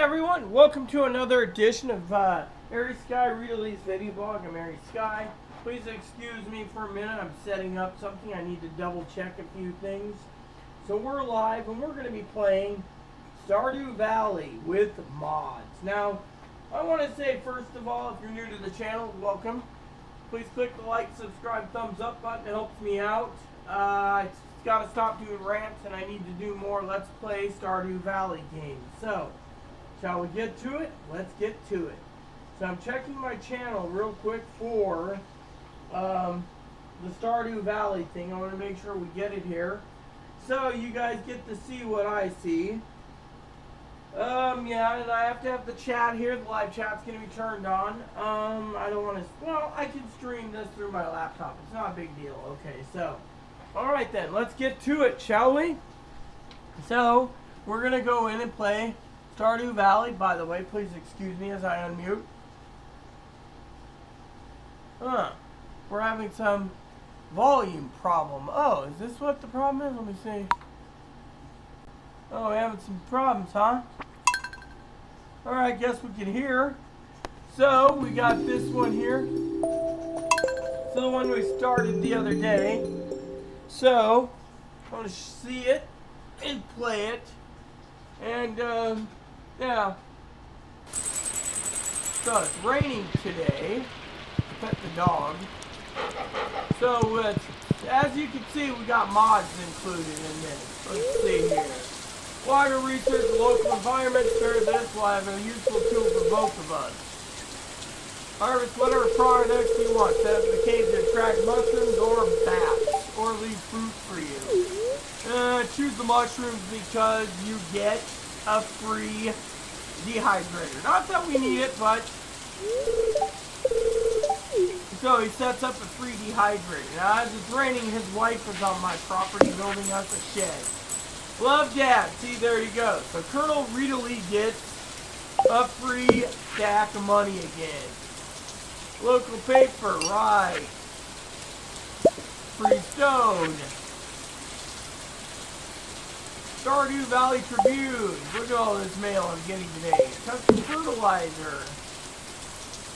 everyone, welcome to another edition of Mary Sky Read-A-Lee's video blog. I'm Mary Sky. Please excuse me for a minute. I'm setting up something. I need to double check a few things. So we're live and we're going to be playing Stardew Valley with mods. Now, I want to say first of all, if you're new to the channel, welcome. Please click the like, subscribe, thumbs up button. It helps me out. It's got to stop doing rants and I need to do more Let's Play Stardew Valley games. So, shall we get to it? Let's get to it. So I'm checking my channel real quick for the Stardew Valley thing. I want to make sure we get it here. So you guys get to see what I see. Yeah, and I have to have the chat here. The live chat's going to be turned on. I don't want to... Well, I can stream this through my laptop. It's not a big deal. Okay, so... Alright then, let's get to it, shall we? So, we're going to go in and play Stardew Valley. By the way, please excuse me as I unmute. We're having some volume problem. Oh, is this what the problem is? Let me see. Oh, we're having some problems, huh? Alright, guess we can hear. So, we got this one here. So, the one we started the other day. So, I want to see it and play it. And, yeah. So, it's raining today. Pet the dog. So, as you can see, we got mods included in this. Let's see here. Water research, local environment. Spare this will have a useful tool for both of us. Harvest whatever products you want. Set up the cave to attract mushrooms or bats. Or leave fruit for you. Choose the mushrooms because you get a free dehydrator. Not that we need it, but... So he sets up a free dehydrator. Now as it's raining, his wife is on my property building us a shed. Love Dad. See, there you go. So Colonel Read-A-Lee gets a free stack of money again. Local paper, right. Free stone. Stardew Valley Tribune. Look at all this mail I'm getting today. Custom fertilizer.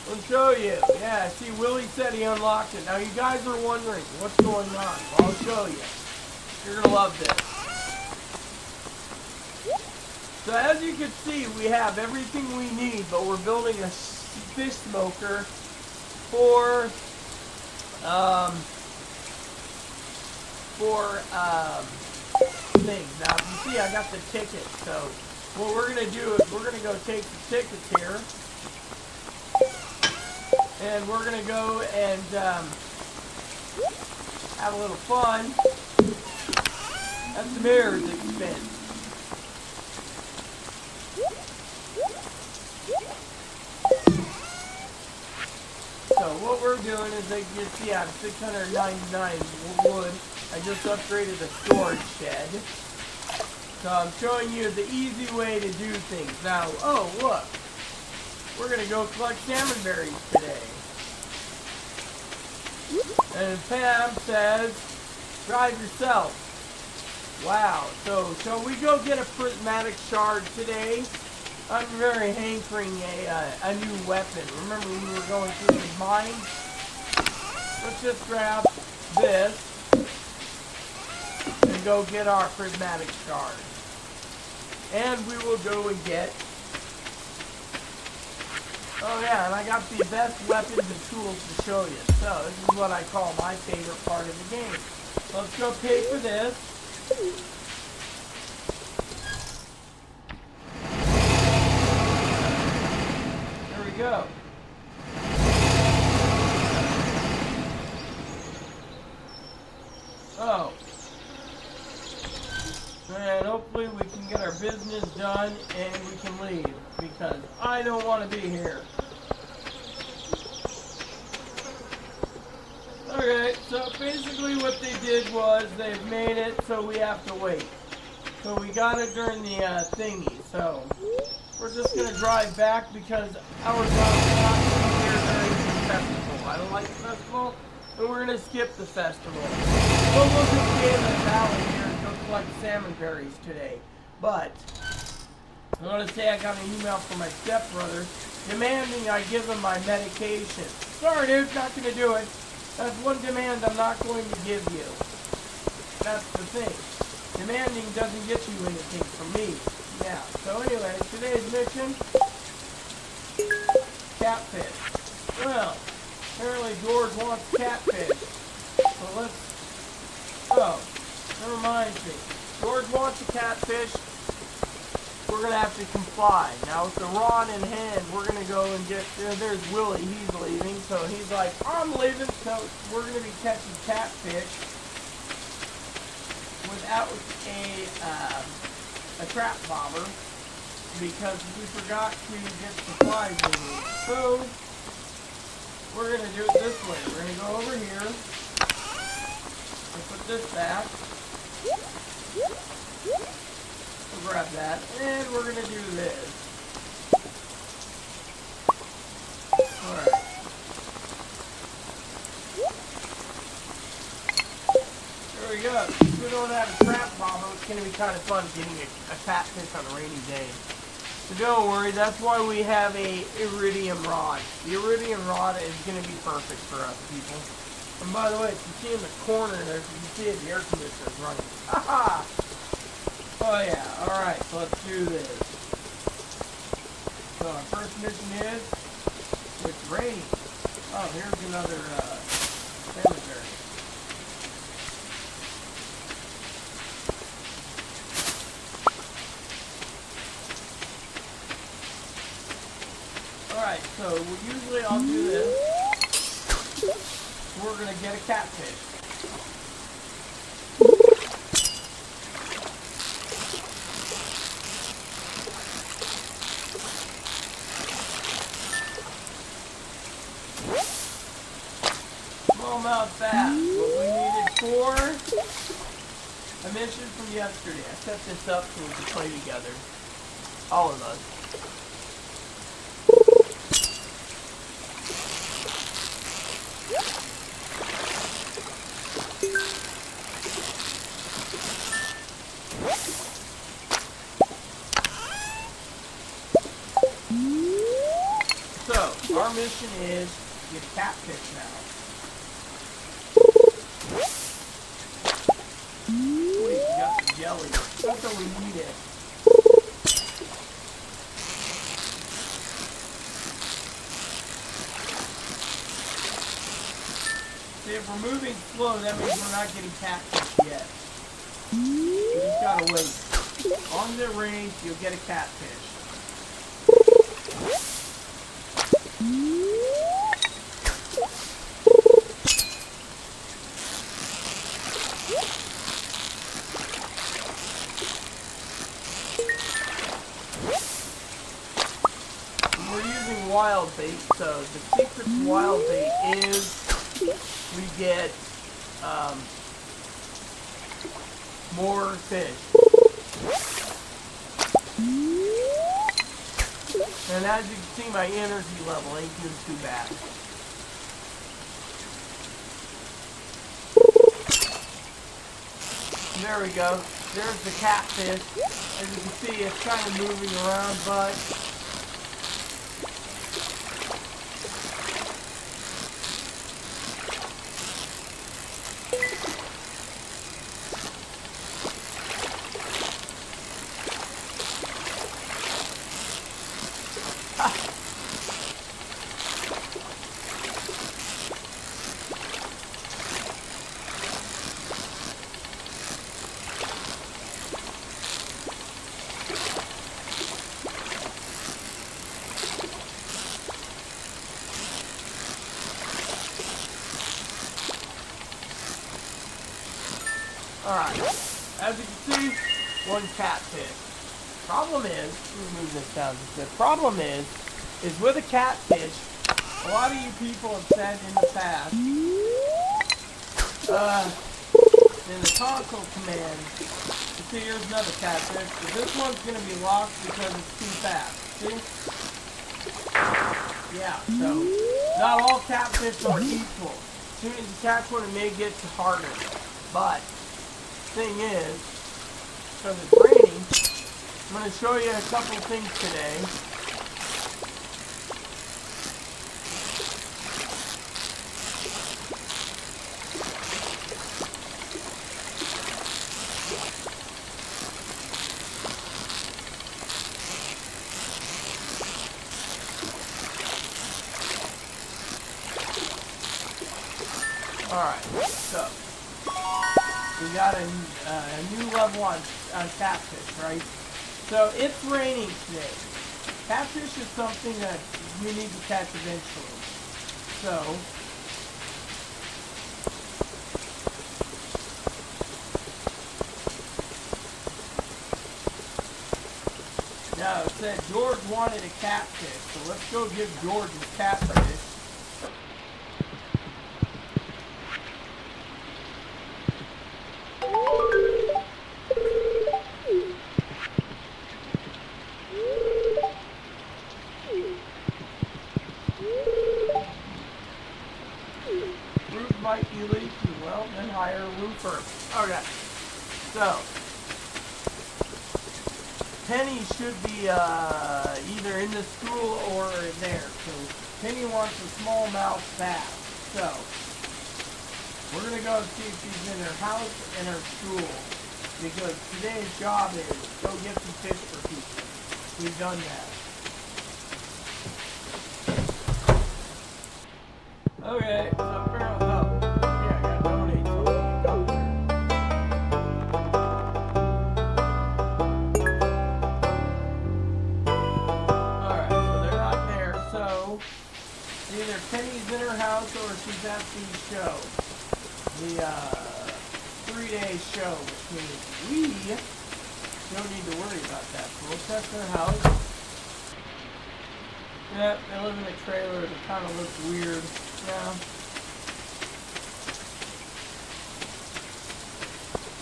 I'll show you. Yeah, see, Willie said he unlocked it. Now you guys are wondering what's going on. Well, I'll show you. You're going to love this. So as you can see, we have everything we need, but we're building a fish smoker for things. Now you see I got the ticket, so what we're going to do is we're going to go take the tickets here and we're going to go and have a little fun at the mayor's expense. So what we're doing is, as you can see, out of 699 wood, I just upgraded the storage shed. So I'm showing you the easy way to do things. Now, oh look, we're going to go collect salmon berries today. And Pam says, drive yourself. Wow, so shall we go get a prismatic shard today? I'm very hankering a new weapon. Remember when we were going through the mine? Let's just grab this and go get our prismatic shard. And we will go and get... Oh yeah, and I got the best weapons and tools to show you. So this is what I call my favorite part of the game. Let's go pay for this. Go. Oh. And hopefully we can get our business done and we can leave because I don't want to be here. Okay, so basically what they did was they've made it so we have to wait. So we got it during the thingy, so... We're just going to drive back because our job is not to be here during the festival. I don't like the festival, and we're going to skip the festival. We'll just stay in the valley here and go collect salmon berries today. But I want to say I got an email from my stepbrother demanding I give him my medication. Sorry, dude, not going to do it. That's one demand I'm not going to give you. That's the thing. Demanding doesn't get you anything from me. Yeah, so anyway, today's mission, catfish. Well, apparently George wants catfish. So let's, oh, that reminds me. George wants a catfish. We're going to have to comply. Now with the rod in hand, we're going to go and get, there's Willie, he's leaving. So he's like, I'm leaving, so we're going to be catching catfish without a trap bobber because we forgot to get supplies in here. So we're going to do it this way. We're going to go over here and put this back. We'll grab that, and we're going to do this. Alright. There we go. If we don't have a trap bobber, it's going to be kind of fun getting a catfish on a rainy day. So don't worry, that's why we have a iridium rod. The iridium rod is going to be perfect for us people. And by the way, if you see in the corner there, if you can see it, the air conditioner is running. Haha! Oh yeah, alright, so let's do this. So our first mission is, it's raining. Oh, here's another cemetery. Alright, so usually I'll do this. We're going to get a catfish. Smallmouth bass. What we needed for a mission from yesterday. I set this up so we could play together. All of us. So, our mission is to get a catfish now. Sweet, we got the jelly. That's what we needed. See, if we're moving slow, that means we're not getting catfish yet. We just gotta wait. As long as it rains, you'll get a catfish. We're using wild bait, so the secret to wild bait is we get more fish. And as you can see, my energy level ain't doing too bad. There we go. There's the catfish. As you can see, it's kind of moving around, but alright, as you can see, one catfish. Problem is, let me move this down just a bit. Problem is with a catfish, a lot of you people have said in the past, in the console command, you see here's another catfish, but this one's going to be locked because it's too fast. See? Yeah, so not all catfish are equal. As soon as you catch one, it may get harder. But thing is, because it's raining, I'm going to show you a couple things today. Alright, so we got a new level on catfish, right? So it's raining today. Catfish is something that we need to catch eventually. So now it said George wanted a catfish, so let's go give George a catfish. Might be leaky. Well, then hire a roofer. Okay. So, Penny should be either in the school or there. So, Penny wants a smallmouth bass. So, we're going to go see if she's in her house and her school. Because today's job is go get some fish for people. We've done that. Okay, so apparently, yeah, I gotta donate something up there. Alright, so they're not there, so either Penny's in her house or she's at the show. The 3-day show, which means we don't need to worry about that. So we'll test their house. Yep, they live in a trailer that kind of looks weird. Yeah.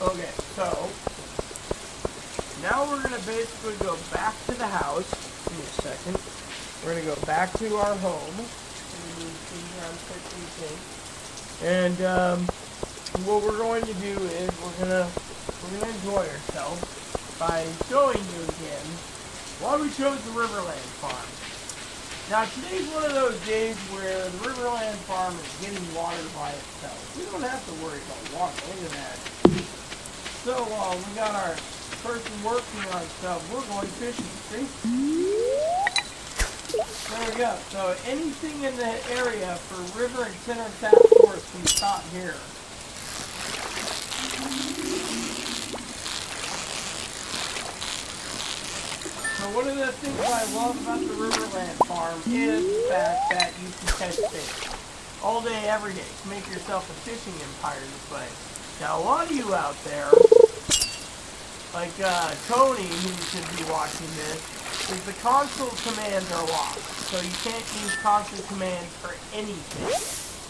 Okay, so now we're going to basically go back to the house. Give me a second. We're going to go back to our home. And what we're going to do is we're gonna enjoy ourselves by showing you again why we chose the Riverland Farm. Now today's one of those days where the Riverland Farm is getting water by itself. We don't have to worry about water. Look at that. So we got our person working on stuff. We're going fishing. See? There we go. So anything in the area for river and center tap source can be caught here. So one of the things I love about the Riverland Farm is the fact that you can catch fish all day, every day. To make yourself a fishing empire this way. Now a lot of you out there, like Tony, who should be watching this, is the console commands are locked. So you can't use console commands for anything.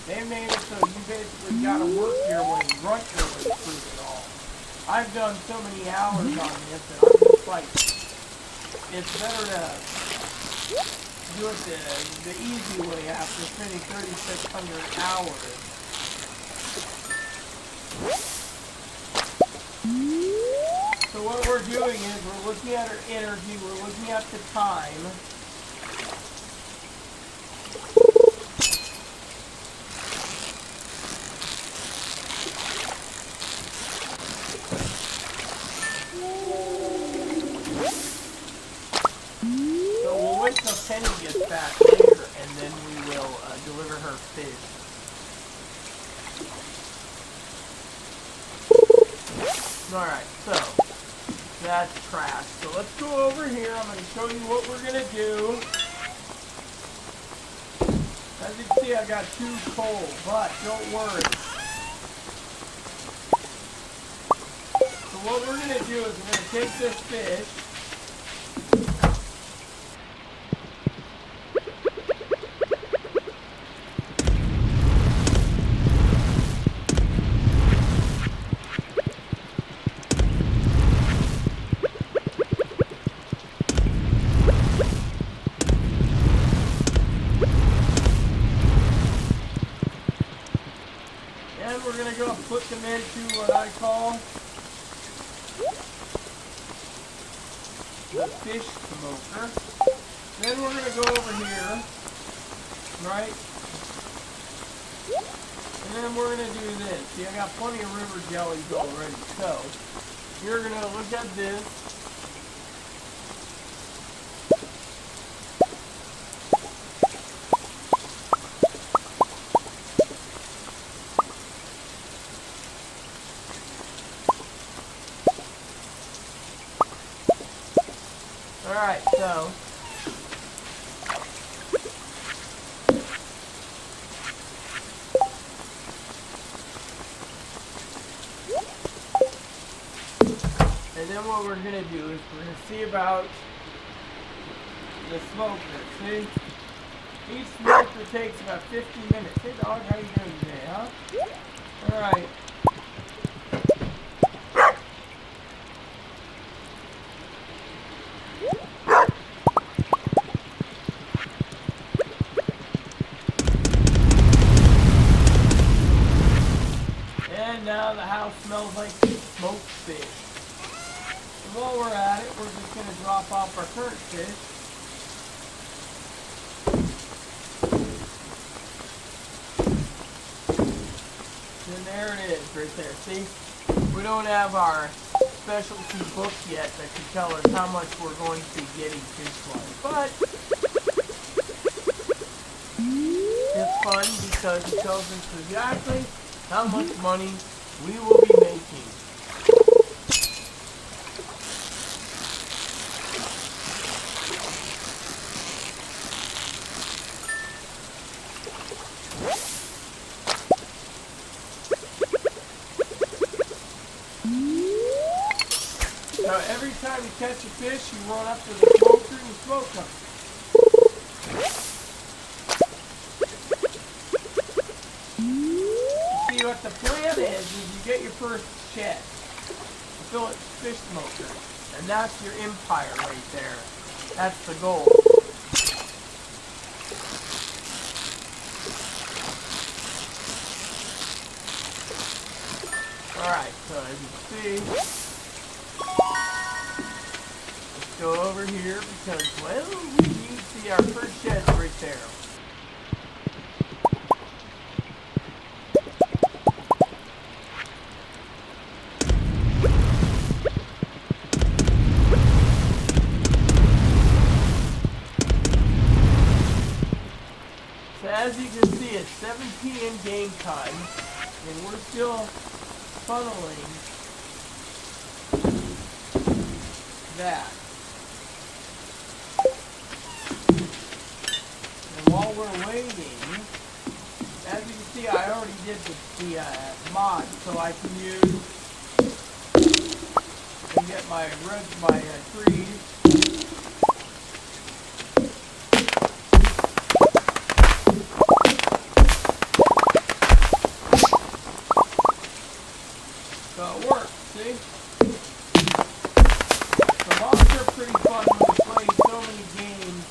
They made it so you basically gotta work your way, grunt your way through it all. I've done so many hours on this that I'm just like, it's better to do it the easy way after spending 3,600 hours. So what we're doing is we're looking at our energy, we're looking at the time. So we'll wait till Penny gets back later and then we will deliver her fish. Alright, so that's trash. So let's go over here. I'm going to show you what we're going to do. As you can see, I got 2 coal, but don't worry. So what we're going to do is we're going to take this fish. And we're going to go put them into what I call the fish smoker. Then we're going to go over here, right? And then we're going to do this. See, I got plenty of river jellies already. So, you're going to look at this. Alright, so and then what we're going to do is we're going to see about the smoker. See? Each smoker takes about 50 minutes. Hey dog, how you doing today, huh? Alright. And now the house smells like smoked fish. And while we're at it, we're just going to drop off our current fish. And there it is, right there. See? We don't have our specialty book yet that can tell us how much we're going to be getting fish-wise. But it's fun because it tells us exactly how much money we will be making. Now every time you catch a fish, you run up to the smoker and you smoke them. See, what the plan is you get your first shed, you fill it with fish smoker, and that's your empire right there. That's the goal. Alright, so as you can see, let's go over here because, well, we need to see our first shed's right there. So as you can see, it's 7 p.m. game time, and we're still funneling that. And while we're waiting, as you can see, I already did the mod, so I can use and get my trees. So it works, see? The mods are pretty fun when you play so many games.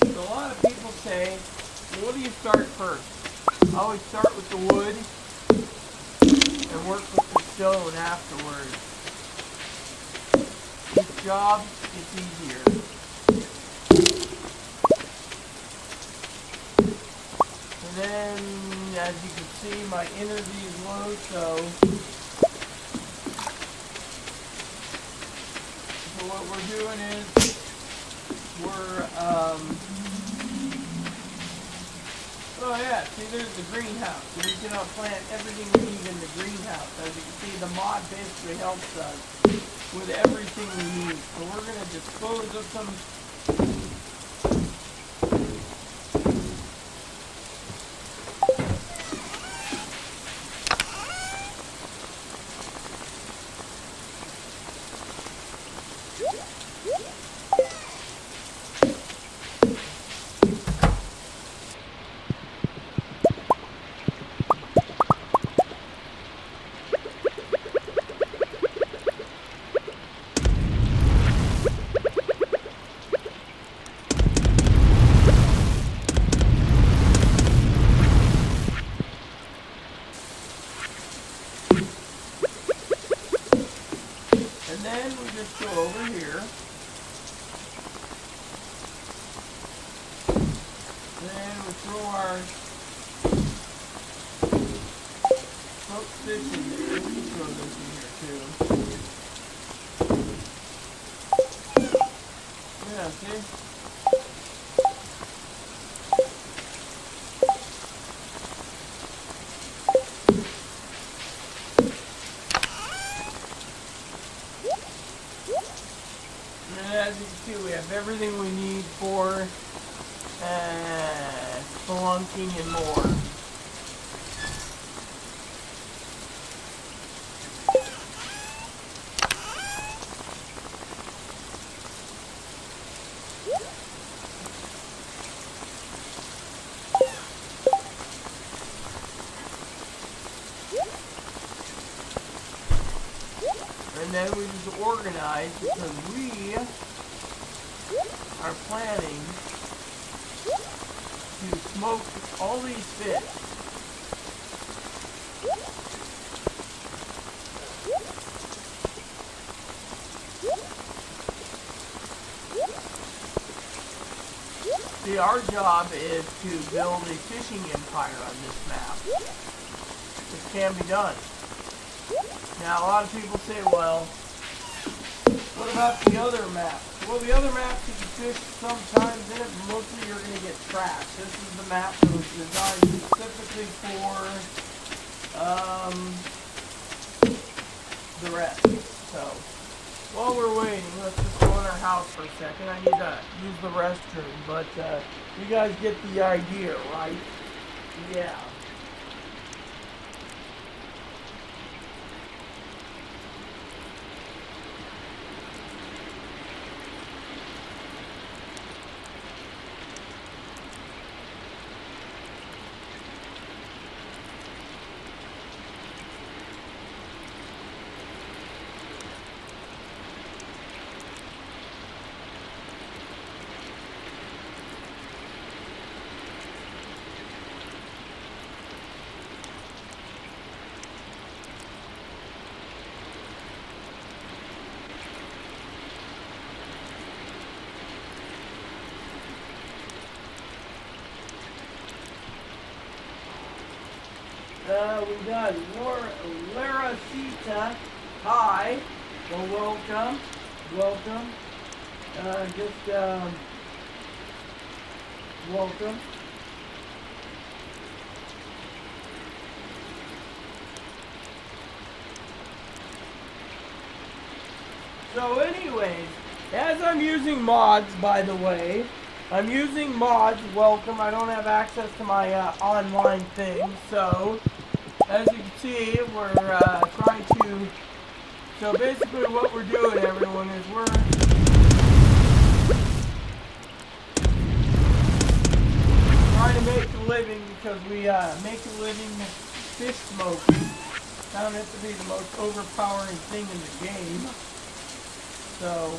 So a lot of people say, well, what do you start first? I always start with the wood and work with the stone afterwards. Each job gets easier. And then, as you can see, my energy is low, so what we're doing is we're, oh yeah, see there's the greenhouse. So we can plant everything we need in the greenhouse. As you can see, the mod basically helps us with everything we need. So we're going to dispose of some And we throw our smoked fish in there. We can throw this in here too. Yeah, see? And as you can see, we have everything we need for spelunking and more. And then we just organize because we are planning to smoke all these fish. See, our job is to build a fishing empire on this map. This can be done. Now, a lot of people say, well, what about the other maps? Well, the other maps you can fish sometimes in it, mostly you're going to get trash. This is the map that was designed specifically for the rest. So, while we're waiting, let's just go in our house for a second. I need to use the restroom, but you guys get the idea, right? Yeah. We got Laracita. Hi. Well, welcome. Welcome. Welcome. So anyways, as I'm using mods, by the way, I'm using mods, welcome. I don't have access to my online thing, so as you can see, we're trying to, so basically what we're doing, everyone, is we're trying to make a living because we make a living fish smoking. Found it to be the most overpowering thing in the game. So,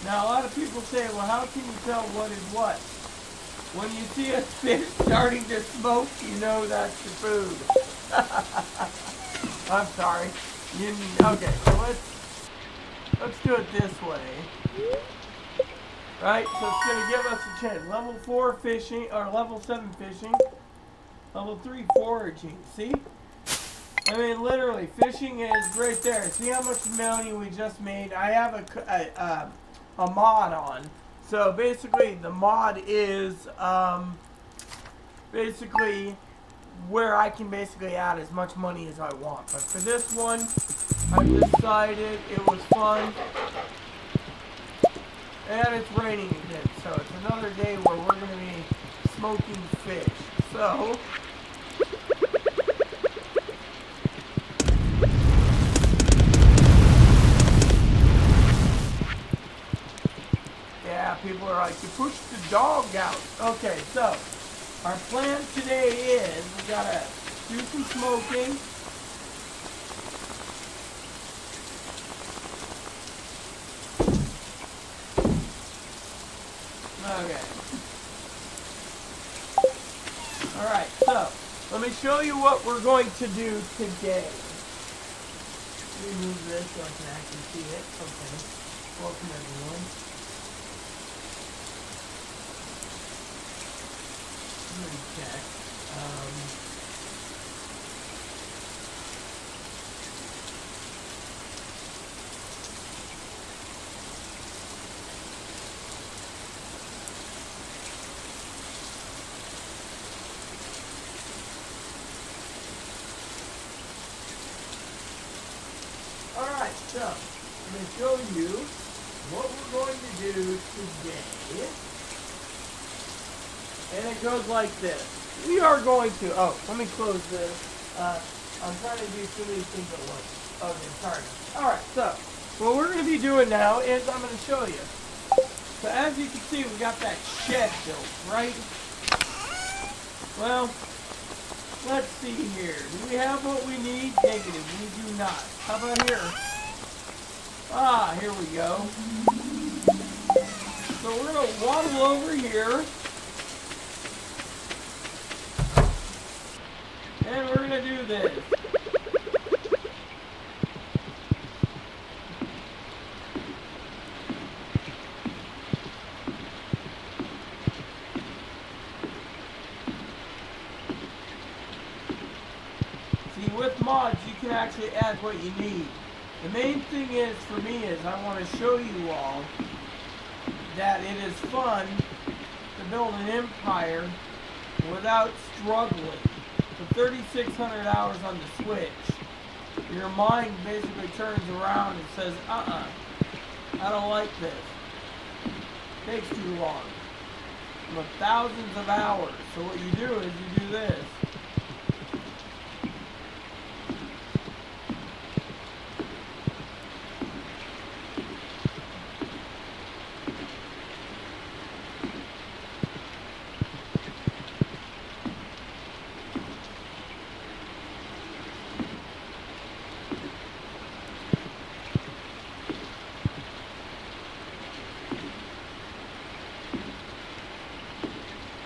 now a lot of people say, well, how can you tell what is what? When you see a fish starting to smoke, you know that's your food. I'm sorry. Okay, so let's do it this way. Right, so it's going to give us a chance. Level 4 fishing, or level 7 fishing. Level 3 foraging, see? I mean, literally, fishing is right there. See how much money we just made? I have a mod on. So basically, the mod is basically where I can basically add as much money as I want. But for this one, I decided it was fun. And it's raining again, so it's another day where we're going to be smoking fish. So, yeah, people are like, you pushed the dog out. Okay, so, our plan today is, we got to do some smoking. Okay. Alright, so, let me show you what we're going to do today. Let me move this so I can actually see it. Okay. Welcome, everyone. Let me check. Alright, so I'm going to show you what we're going to do today. And it goes like this. We are going to, let me close this. I'm trying to do too many things at once. Okay, sorry. Alright, so what we're going to be doing now is I'm going to show you. So as you can see, we got that shed built, right? Well, let's see here. Do we have what we need? Negative. We do not. How about here? Ah, here we go. So we're going to waddle over here. And we're going to do this. See, with mods, you can actually add what you need. The main thing is, for me, is I want to show you all that it is fun to build an empire without struggling. For 3,600 hours on the Switch, your mind basically turns around and says, I don't like this. It takes too long. But thousands of hours. So what you do is you do this.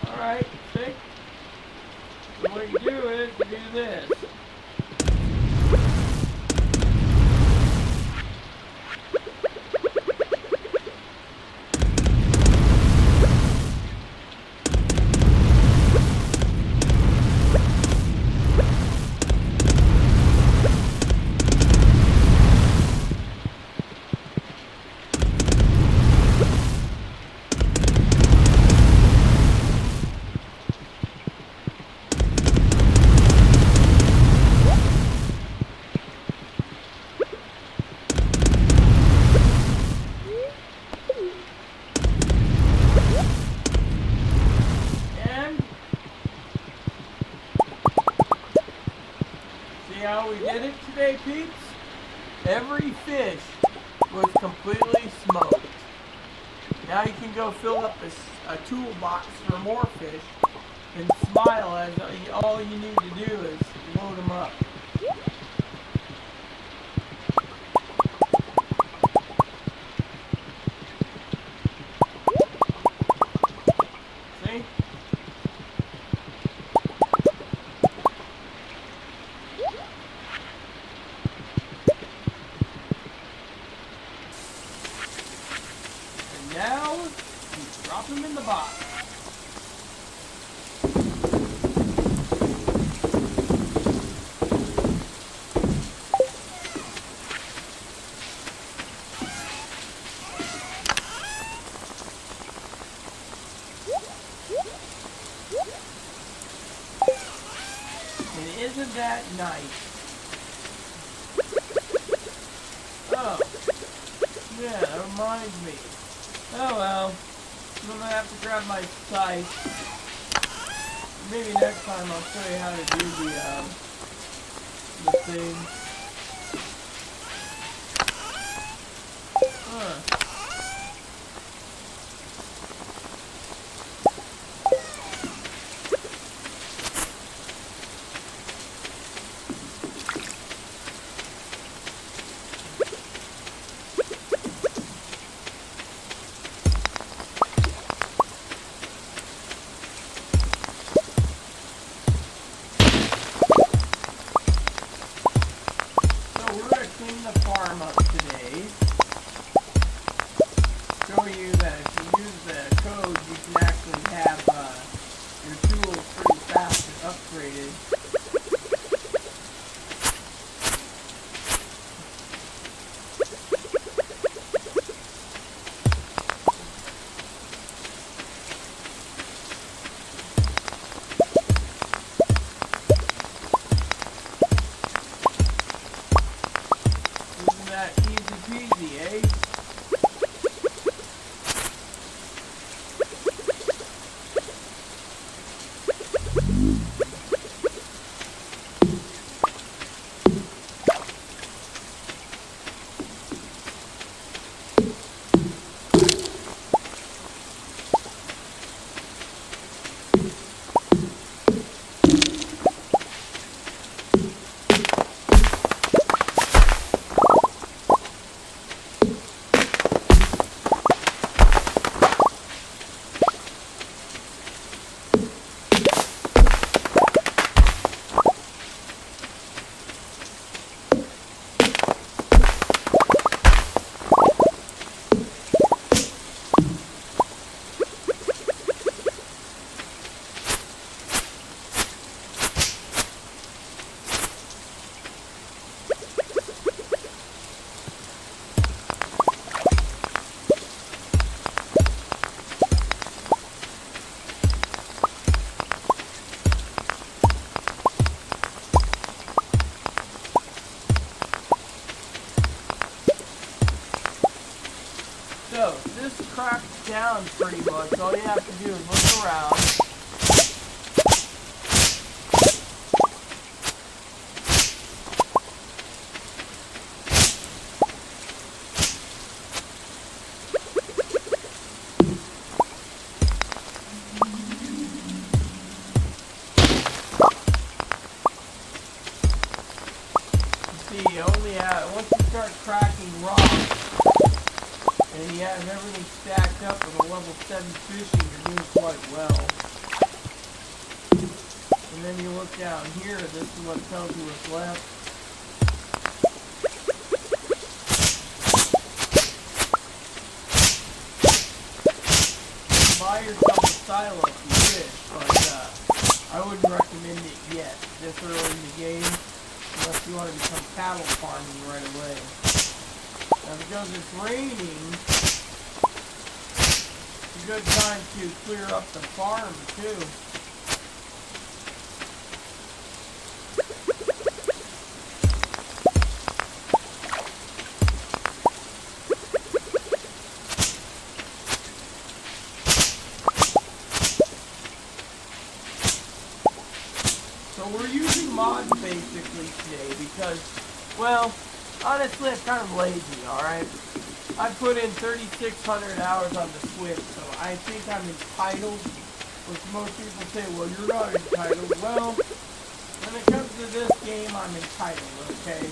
Alright, see? So what you do is you do this. How we did it today, peeps? Every fish was completely smoked. Now you can go fill up a toolbox for more fish and smile as all you need to do is load them up. See? Now, you drop them in the box. And isn't that nice? Oh, yeah, that reminds me. Oh well, I'm gonna have to grab my scythe. Maybe next time I'll show you how to do the thing. Clean the farm up today. Show you that if you use the code, you can actually have your tools So, this cracks down pretty much. All you have to do is look around. See, once you start cracking rocks, and you have everything stacked up with a level 7 fishing, you're doing quite well. And then you look down here, this is what tells you what's left. Buy yourself a silo if you wish, but I wouldn't recommend it yet, this early in the game, unless you want to become cattle farming right away. Now because it's raining, it's a good time to clear up the farm too. So we're using mods basically today because, well, honestly, I'm kind of lazy, alright? I put in 3,600 hours on the Switch, so I think I'm entitled, which most people say, well, you're not entitled. Well, when it comes to this game, I'm entitled, okay?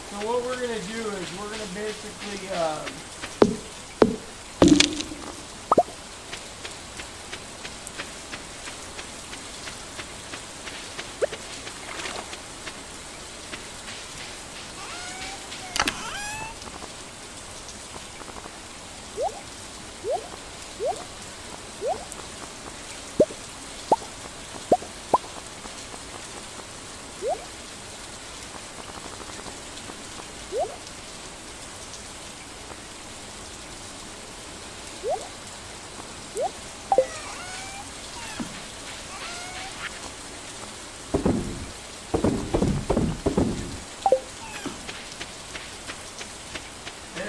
So what we're going to do is we're going to basically,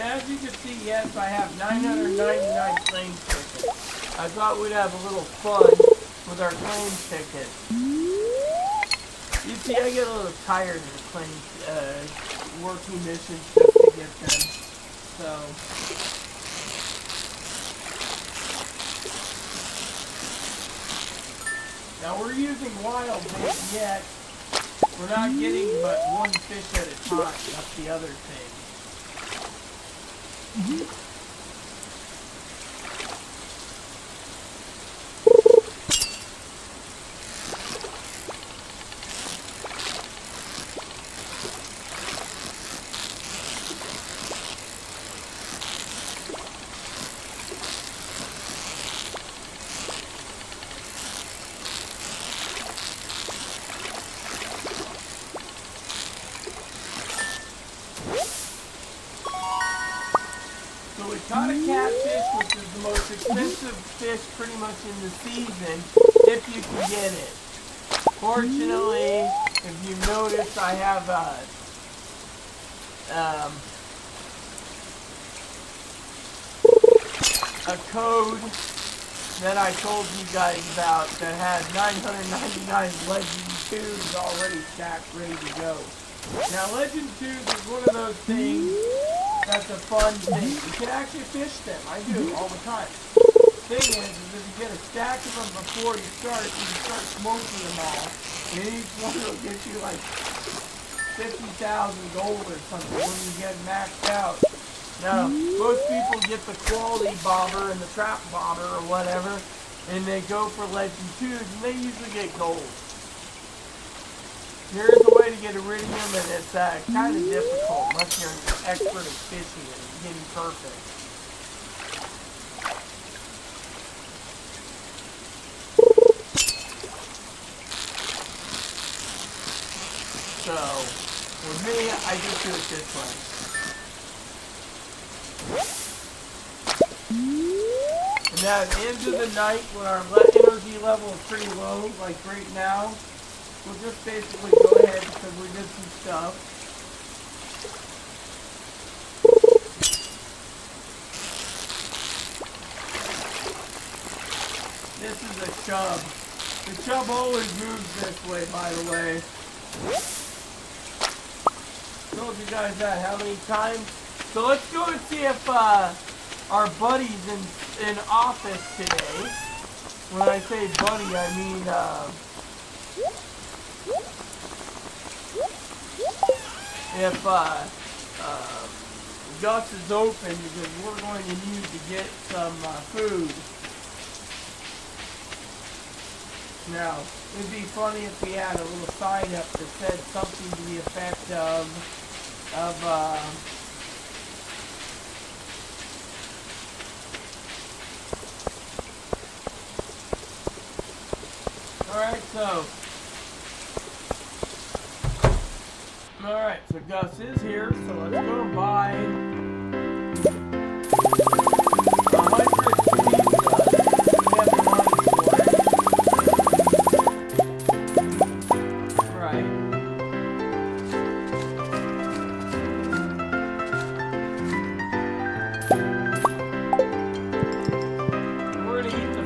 as you can see, yes, I have 999 claim tickets. I thought we'd have a little fun with our claim tickets. You see, I get a little tired of the claim, working missions just to get them. So, now we're using wild bait yet. We're not getting but one fish at a time. That's the other thing. So we caught a catfish, which is the most expensive fish pretty much in the season, if you can get it. Fortunately, if you notice, I have a code that I told you guys about that had 999 Legend 2s already stacked, ready to go. Now, Legend 2s is one of those things that's a fun thing. You can actually fish them. I do all the time. Thing is if you get a stack of them before you start, you can start smoking them all. And each one will get you like 50,000 gold or something when you get maxed out. Now, most people get the quality bobber and the trap bobber or whatever, and they go for Legend 2s, and they usually get gold. There is a way to get iridium, and it's kind of difficult unless you're an expert at fishing and getting perfect. So, with me, I just do it this way. And now at the end of the night, when our energy level is pretty low, like right now, we'll just basically go ahead because we did some stuff. chub. The chub always moves this way, by the way. Told you guys that how many times? So let's go and see if our buddy's in office today. When I say buddy, I mean if Gus is open, because we're going to need to get some food. Now, it'd be funny if we had a little sign up that said something to the effect of Alright, so Gus is here, so let's go buy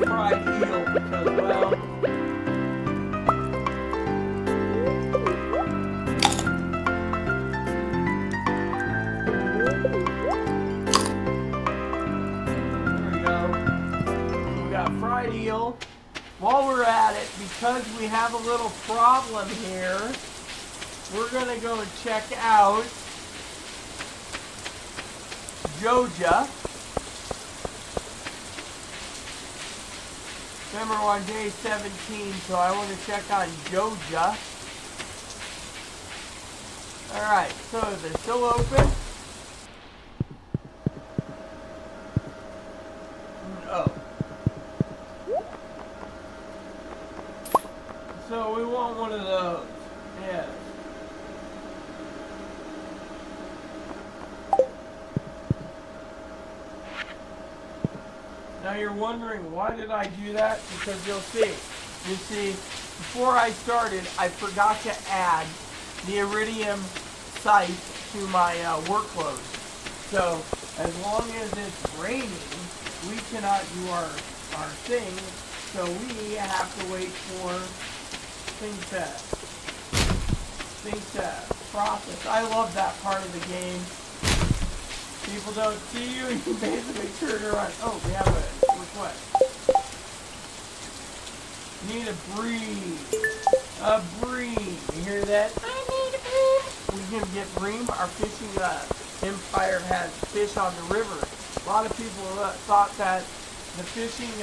100 While we're at it, because we have a little problem here, we're going to go and check out Joja. Remember, we're on day 17, so I want to check on Joja. Alright, so they're still open. Oh. So we want one of those. Yes. Now you're wondering, why did I do that? Because you'll see. You see, before I started, I forgot to add the iridium site to my workload. So as long as it's raining, we cannot do our thing. So we have to wait for things to process. I love that part of the game. People don't see you, and you basically turn around. Oh, we have a request. Need a bream. A bream. You hear that? I need a bream. We can get bream. Our fishing empire has fish on the river. A lot of people thought that the fishing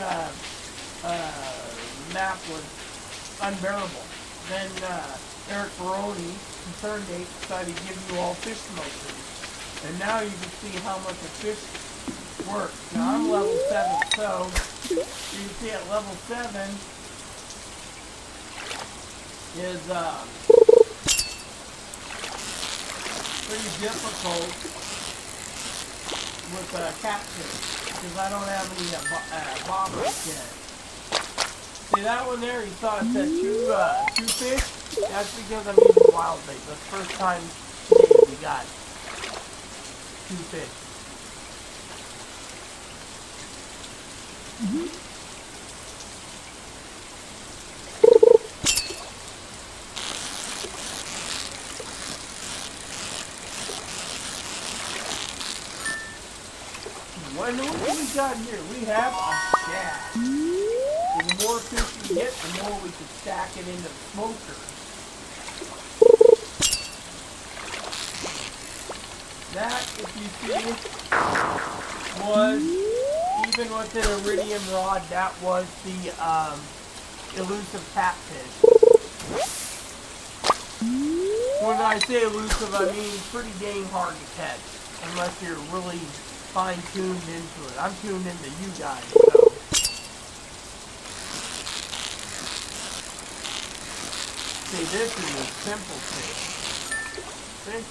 map was unbearable. Then Eric Baroni, Concerned Ape, decided to give you all fish smokers. And now you can see how much a fish works. Now I'm level 7, so you can see at level 7 is pretty difficult with catfish, because I don't have any bobbers yet. See that one there? You saw it said two fish? That's because I'm using wild bait. That's the first time today we got 2 fish. What do we got here? We have a shack. So the more fish we get, the more we can stack it into the smoker. That, if you see, was, even with the iridium rod, that was the elusive catfish. When I say elusive, I mean pretty dang hard to catch, unless you're really fine-tuned into it. I'm tuned into you guys, so. See, this is a simple fish. See?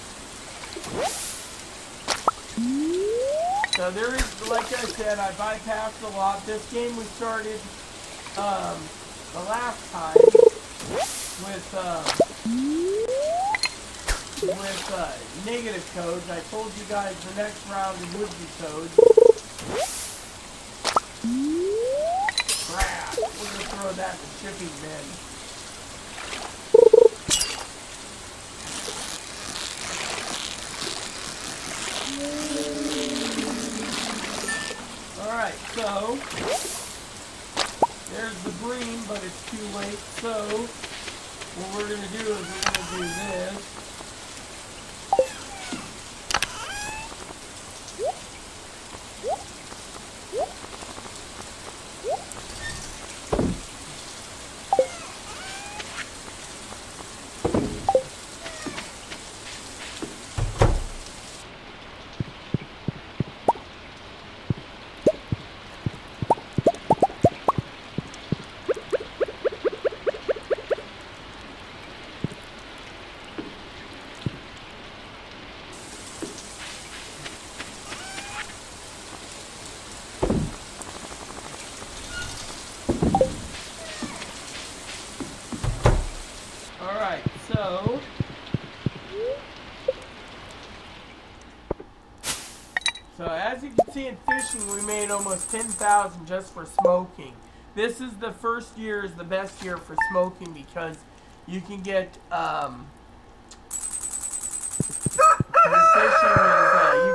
So there is, like I said, I bypassed a lot. This game we started the last time with negative codes. I told you guys the next round would be codes. Crap. We'll just throw that in the shipping bin. Alright, so there's the bream, but it's too late. So what we're going to do is we're going to do this. Alright, so as you can see in fishing, we made almost 10,000 just for smoking. This is the first year is the best year for smoking because you can get you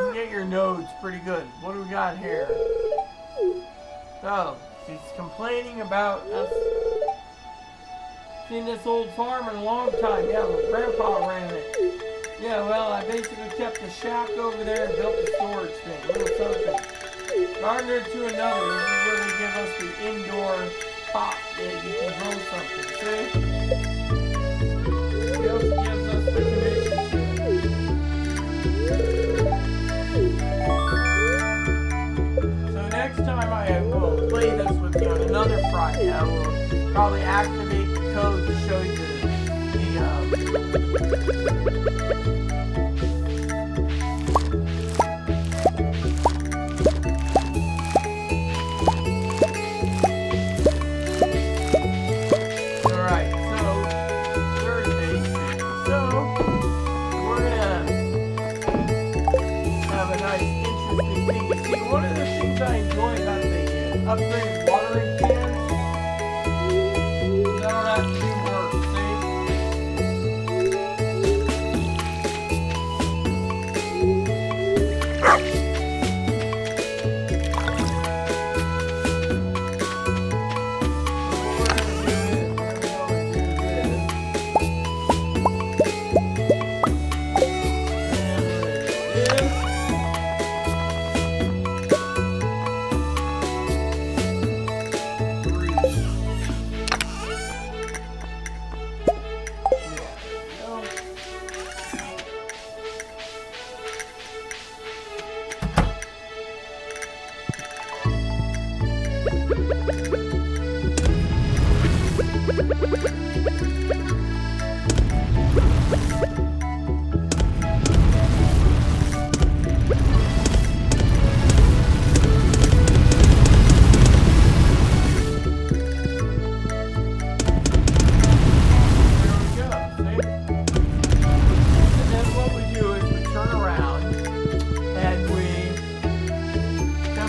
can get your nodes pretty good. What do we got here? Oh, she's complaining about us seen this old farm in a long time. Yeah, my grandpa ran it. Yeah, well, I basically kept the shack over there and built the storage thing. A little something. Gardener to another. This is where they give us the indoor pot that you can grow something. See? He also gives us the commission share. So next time I will play this with you on another Friday, I will probably activate the code to show you the Alright, so Thursday. So we're gonna have a nice interesting thing. You see, one of the things I enjoy about the upgraded watering cans is I don't have to do work, see?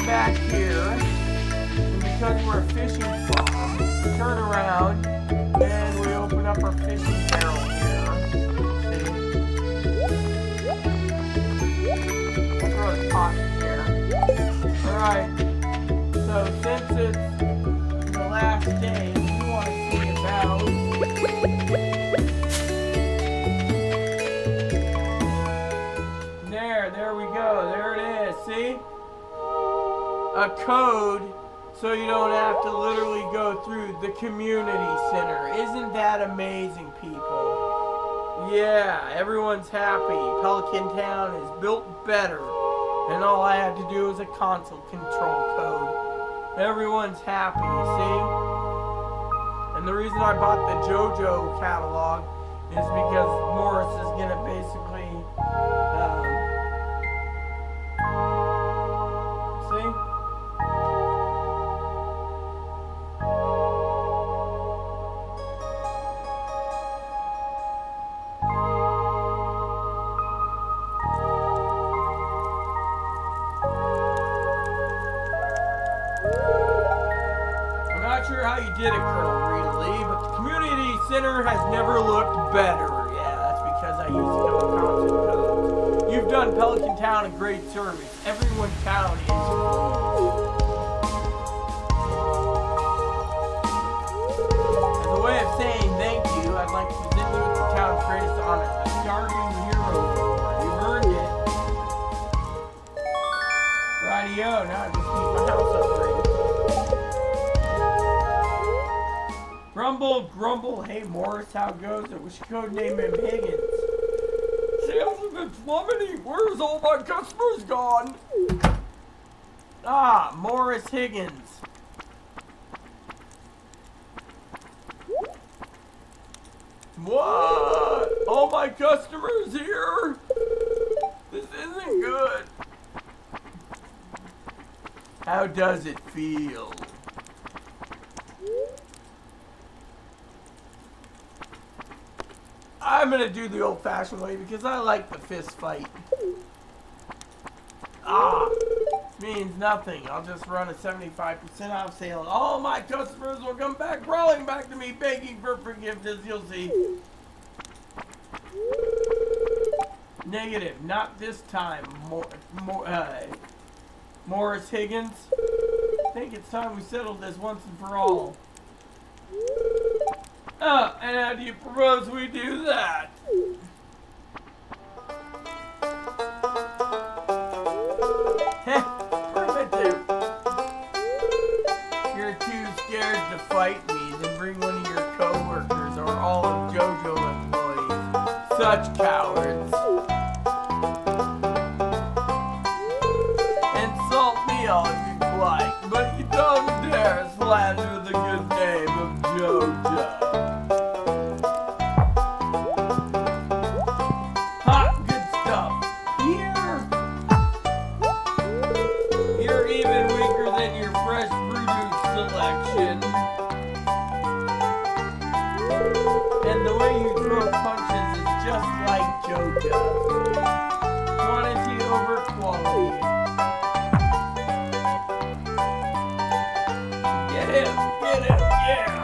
Back here, and because we're a fishing farm, we turn around and we open up our fishing barrel here. See? We'll throw the pot in here. Alright, so since it's the last day, we want to see about there we go, there it is, see? A code so you don't have to literally go through the community center. Isn't that amazing, people? Yeah, everyone's happy. Pelican Town is built better, and all I had to do was a console control code. Everyone's happy, you see? And the reason I bought the JoJo catalog is because Morris is going to basically see? I'm not sure how you did it, Colonel Reedley, but the community center has never looked better. Yeah, that's because I used a couple constant codes. You've done Pelican Town a great service. Everyone town is as a way of saying thank you, I'd like to present you with the town's greatest honor, the Stardew Hero Award. You've earned it. Rightio, now I just need my house upgraded. Grumble, grumble, hey Morris, how goes it? We should codename him Higgins. Sales have been plummeting. Where's all my customers gone? Ah, Morris Higgins. What? All my customers here? This isn't good. How does it feel? I'm gonna do the old-fashioned way because I like the fist fight. Ah, means nothing. I'll just run a 75% off sale. All my customers will come back crawling back to me begging for forgiveness. You'll see. Negative, not this time. Morris Higgins. I think it's time we settled this once and for all. And how do you propose we do that? Heh, primitive. You're too scared to fight me, then bring one of your co-workers or all of JoJo employees. Such cowards. Insult me all you like, but you don't dare slander the good name of JoJo. And the way you throw punches is just like JoJo. Quantity over quality. Get him, yeah!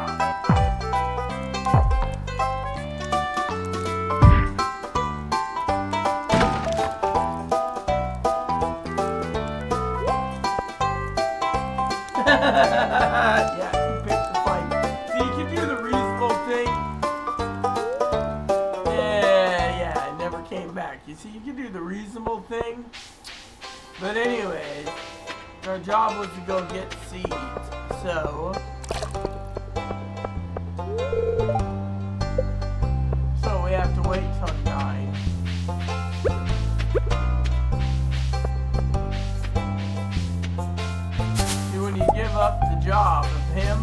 Yeah, you picked the fight. See, you can do the reasonable thing. Yeah, it never came back. You see, you can do the reasonable thing. But anyways, our job was to go get seeds. So we have to wait till 9. See, when you give up the job of him,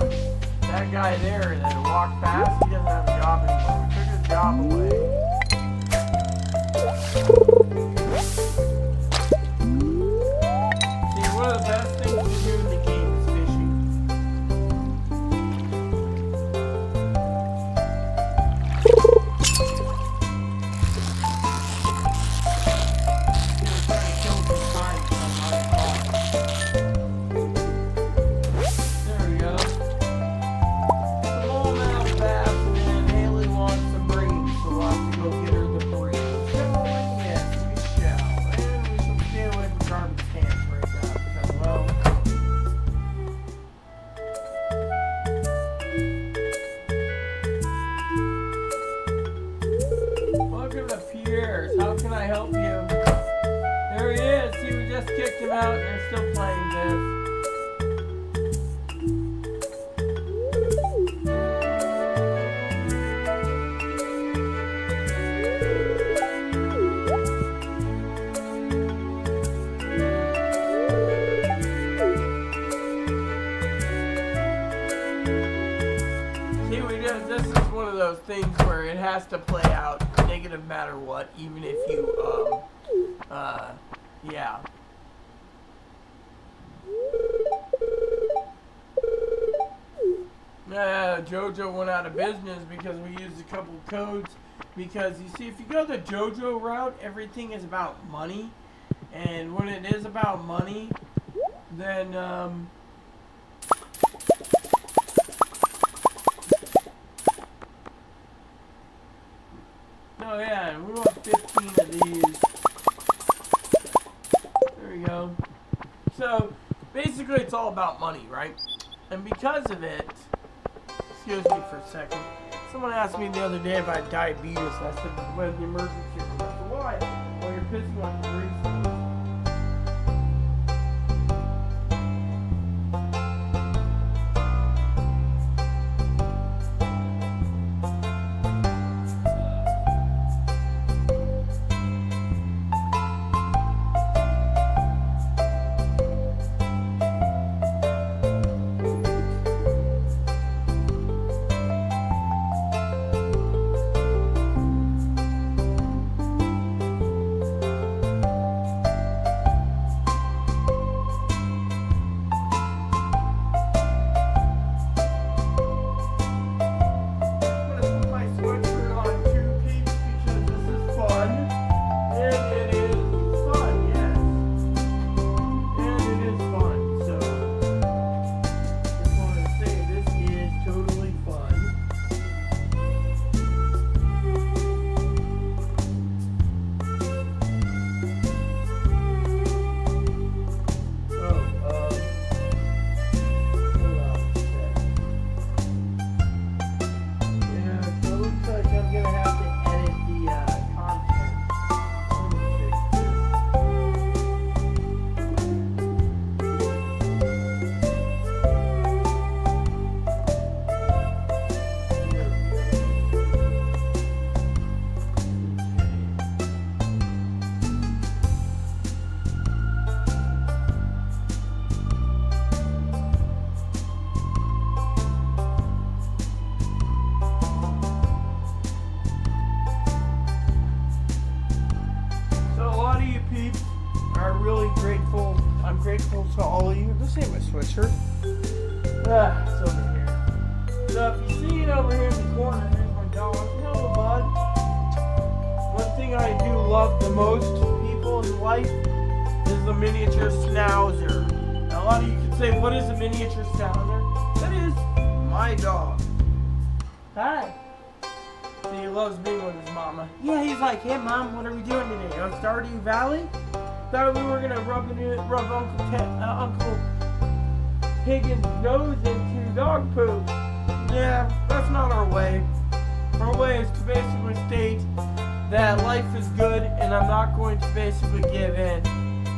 that guy there that walked past, he doesn't have a job anymore. We took his job away. See, one of the best things to do in the game is fishing. There we go. Come on now, fast, man. Haley wants some brains, so I'll have to go get her the brains. Yes, we shall. And we shall stay away from garbage cans right now, because, well, welcome to Pierre's. How can I help you? There he is. See, we just kicked him out, and they're still playing this. See, this is one of those things where it has to play out negative matter what, even if you, yeah. JoJo went out of business because we used a couple codes. Because, you see, if you go the JoJo route, everything is about money. And when it is about money, then, Oh yeah, and we want 15 of these. There we go. So, basically it's all about money, right? And because of it, excuse me for a second, someone asked me the other day if I had diabetes, and I said, well, the emergency room. I said, why? Well, you're pissing on your grease. Grateful to all of you. This ain't my sweatshirt. It's over here. So if you see it over here in the corner, there's my dog. Hello, bud. One thing I do love the most, people in life, is the miniature schnauzer. Now, a lot of you could say, what is a miniature schnauzer? That is my dog. Hi. See, he loves being with his mama. Yeah, he's like, hey, Mom, what are we doing today? On Stardew Valley? Thought we were gonna rub Uncle Higgins' nose into dog poop. Yeah, that's not our way. Our way is to basically state that life is good and I'm not going to basically give in.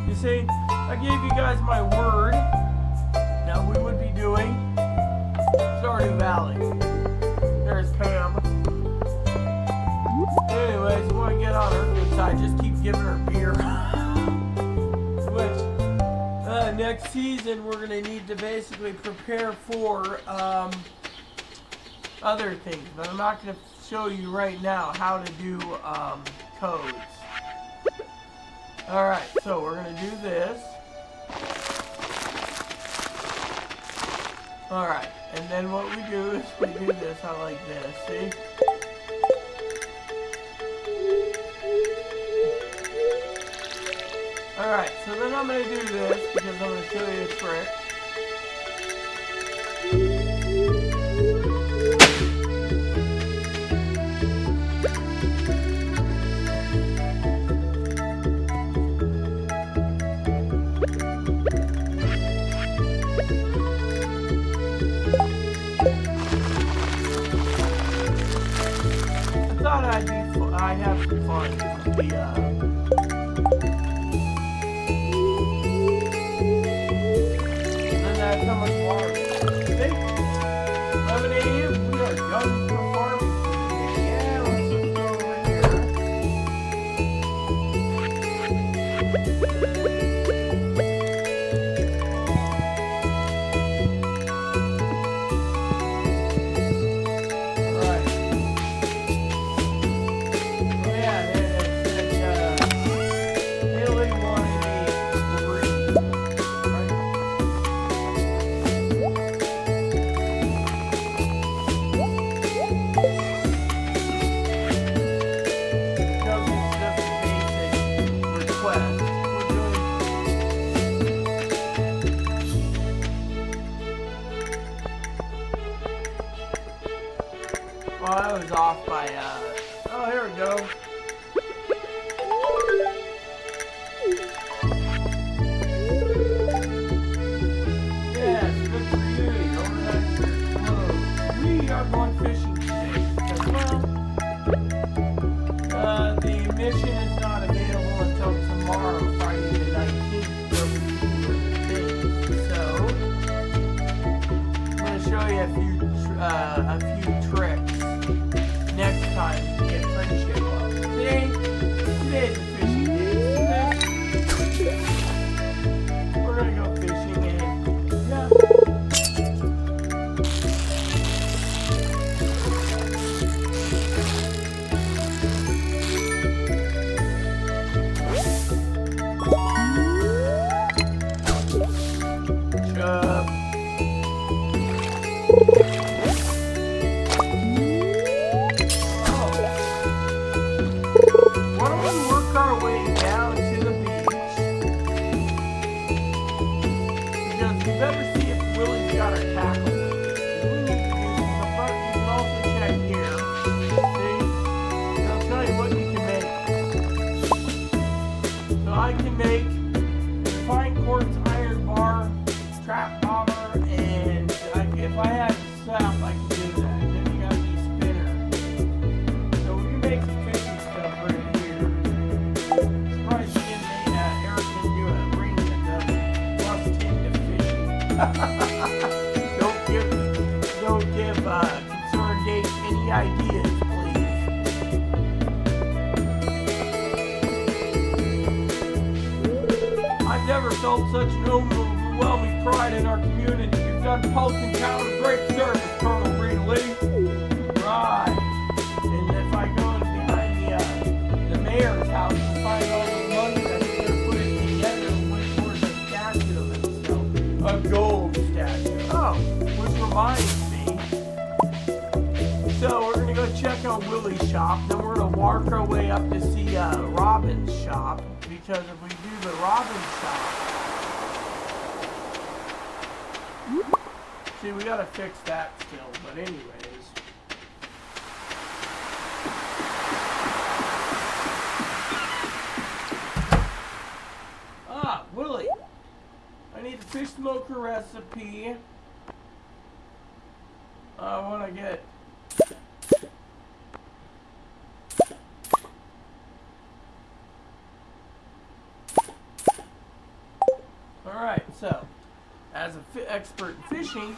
You see, I gave you guys my word that we would be doing Stardew Valley. There's Pam. Anyways, we want to get on her good side, just keep giving her beer. Next season we're going to need to basically prepare for other things, but I'm not going to show you right now how to do codes. Alright, so we're going to do this. Alright, and then what we do is we do this. I like this, see? Alright, so then I'm going to do this because I'm going to show you a trick. I thought I'd have some fun with the how much water. See? 11 a.m. We are done for farming. Yeah, let's just go over here. Alright. Oh yeah, Haley wanted a burrito. Well, I was off by, oh, here we go. a few tricks next time to get friendship up. Today's a fishing day. We're gonna go fishing and yeah. Don't give concerned Dave any ideas, please. I've never felt such an overwhelming pride in our community. You've done Pelican Town a great service, Colonel Greenlee. Right. And if I go behind the mayor's house and find all the money that he's going to put it together and wait for the statue of himself. A gold statue. Oh, which reminds me. So we're going to go check on Willie's shop. Then we're going to walk our way up to see Robin's shop. Because if we do the Robin's shop... See, we got to fix that still. But anyways... Ah, Willie! I need a fish smoker recipe. I want to get... Alright, so, as an expert in fishing,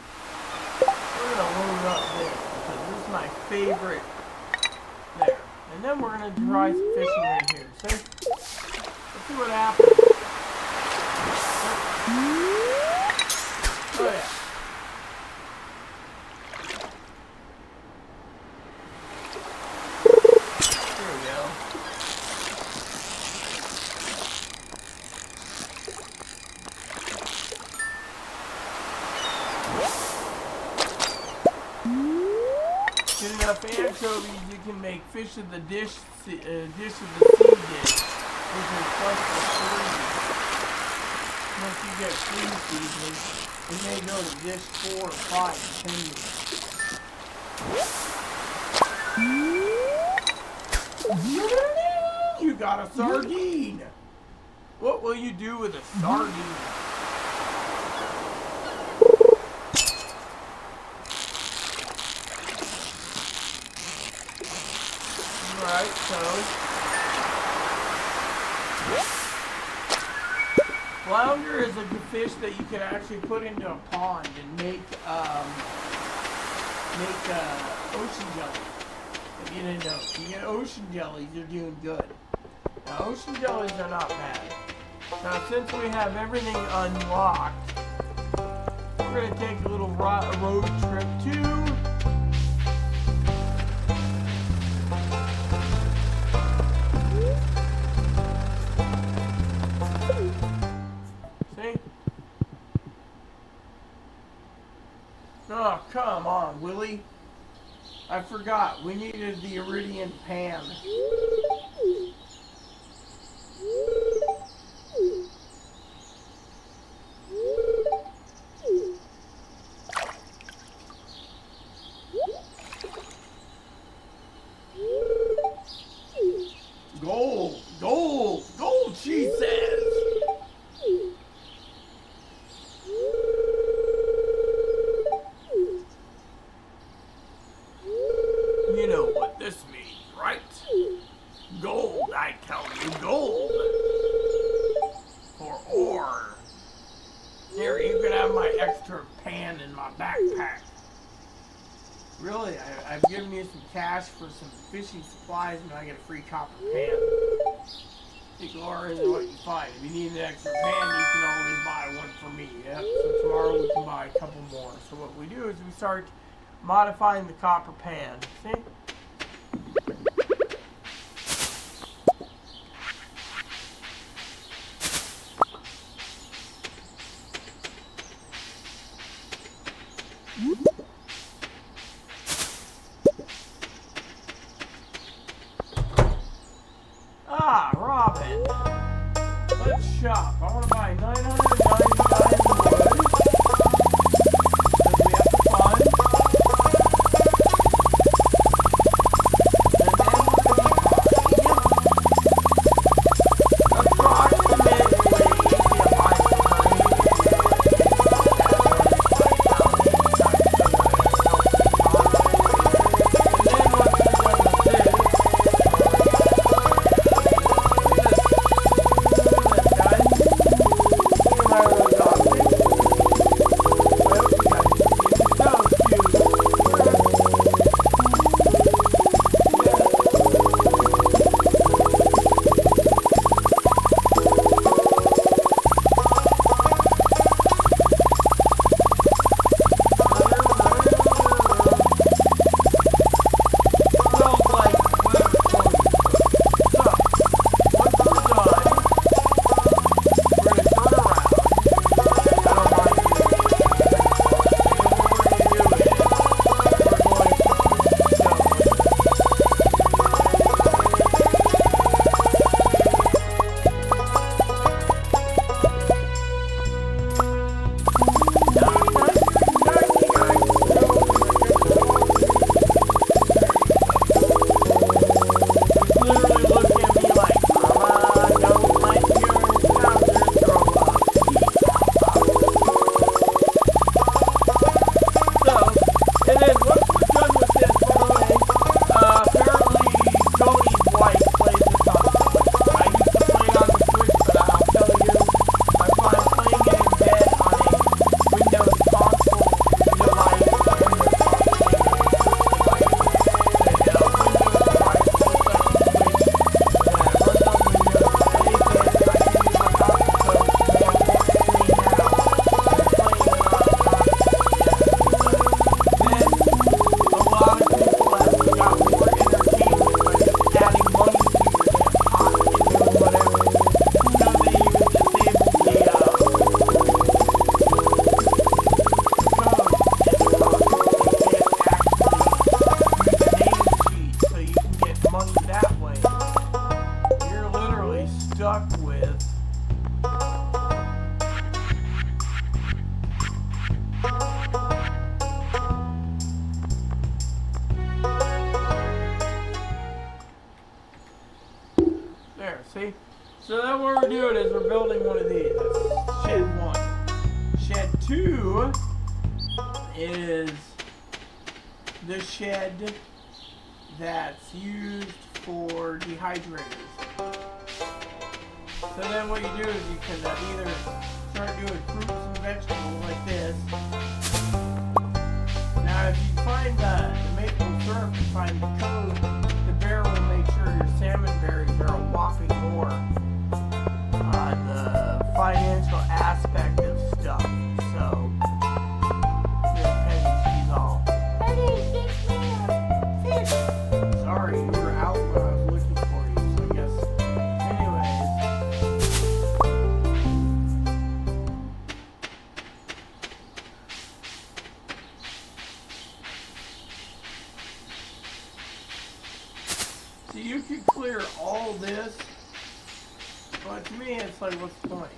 we're going to load up this, because this is my favorite there. And then we're going to try some fishing right here. See? Let's see what happens. Oh yeah. There we go. Get enough anchovies, you can make fish of the dish of the sea dish, which is plus the 3. Once you get 3 seasons, you may go to dish 4 or 5, depending. You got a sardine. What will you do with a sardine? Alright, so flounder is a good fish that you can actually put into a pond and make ocean jelly. If you didn't know, if you get ocean jellies, you're doing good. Now, ocean jellies are not bad. Now, since we have everything unlocked, we're going to take a little road trip to... Oh, come on, Willie. I forgot. We needed the Iridian pan. Gold, gold, gold, she says. You know what this means, right? Gold, I tell you, gold. For ore. Here, you can have my extra pan in my backpack. Really, I've given you some cash for some fishing supplies, and I get a free copper pan. Take Laura into what you find. If you need an extra pan, you can always buy one for me. Yep. So tomorrow we can buy a couple more. So what we do is we start modifying the copper pan. See? Ah, Robin. Let's shop. I want to buy 999 wood. Because we have to fund. And then we're going to be buying approximately, See? So then what we're doing is we're building one of these. That's shed 1. Shed 2 is the shed that's used for dehydrators. So then what you do is you can either start doing fruits and vegetables like this. Now if you find the maple syrup, you find the code, the bear will make sure your salmon berries are a whopping more on the financial aspect of stuff. So, here's Penny, she's all. Sorry, you were out when I was looking for you, so I guess. So you could clear all this, but to me it's like, what's the point?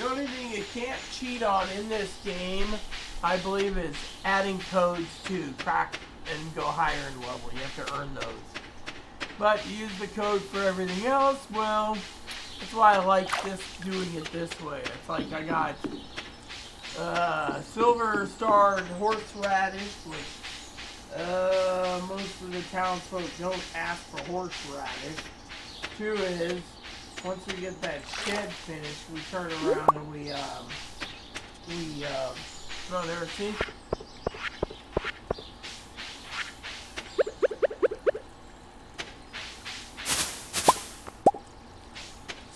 The only thing you can't cheat on in this game, I believe, is adding codes to crack and go higher in level. You have to earn those. But use the code for everything else, well, that's why I like doing it this way. It's like I got silver starred horseradish, which most of the townsfolk don't ask for horseradish. 2 is, once we get that shed finished, we turn around and oh, there, see?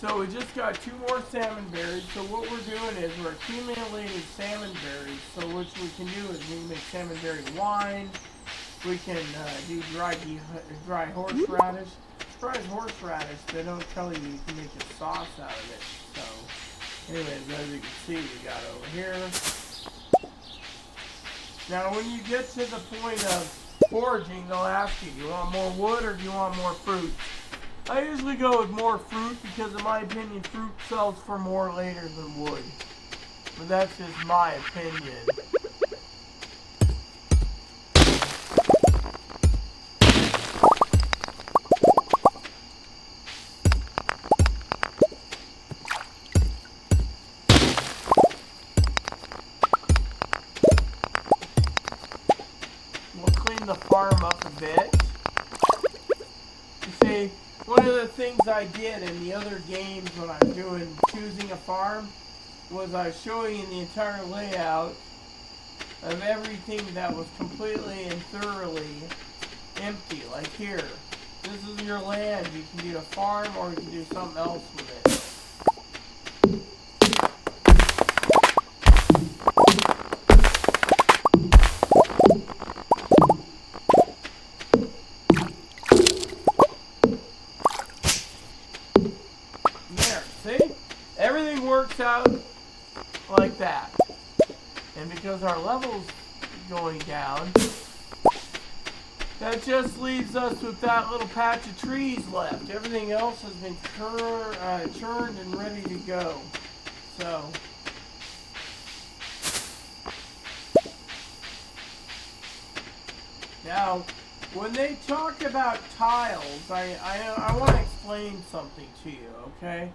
So we just got 2 more salmon berries. So what we're doing is we're accumulating salmon berries. So what we can do is we can make salmon berry wine. We can do dry horseradish. Fried horseradish, they don't tell you you can make a sauce out of it. So, anyways, as you can see, we got over here. Now, when you get to the point of foraging, they'll ask you, do you want more wood or do you want more fruit? I usually go with more fruit because, in my opinion, fruit sells for more later than wood. But that's just my opinion. The farm up a bit. You see, one of the things I did in the other games when I'm choosing a farm was I was showing you the entire layout of everything that was completely and thoroughly empty. Like here, this is your land. You can do a farm or you can do something else with it. Out like that, and because our level's going down, that just leaves us with that little patch of trees left. Everything else has been churned and ready to go. So now when they talk about tiles, I want to explain something to you, okay?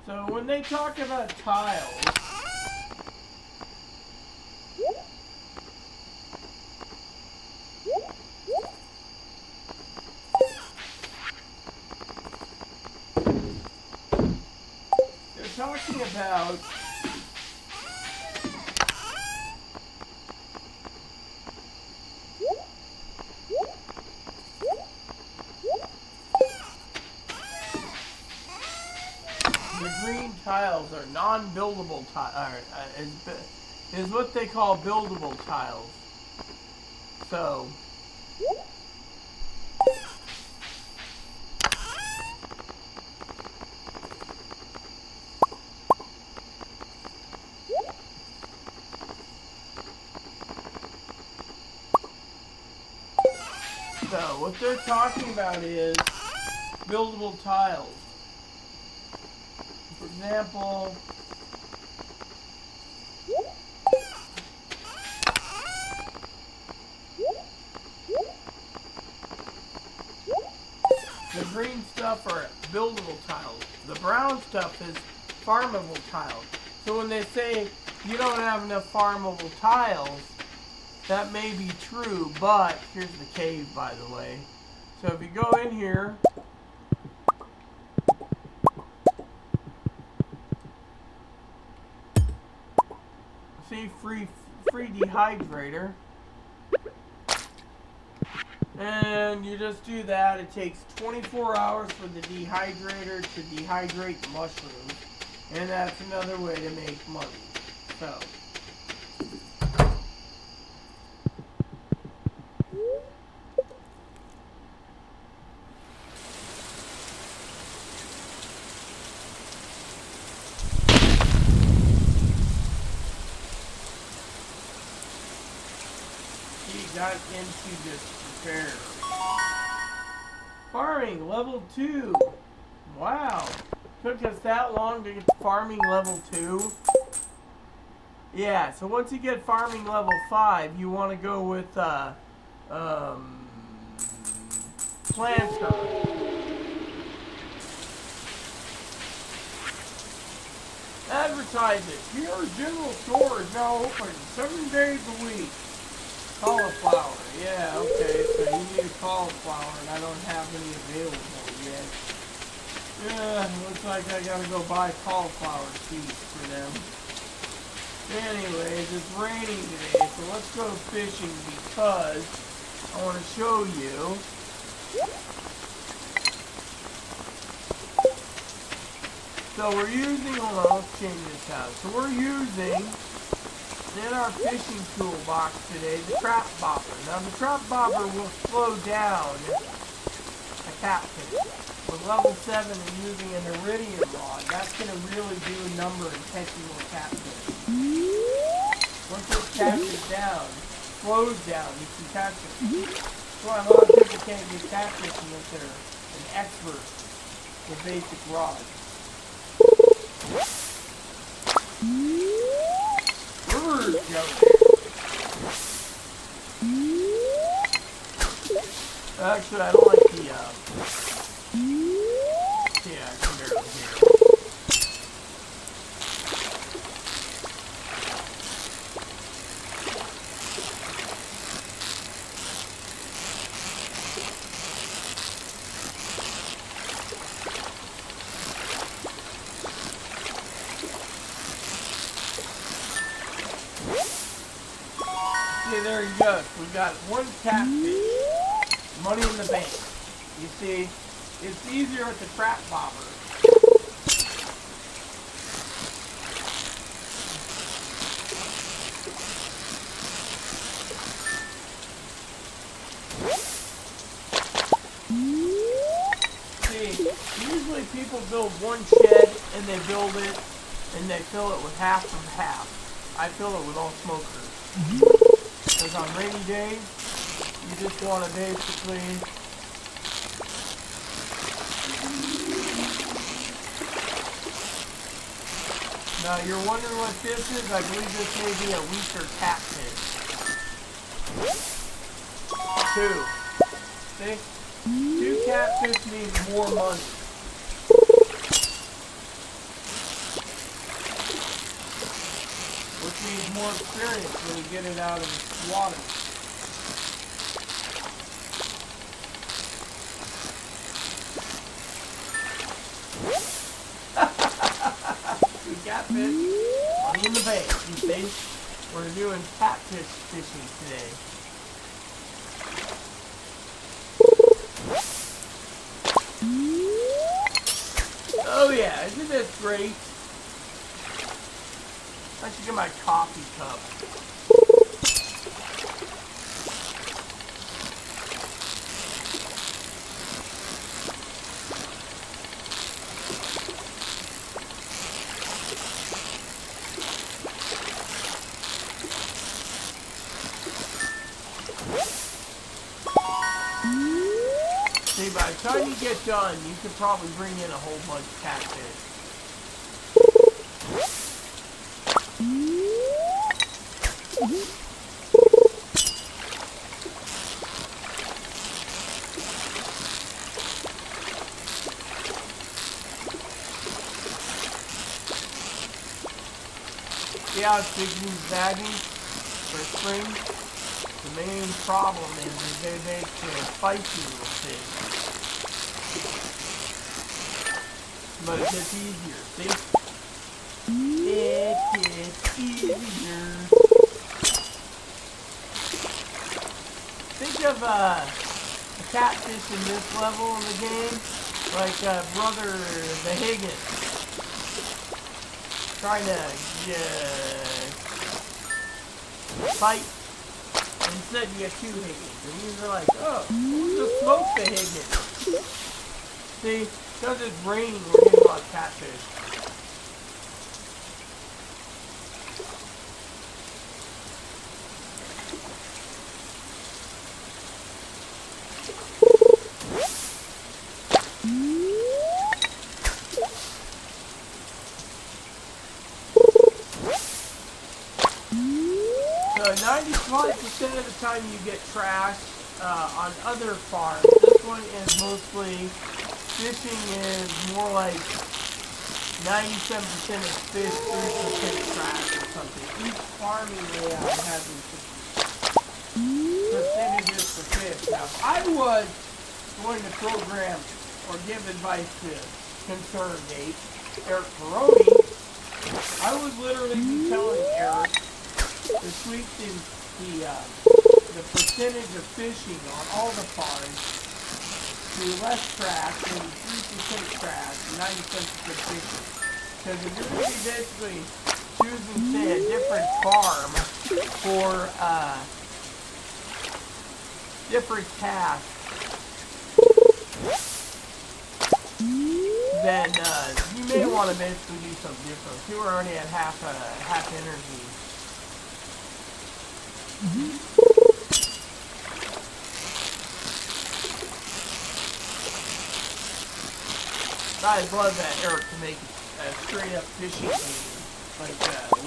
So when they talk about tiles, they're talking about the green tiles are non-buildable tiles, is what they call buildable tiles. So, what they're talking about is buildable tiles. For example, the green stuff are buildable tiles. The brown stuff is farmable tiles. So when they say you don't have enough farmable tiles, that may be true, but here's the cave, by the way. So if you go in here, see, free dehydrator, and you just do that. It takes 24 hours for the dehydrator to dehydrate the mushrooms, and that's another way to make money. So got into this repair. Farming level 2. Wow. Took us that long to get to farming level 2. Yeah, so once you get farming level 5, you want to go with planter. Advertise it. Your general store is now open 7 days a week. Cauliflower. Yeah, okay. So you need a cauliflower, and I don't have any available yet. Yeah, looks like I gotta go buy cauliflower seeds for them. Anyways, it's raining today, so let's go fishing because I want to show you. So we're using, hold on, let's change this out. So we're using, in our fishing toolbox today, the trap bobber. Now the trap bobber will slow down a catfish. With level 7 and using an iridium rod, that's going to really do a number in catching more catfish. Once this catches down, slows down, you can catch it. That's why a lot of people can't get catfish unless they're an expert with basic rods. Actually, I don't like the, yeah, I can barely hear it. Okay, there you go. We've got one catfish. Money in the bank. You see, it's easier with the trap bobber. See, usually people build one shed and they build it and they fill it with half from half. I fill it with all smokers. Because on rainy days, you just want to basically now you're wondering what this is? I believe this may be a weaker catfish. 2. See? 2 catfish means more money. Which means more experience when you get it out of the water. Catfish, money in the bank, you see? We're doing catfish fishing today. Oh yeah, isn't this great? I should get my coffee cup. See, by the time you get done, you could probably bring in a whole bunch of catfish. See how it's big these baggies for spring? The main problem is they make spicy little fish. But it gets easier, see? It gets easier. Think of a catfish in this level of the game, like Brother the Higgins. Trying to fight. Instead you get 2 Higgins. And these are like, oh, we'll just smoke the Higgins. See, because it's raining, we're getting a lot of catfish. 10% of the time you get trash on other farms. This one is mostly fishing is more like 97% is fish, 3% trash or something. Each farming layout has percentages for fish. Now, if I was going to program or give advice to ConcernGate, Eric Peroni, I would literally be telling Eric to tweak the percentage of fishing on all the farms to less trash, maybe 3% trash, and 97% fishing. Because if you're going to be basically choosing, say, a different farm for different tasks, then you may want to basically do something different. You are already at half energy. I'd love that, Eric, to make a straight up fishing game. Like,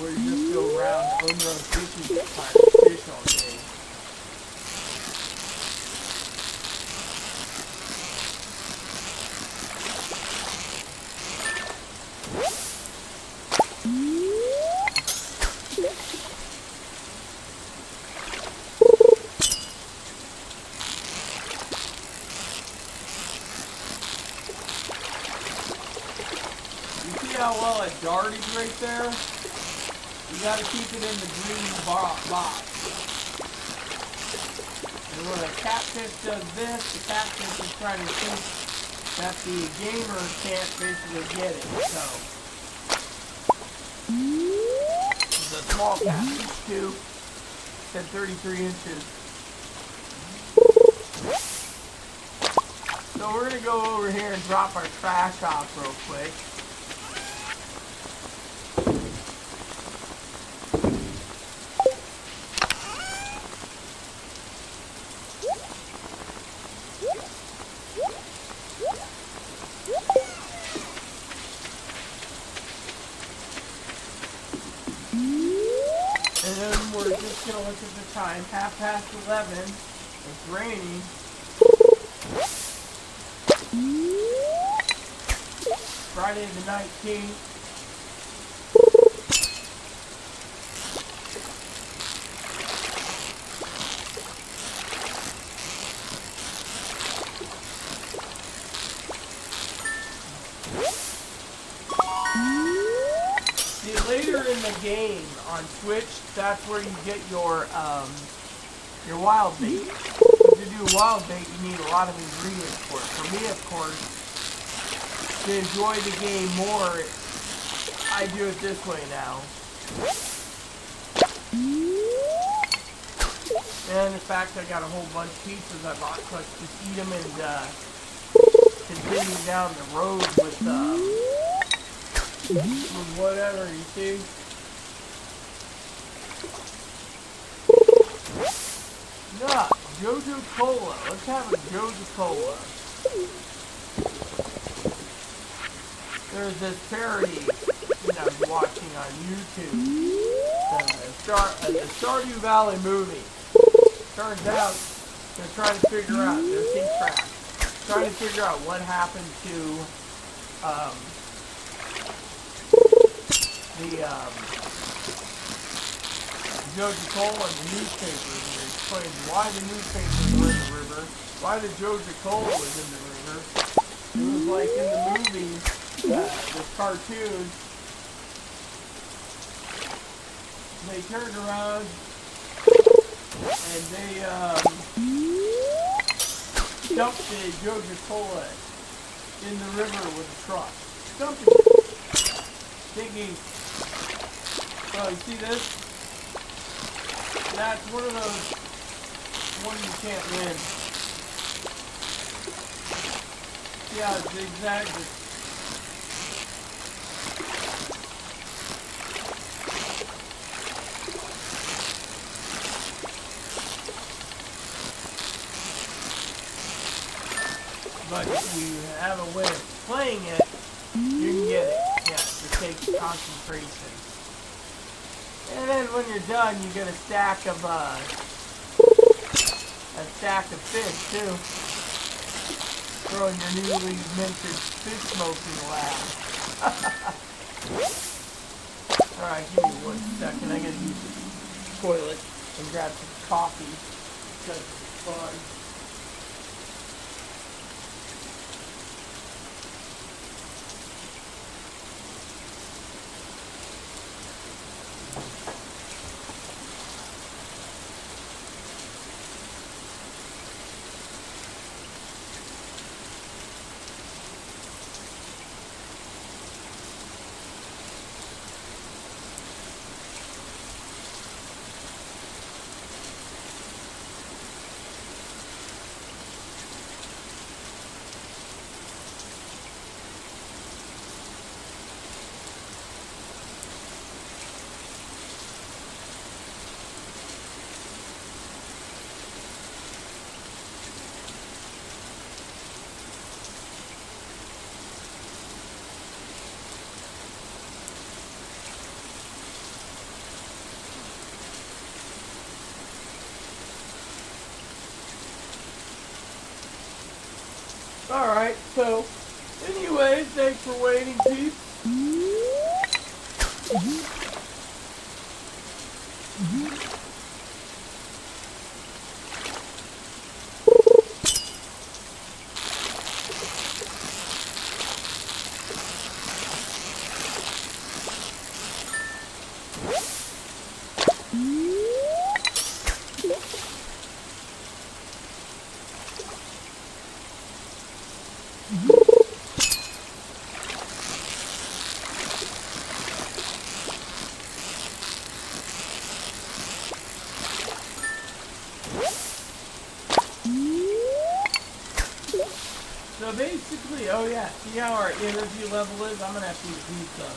where you just go around on your own fishing time and fish all day. How well it darted right there? You gotta keep it in the green box. And when a catfish does this, the catfish is trying to think that the gamer can't basically get it. So, it's a small catfish too. It's at 33 inches. So we're gonna go over here and drop our trash off real quick. And then we're just going to look at the time, 11:30. It's raining. Friday the 19th. See, later in the game on Twitch, that's where you get your wild bait. To do wild bait, you need a lot of ingredients for it. For me, of course, to enjoy the game more, I do it this way now. And in fact, I got a whole bunch of pizzas I bought, so I can just eat them and continue down the road with whatever, you see. Yeah, Jojo Cola. Let's have a Jojo Cola. There's this parody that I was watching on YouTube. The Stardew Valley movie. Turns out they're trying to figure out, they're King Trash, trying to figure out what happened to the Jojo Cola and the newspapers. And they explained why the newspapers were in the river, why the Jojo Cola was in the river. It was like in the movie, the cartoon. They turned around and they dumped the Jojo Cola in the river with a truck. Dumping it. Thinking, oh, you see this? That's one of those ones you can't win. Yeah, it's exactly. But if you have a way of playing it, you can get it. Yeah, it takes concentration. And then when you're done, you get a stack of a stack of fish too. Throw in your newly minted fish smoking lab. Alright, give me 1 second. I gotta use the toilet and grab some coffee. Because it's fun. Alright, so, anyways, thanks for waiting, peeps. So basically, oh yeah, see how our energy level is? I'm gonna have to use pizza.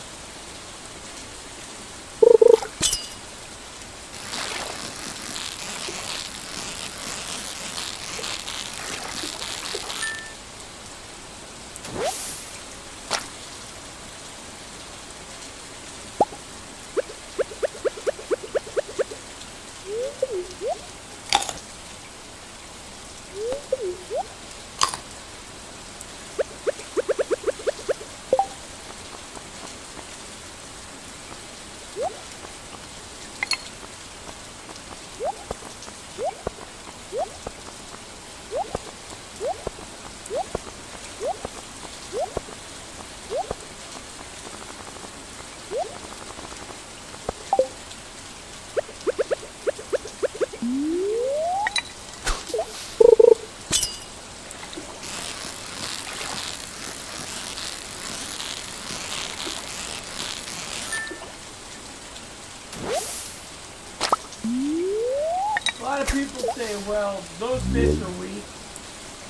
A lot of people say, well, those fish are weak.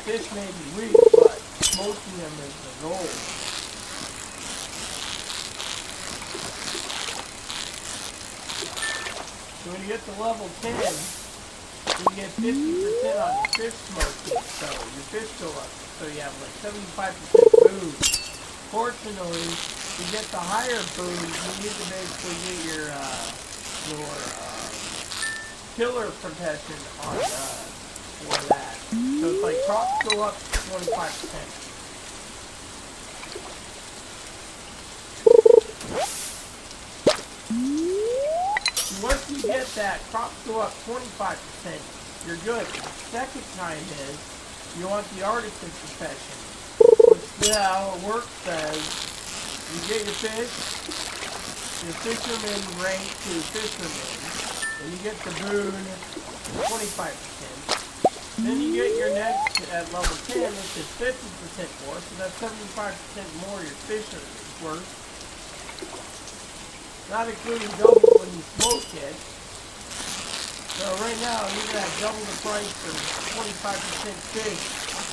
Fish may be weak, but smoking them is the goal. So when you get to level 10, you get 50% on your fish smoking, so your fish go up. So you have like 75% booze. Fortunately, to get the higher booze, you need to basically get your killer protection on for that. So it's like crops go up 25%. Once you get that, crops go up 25%, you're good. The second kind is, you want the artisan protection. Which how it works says, you get your fisherman rank to fisherman, and you get the boon 25%. Then you get your next at level 10, which is 50% more, so that's 75% more your fish are worth. Not including double when you smoke it. So right now, you're going to have double the price for 25% fish,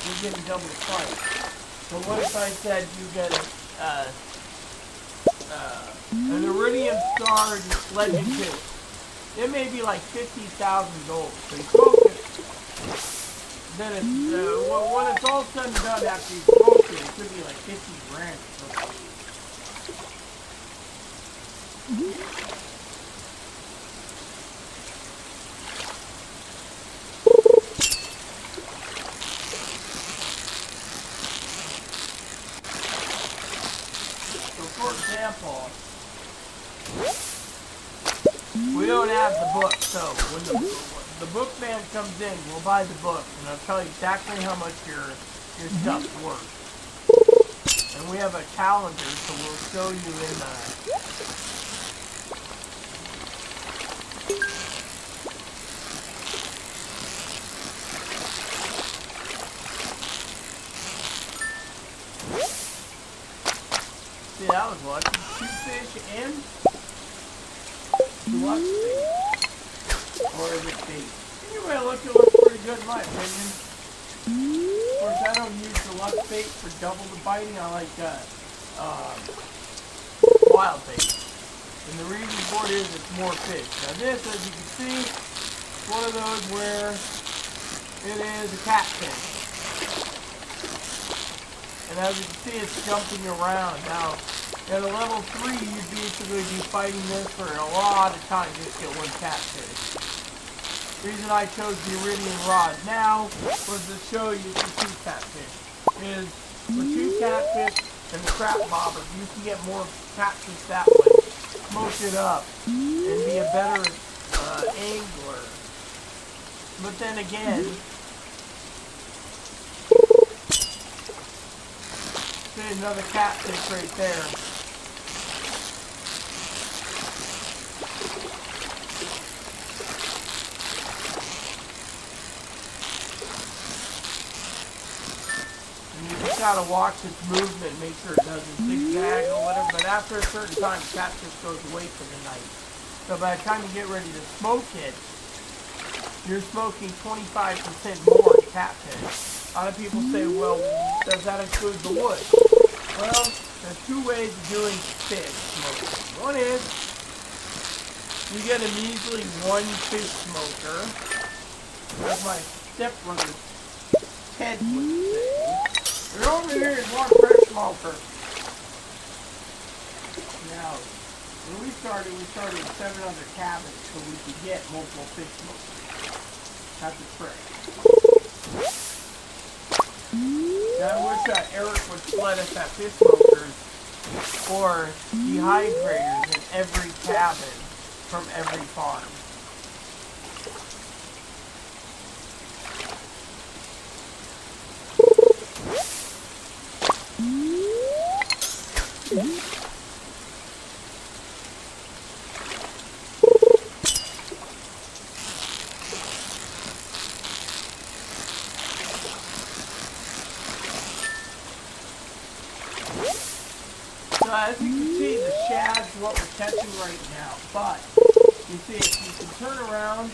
you're getting double the price. So what if I said you get an Iridium Star Legend 2? It may be like 50,000 gold. So you smoke it, then it's, when it's all said and done after you smoke it, it could be like 50 grand or something. example, we don't have the book, so when the bookman comes in, we'll buy the book, and I'll tell you exactly how much your stuff's worth. And we have a calendar, so we'll show you in see, that was lucky. 2 fish and 2 luck bait. Or is it bait? Anyway, look, it looks pretty good in my opinion. Of course, I don't use the luck bait for double the biting. I like wild bait. And the reason for it is it's more fish. Now this, as you can see, is one of those where it is a catfish. And as you can see, it's jumping around. Now, at a level 3, you'd basically be fighting this for a lot of time just to get one catfish. The reason I chose the iridium rod now was to show you the 2 catfish. Is for 2 catfish and the crap bobber, you can get more catfish that way. Smoke it up and be a better angler. But then again, see another catfish right there. Gotta watch its movement, make sure it doesn't zigzag or whatever, but after a certain time, the catfish goes away for the night. So by the time you get ready to smoke it, you're smoking 25% more catfish. A lot of people say, well, does that include the wood? Well, there's 2 ways of doing fish smoking. One is, you get a measly 1 fish smoker, as my stepbrother Ted would say. You're over here is 1 fresh smoker. Now, when we started with 7 other cabins so we could get multiple fish smokers. That's a trick. Now, I wish Eric would let us have fish smokers or dehydrators in every cabin from every farm. As you can see, the shad's what we're catching right now. But, you see, if you can turn around,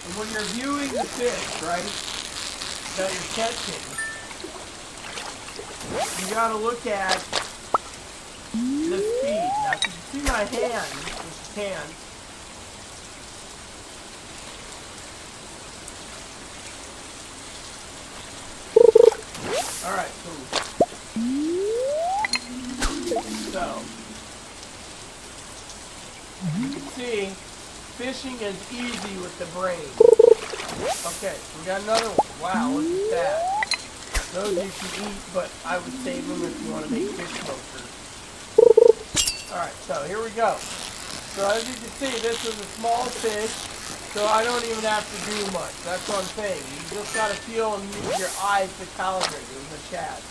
and when you're viewing the fish, right, that you're catching, you gotta look at the speed. Now, if you can see my hand, which you can, alright, so, you can see, fishing is easy with the brain. Okay, we got another one. Wow, look at that. Those you can eat, but I would save them if you want to make fish smokers. Alright, so here we go. So as you can see, this is a small fish, so I don't even have to do much. That's what I'm saying. You just got to feel and use your eyes to calibrate it with a shad.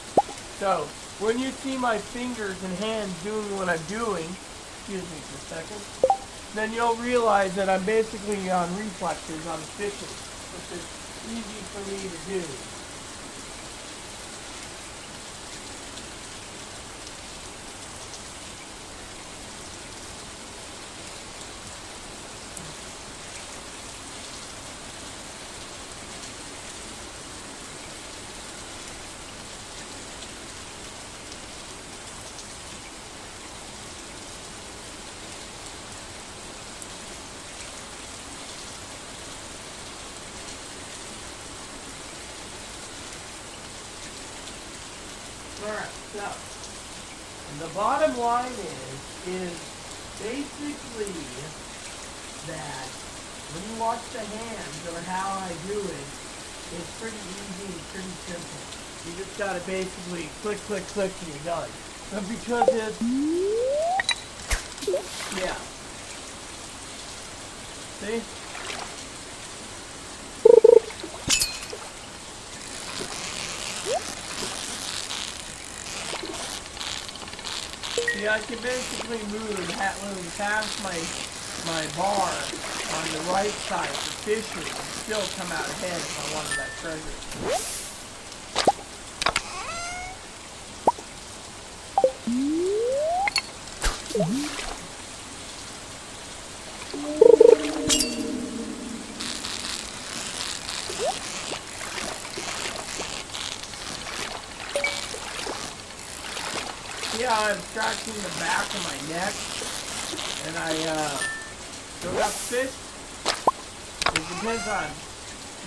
So, when you see my fingers and hands doing what I'm doing, excuse me for a second, then you'll realize that I'm basically on reflexes on fishing, which is easy for me to do. Alright, so, and the bottom line is basically that when you watch the hands or how I do it, it's pretty easy and pretty simple. You just gotta basically click, click, click, and you're done. But because it's, yeah. See? See, I can basically move past my bar on the right side for fishing and still come out ahead if I wanted that treasure. Yeah, I'm scratching the back of my neck, and I still got fish. It depends on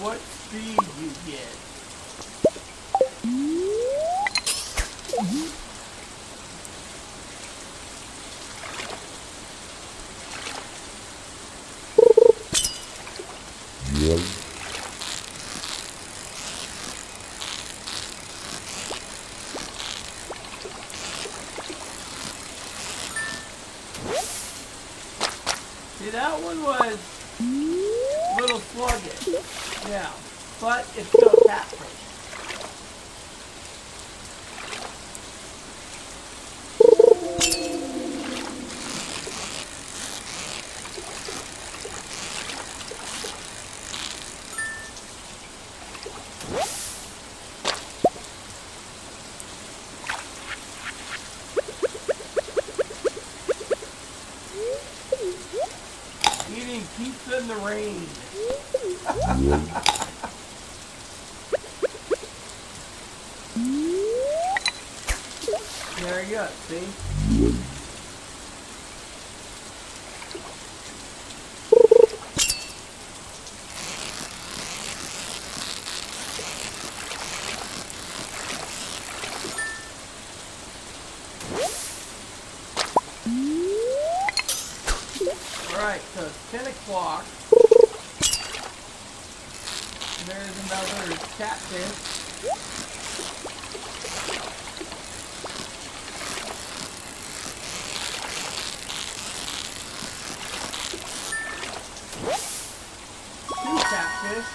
what speed you get. See, that one was a little sluggish, yeah, but it's still catfish. Eating pizza in the rain. There you go, see? Alright, so it's 10 o'clock. There's another catfish. Two catfish.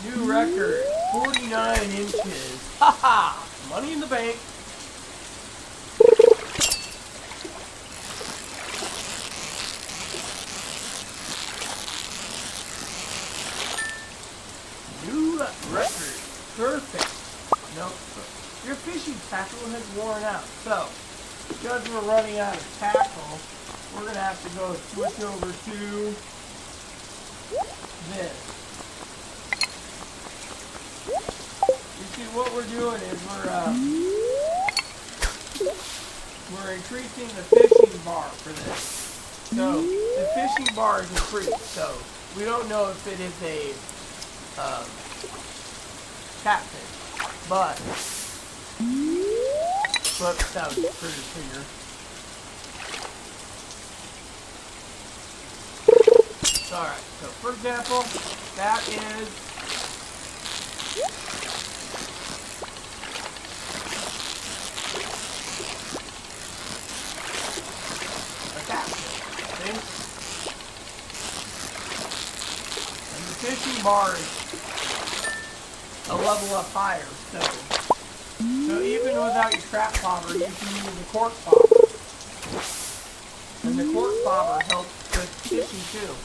New record, 49 inches. Haha! Money in the bank. New record. Perfect. Nope. Your fishing tackle has worn out. So, because we're running out of tackle, we're going to have to go switch over to this. You see, what we're doing is we're increasing the fishing bar for this. So, the fishing bar is increased. So, we don't know if it is a catfish, but whoops, that was a pretty finger. Alright, so for example, that is a catfish, see? And the fishing bar is a level up higher, so even without your trap bobber, you can use the cork bobber. And the cork bobber helps with fishing too.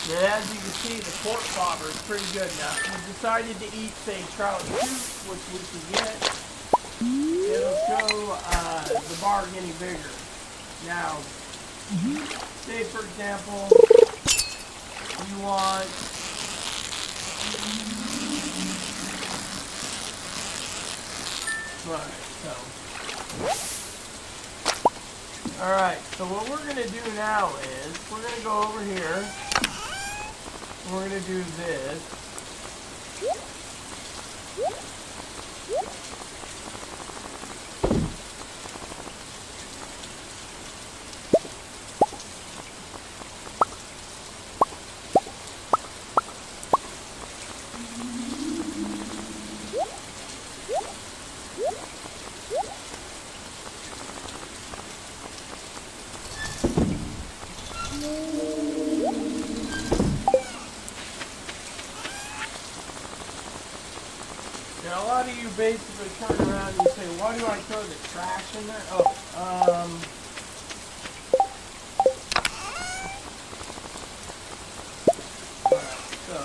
And as you can see, the cork bobber is pretty good now. If you decided to eat, say, trout soup, which we can get, it'll show the bar getting bigger. Now, say for example, you want alright, so what we're going to do now is we're going to go over here. We're going to do this. basically turn around and you say, why do I throw the trash in there? Oh, alright, so.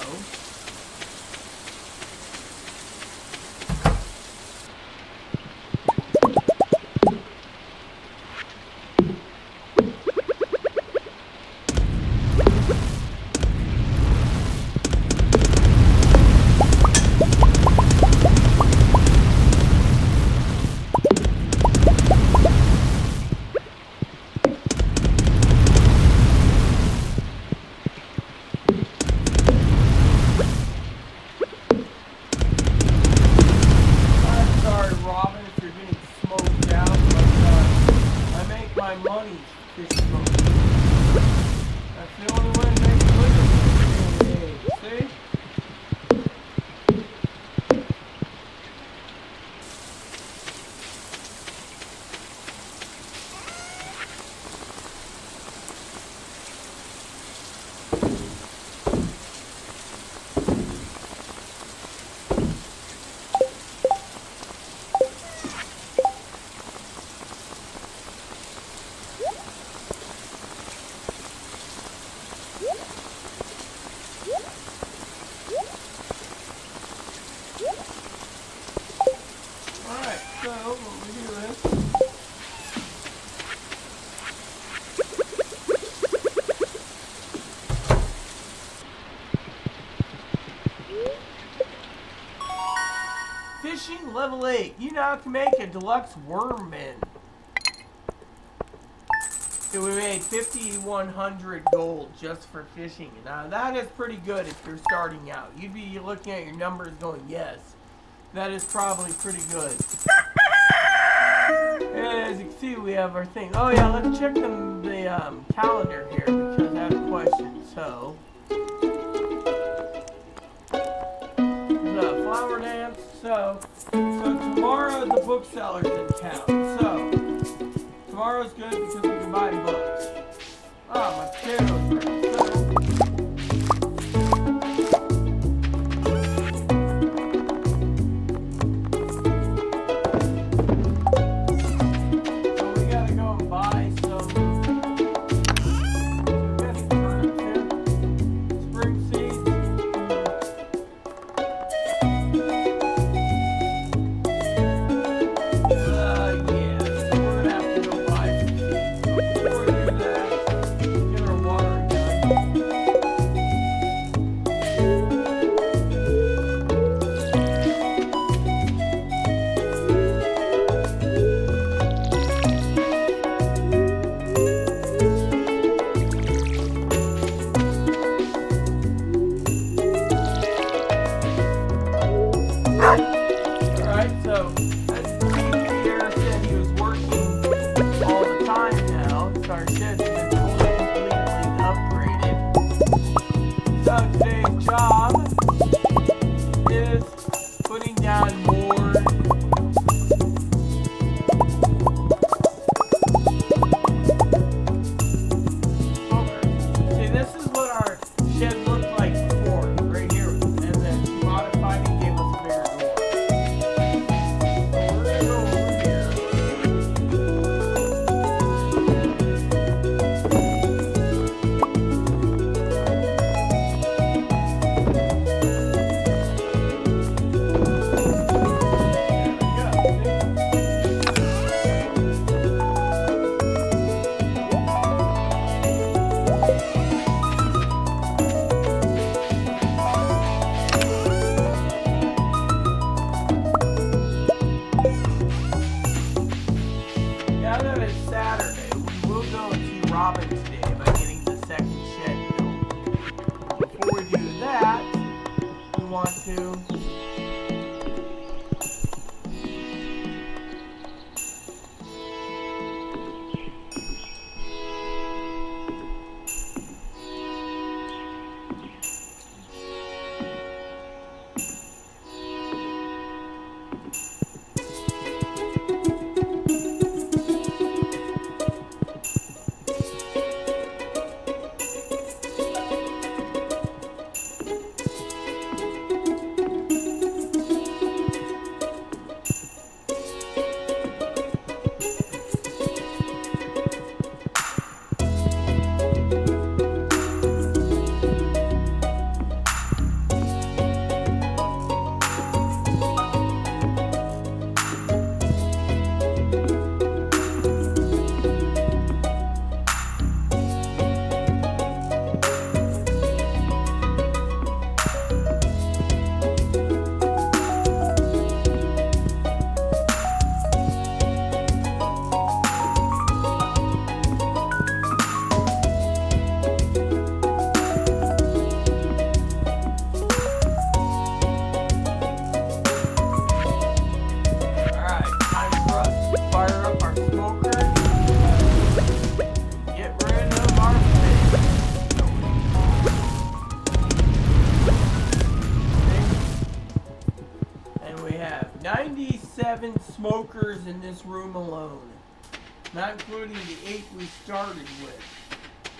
Money fishing boat. That's the only way to make a living. See? Alright, so what we do is fishing level 8. You now can make a deluxe worm bin. So we made 5,100 gold just for fishing. Now that is pretty good if you're starting out. You'd be looking at your numbers going, yes, that is probably pretty good. And as you can see, we have our thing. Oh yeah, let's check the calendar here because I have a question. So, the flower dance. So tomorrow the bookseller's in town. So tomorrow's good because we can buy books. Ah, my potatoes ready. So we gotta go and buy some. We got some turnips here. Spring seeds. Alright, so as Steve here said, he was working all the time now. So our shed's been fully completely upgraded. So today's job is putting down more. See, this is what our shed looked like before, right here. And then she modified and gave us a bigger door. Now that it's Saturday, we will go and see Robin's Day by getting the second shed built. Before we do that, we want to fire up our smoker. Get rid of our fish. And we have 97 smokers in this room alone. Not including the 8 we started with.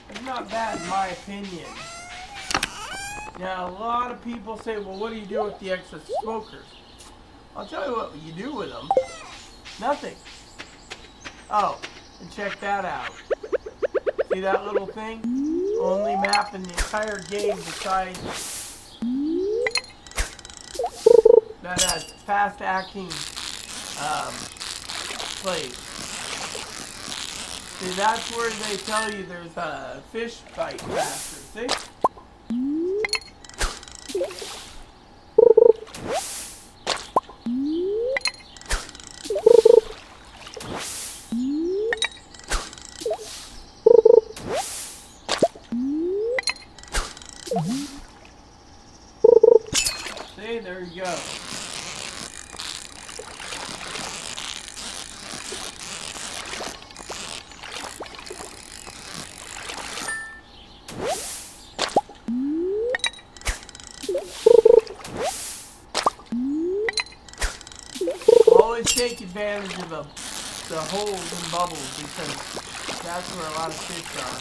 That's not bad in my opinion. Now, a lot of people say, well, what do you do with the excess smokers? I'll tell you what you do with them. Nothing. Oh, and check that out. See that little thing? Only map in the entire game besides that has fast acting plays. See, that's where they tell you there's a fish fight faster. See? See, there you go. Always take advantage of the holes and bubbles because that's where a lot of fish are.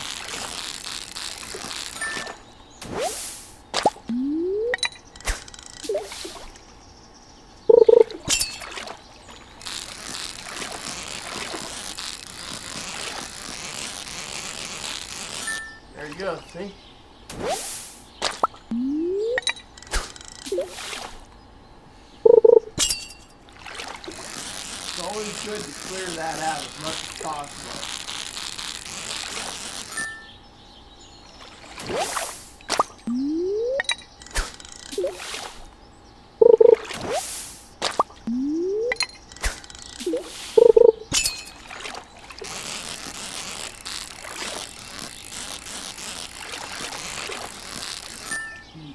There you go, see? It's always good to clear that out as much as possible.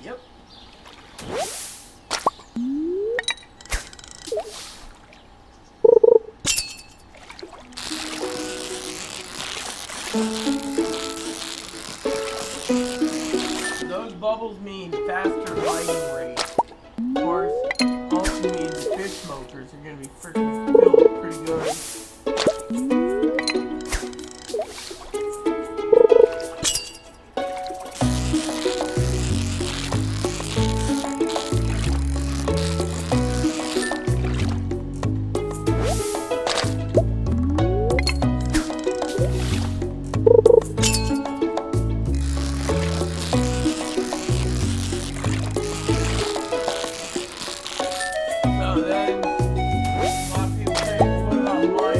Yep. Those bubbles mean faster lighting rate. Of course, also means the fish smokers are going to be freaking filled pretty good. So then, a lot of people say, what about mine?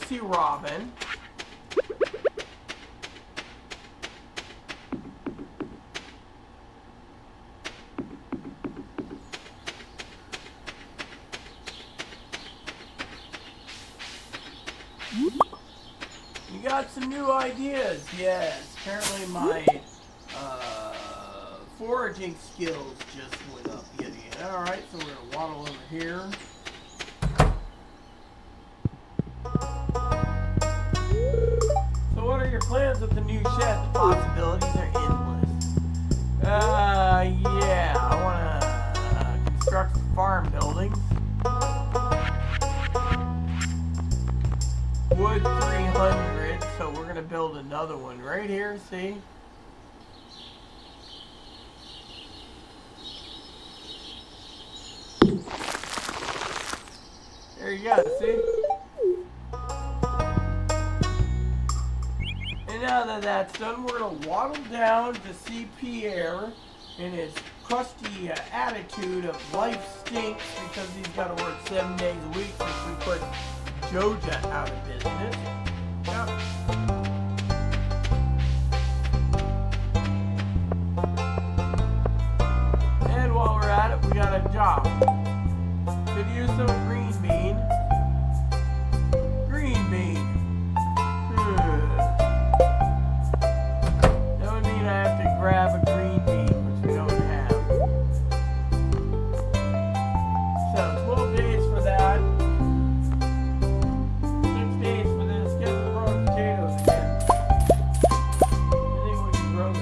see Robin. You got some new ideas. Yes, apparently my foraging skills just went up yet again. Alright, so we're going to waddle over here. So what are your plans with the new shed? The possibilities are endless. Yeah, I want to construct farm buildings. Wood 300, so we're going to build another one right here, see? There you go, see? And now that that's done, we're going to waddle down to see Pierre in his crusty attitude of life stinks because he's got to work 7 days a week since we put Joja out of business. Yep. And while we're at it, we got a job. Could use some green bean. Green bean. That would mean I have to grab a green bean, which we don't have. So 12 days for that. 6 days for this. Get the raw potatoes again. I think we can grow this.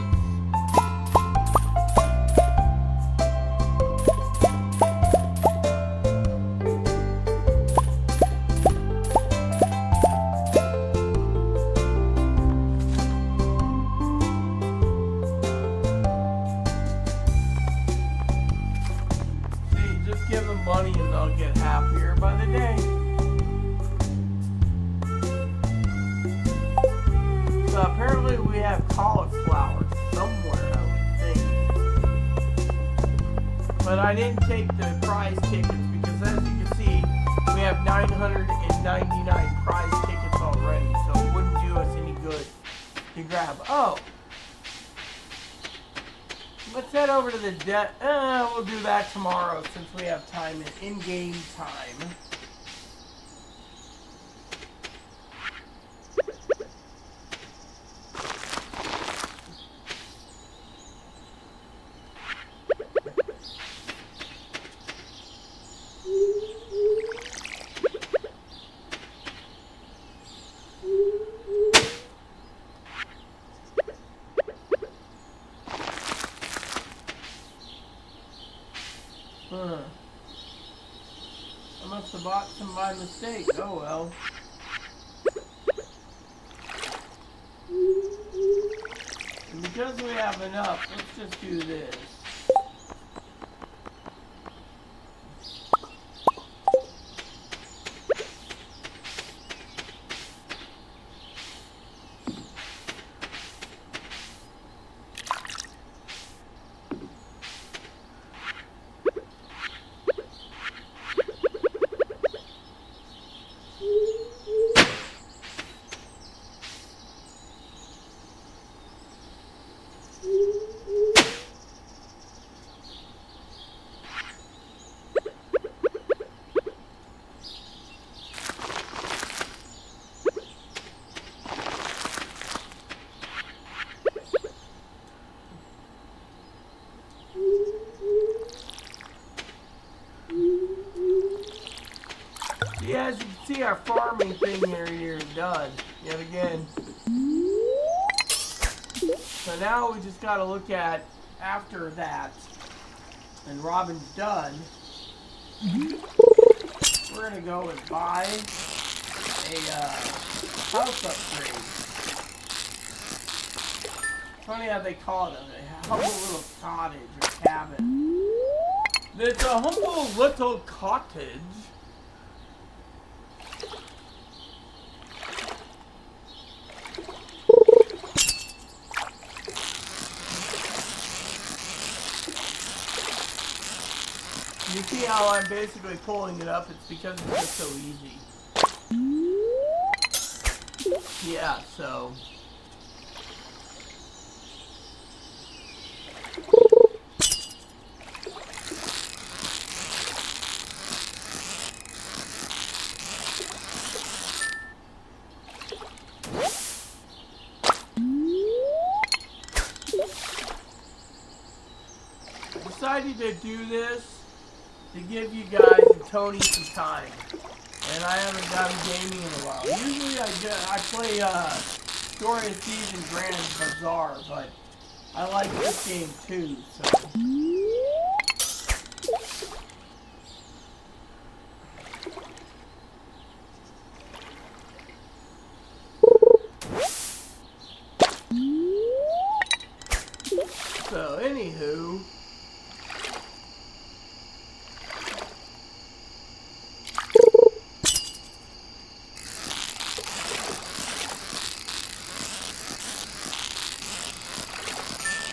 Give them money and they'll get happier by the day. So apparently we have cauliflower somewhere, I would think. But I didn't take the prize tickets because as you can see, we have 999 prize tickets already. So it wouldn't do us any good to grab. Oh! Let's head over to the we'll do that tomorrow since we have time in-game time. I must have bought some by mistake. Oh well. And because we have enough, let's just do this. Yeah, as you can see, our farming thing here is done yet again. So now we just got to look at after that, and Robin's done. We're gonna go and buy a house upgrade. Funny how they call it a humble little cottage or cabin. It's a humble little cottage. You see how I'm basically pulling it up? It's because it's just so easy. Yeah, so I decided to do this to give you guys and Tony some time. And I haven't done gaming in a while. Usually I play Story of Thieves and Grand Bazaar, but I like this game too, so. So, anywho.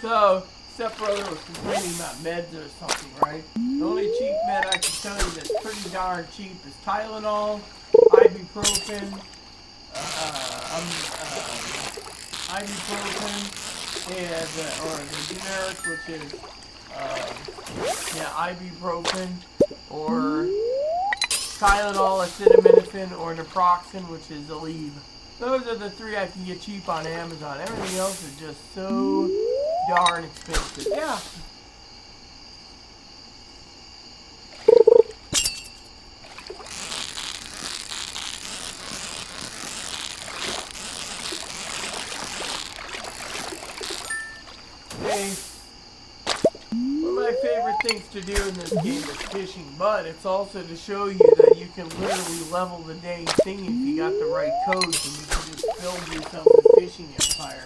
So, stepbrother was complaining about meds or something, right? The only cheap med I can tell you that's pretty darn cheap is Tylenol, ibuprofen, ibuprofen, and or the generic, which is ibuprofen, or Tylenol, acetaminophen, or naproxen, which is Aleve. Those are the three I can get cheap on Amazon. Everything else is just so darn expensive. Yeah. Hey, one of my favorite things to do in this game is fishing, but it's also to show you that you can literally level the dang thing if you got the right codes, and you can just build yourself a fishing empire.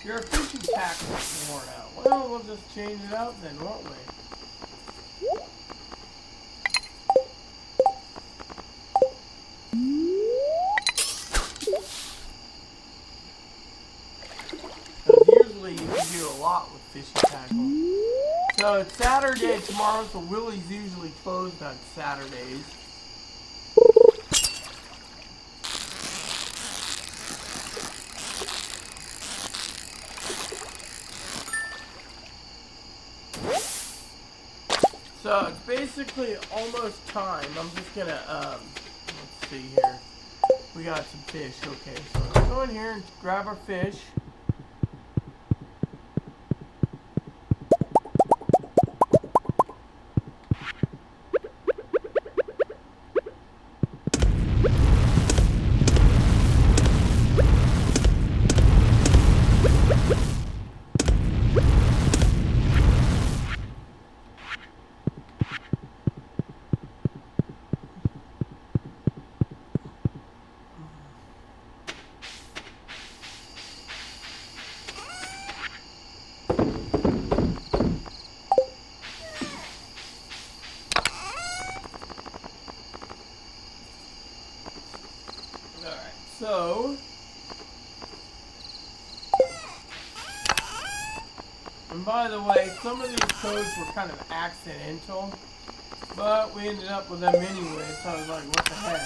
Your fishing tackle is worn out. Well, we'll just change it out then, won't we? Because usually you can do a lot with fishing tackle. So it's Saturday tomorrow, so Willie's usually closed on Saturdays. So it's basically almost time. I'm just gonna, let's see here. We got some fish. Okay, so let's go in here and grab our fish. So, and by the way, some of these codes were kind of accidental, but we ended up with them anyway, so I was like, what the heck?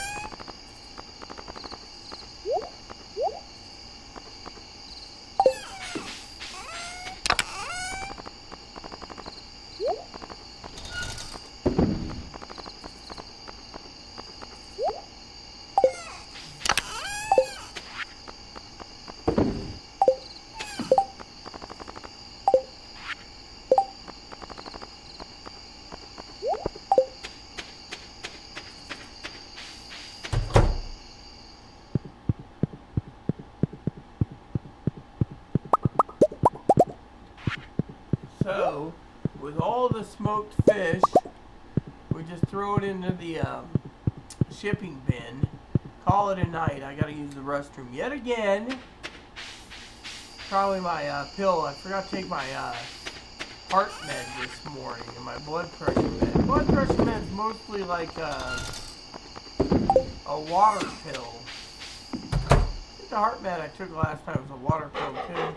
So, with all the smoked fish, we just throw it into the shipping bin, call it a night. I gotta use the restroom yet again. Probably my pill. I forgot to take my heart med this morning and my blood pressure med. Blood pressure med is mostly like a water pill. I think the heart med I took last time was a water pill too.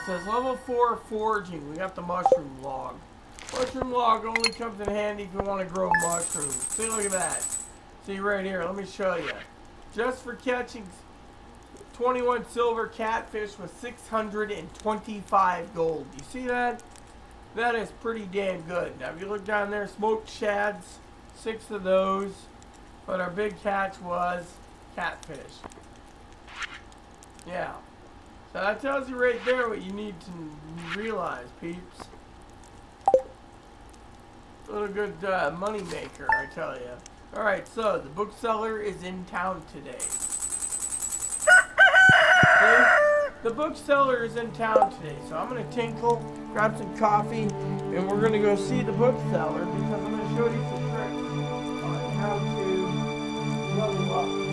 says level 4 foraging. We got the mushroom log. Mushroom log only comes in handy if you want to grow mushrooms. See, look at that. See right here, let me show you. Just for catching 21 silver catfish with 625 gold. You see that? That is pretty damn good. Now if you look down there, smoked shads, 6 of those. But our big catch was catfish. Yeah. So that tells you right there what you need to realize, peeps. A little good money maker, I tell you. Alright, so the bookseller is in town today. See? The bookseller is in town today, so I'm going to tinkle, grab some coffee, and we're going to go see the bookseller because I'm going to show you some tricks on how to level up.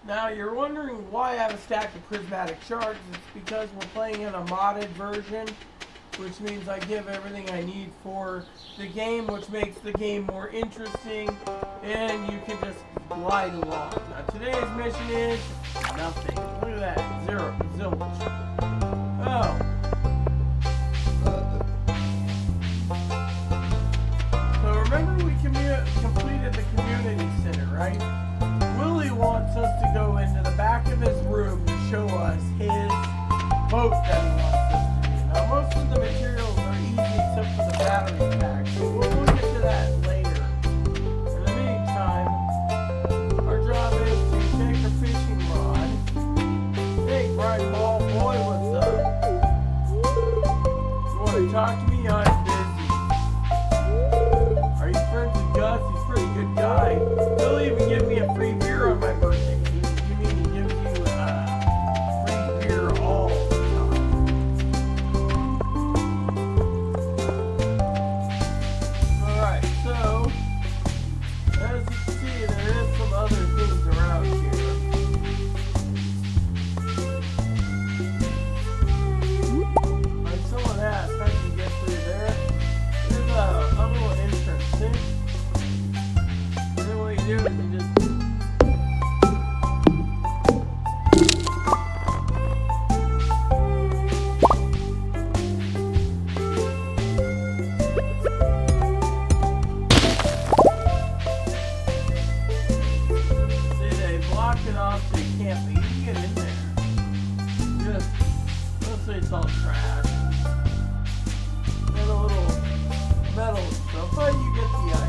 Now you're wondering why I have a stack of prismatic shards. It's because we're playing in a modded version, which means I give everything I need for the game, which makes the game more interesting, and you can just glide along. Now today's mission is nothing. Look at that, zero, zilch. Oh. So remember we talk to me, I'm busy. Are you friends with Gus? He's a pretty good guy. He'll even give me a free beer on my birthday. You mean he gives you free beer all the time? Alright, so as you can see, there is some other things around here. Like someone asked, how do you get through there? There's a little entrance thing. And then what you do is you just see, they block it off so you can't leave. You can get in there. Just, let's say it's all trash. And a little metal stuff, but you get the idea.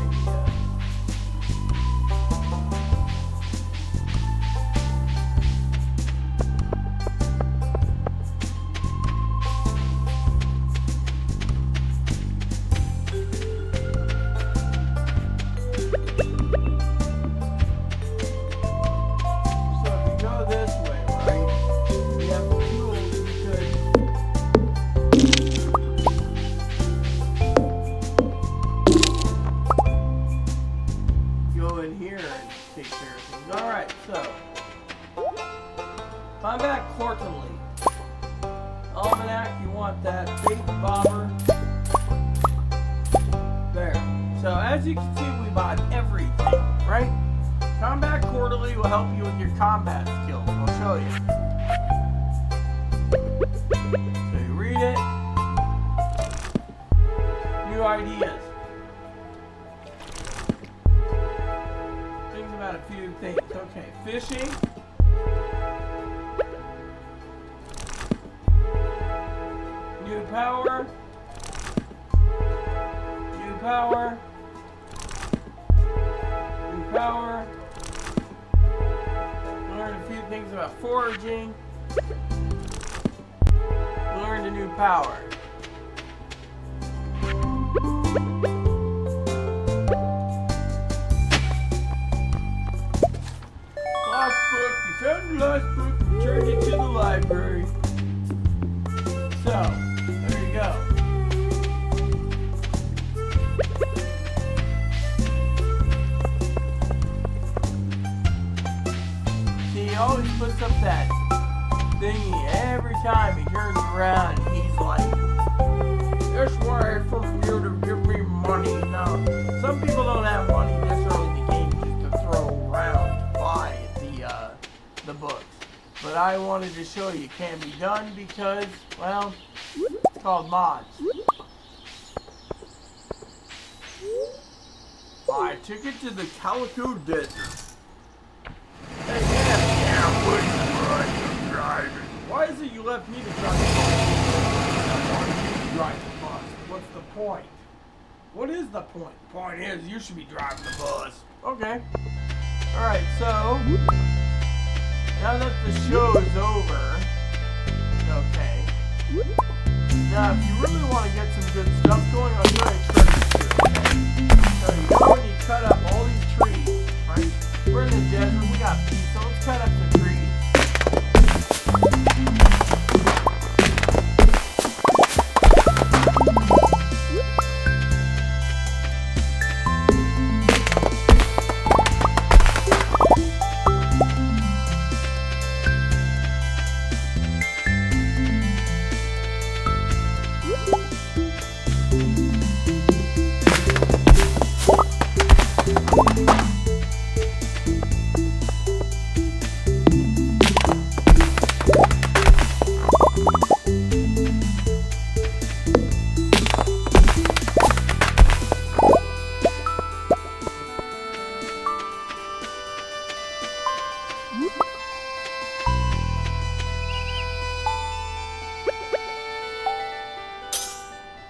So if you go this way, right, you have the tools you could go in here and take care of things. Alright, so combat quarterly. Almanac, you want that big bobber. There. So as you can see, we bought everything, right? Combat quarterly will help you with your combat skills. I'll show you. So you read it. New ideas. Things about a few things. Okay, fishing. New power. New power. New power. Learn a few things about foraging. Learned a new power. Lost book. You found the lost book. Returned it to the library. So, there you go. See, he always puts up that thingy every time he turns around. He's like, "This way for you to give me money." Now, some people don't have money necessarily in the game just to throw around to buy the books. But I wanted to show you it can be done because, well, it's called mods. Buy a ticket to the Calico Desert. Hey, yeah, what's the driving? Why is it you left me to drive the bus? Why don't you drive the bus? What's the point? What is the point? The point is you should be driving the bus. Okay. Alright, so now that the show is over, okay. Now, if you really want to get some good stuff going, I'll show you a trick or two, okay? So you go and you cut up all these trees, right? We're in the desert, we got peace, so let's cut up the trees.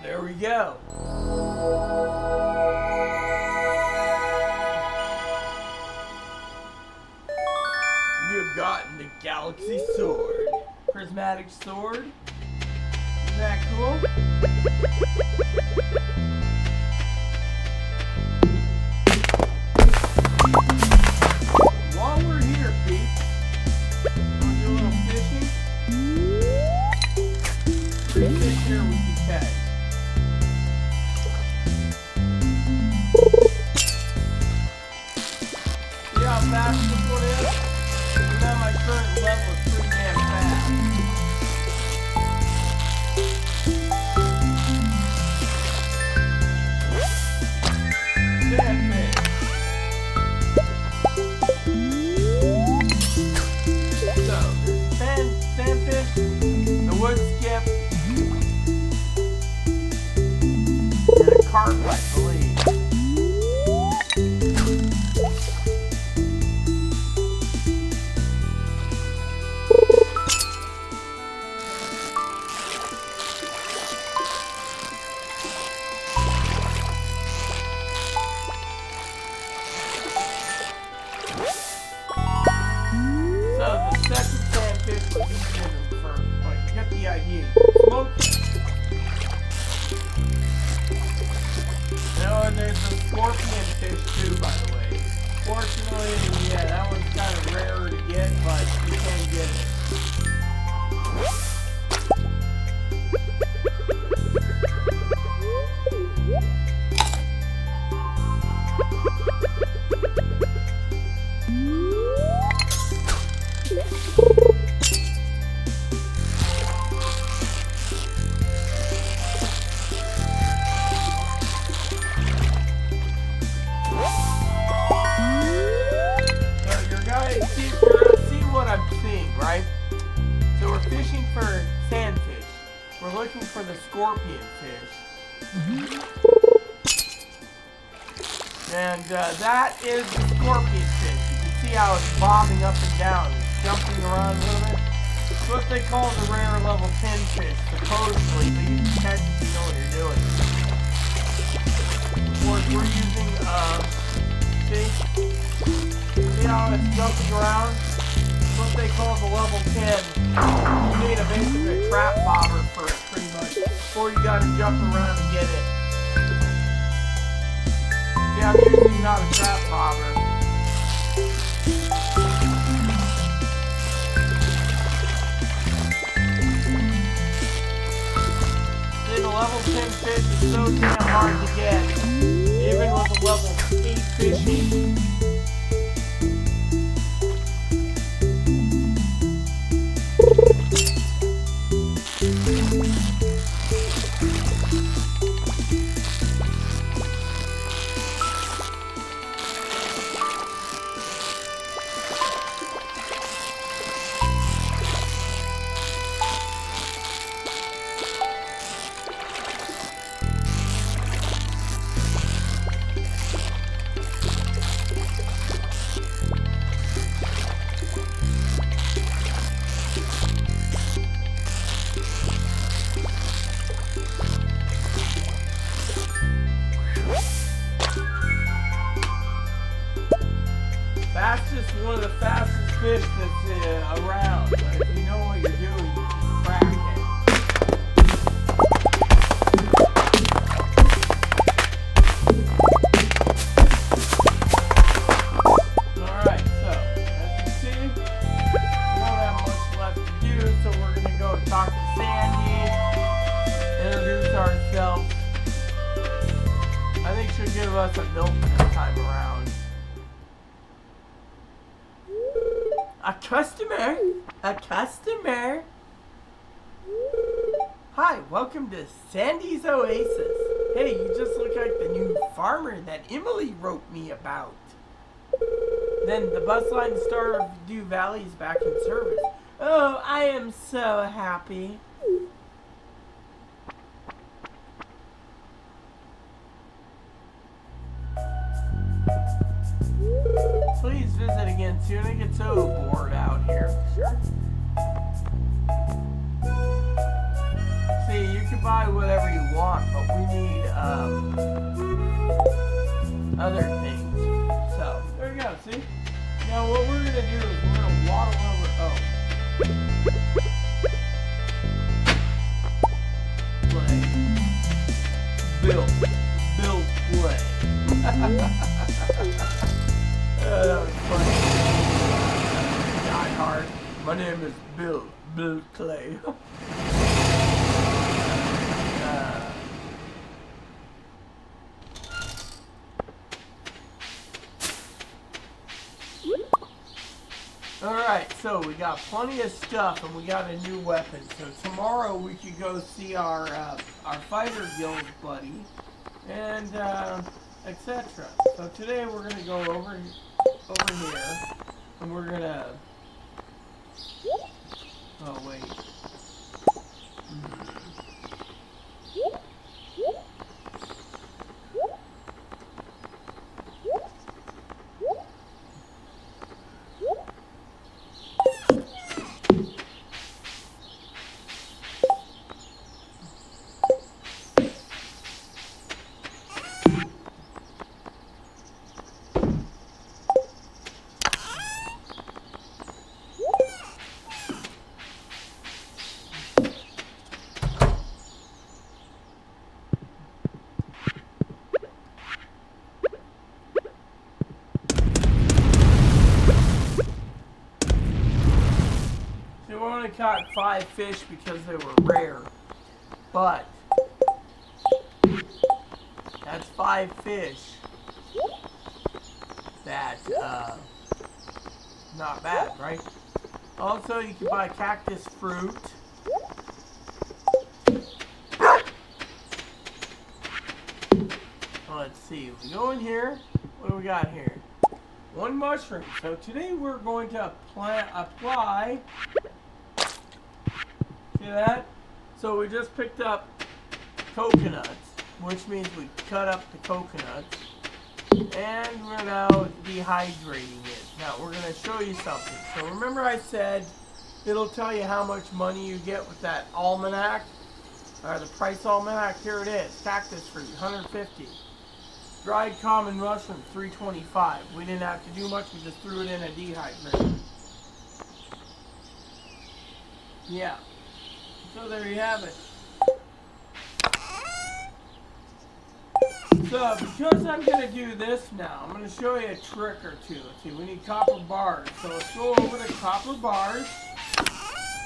There we go. You've gotten the Galaxy Sword. Prismatic Sword. that cool? While we're here, peeps, wanna do a little fishing? 3 fish here we can catch. See how fast this one is? Even at my current level, it's pretty damn fast. Sandfish. So, sandfish, the wood skip, and a carp, I believe. So the second sandfish was easier than the first, but you get the idea. Smoke it. Oh, and there's a scorpion fish too, by the way. Fortunately, yeah, that one's kind of rarer to get, but you can get it. Right? So we're fishing for sandfish. We're looking for the scorpion fish. And that is the scorpion fish. You can see how it's bobbing up and down. It's jumping around a little bit. It's what they call the rare level 10 fish, supposedly, but you can catch if you know what you're doing. Of course, we're using, see how it's jumping around? What they call the level 10. You need a basically trap bobber for it, pretty much. Or you gotta jump around and get it. See, I'm using not a trap bobber. See, the level 10 fish is so damn hard to get, even with a level 8 fishing. That's just one of the fastest fish that's around. But if you know what you're doing, you can crack it. Alright, so as you see, we don't have much left to do, so we're going to go talk to Sandy, introduce ourselves. I think she'll give us a milk this time around. A customer? A customer? Hi, welcome to Sandy's Oasis. Hey, you just look like the new farmer that Emily wrote me about. Then the bus line Stardew Valley is back in service. Oh, I am so happy. Please visit again soon. I get so bored out here. Sure. See, you can buy whatever you want, but we need other things. So, there you go, see? Now what we're going to do is we're going to waddle over... Oh. My name is Bill Clay. Alright, so we got plenty of stuff and we got a new weapon. So tomorrow we could go see our fighter guild buddy and etc. So today we're gonna go over here and we're gonna wait. We only caught 5 fish because they were rare, but that's 5 fish. That's not bad, right? Also, you can buy cactus fruit. Let's see. We go in here. What do we got here? 1 mushroom. So today we're going to apply. See that? So we just picked up coconuts, which means we cut up the coconuts, and we're now dehydrating it. Now we're going to show you something. So remember I said it'll tell you how much money you get with that almanac, or the price almanac. Here it is. Cactus fruit, 150. Dried common mushroom, 325. We didn't have to do much. We just threw it in a dehydrator. Yeah. So there you have it. So because I'm going to do this now, I'm going to show you a trick or two. Let's see, we need copper bars. So let's go over to copper bars.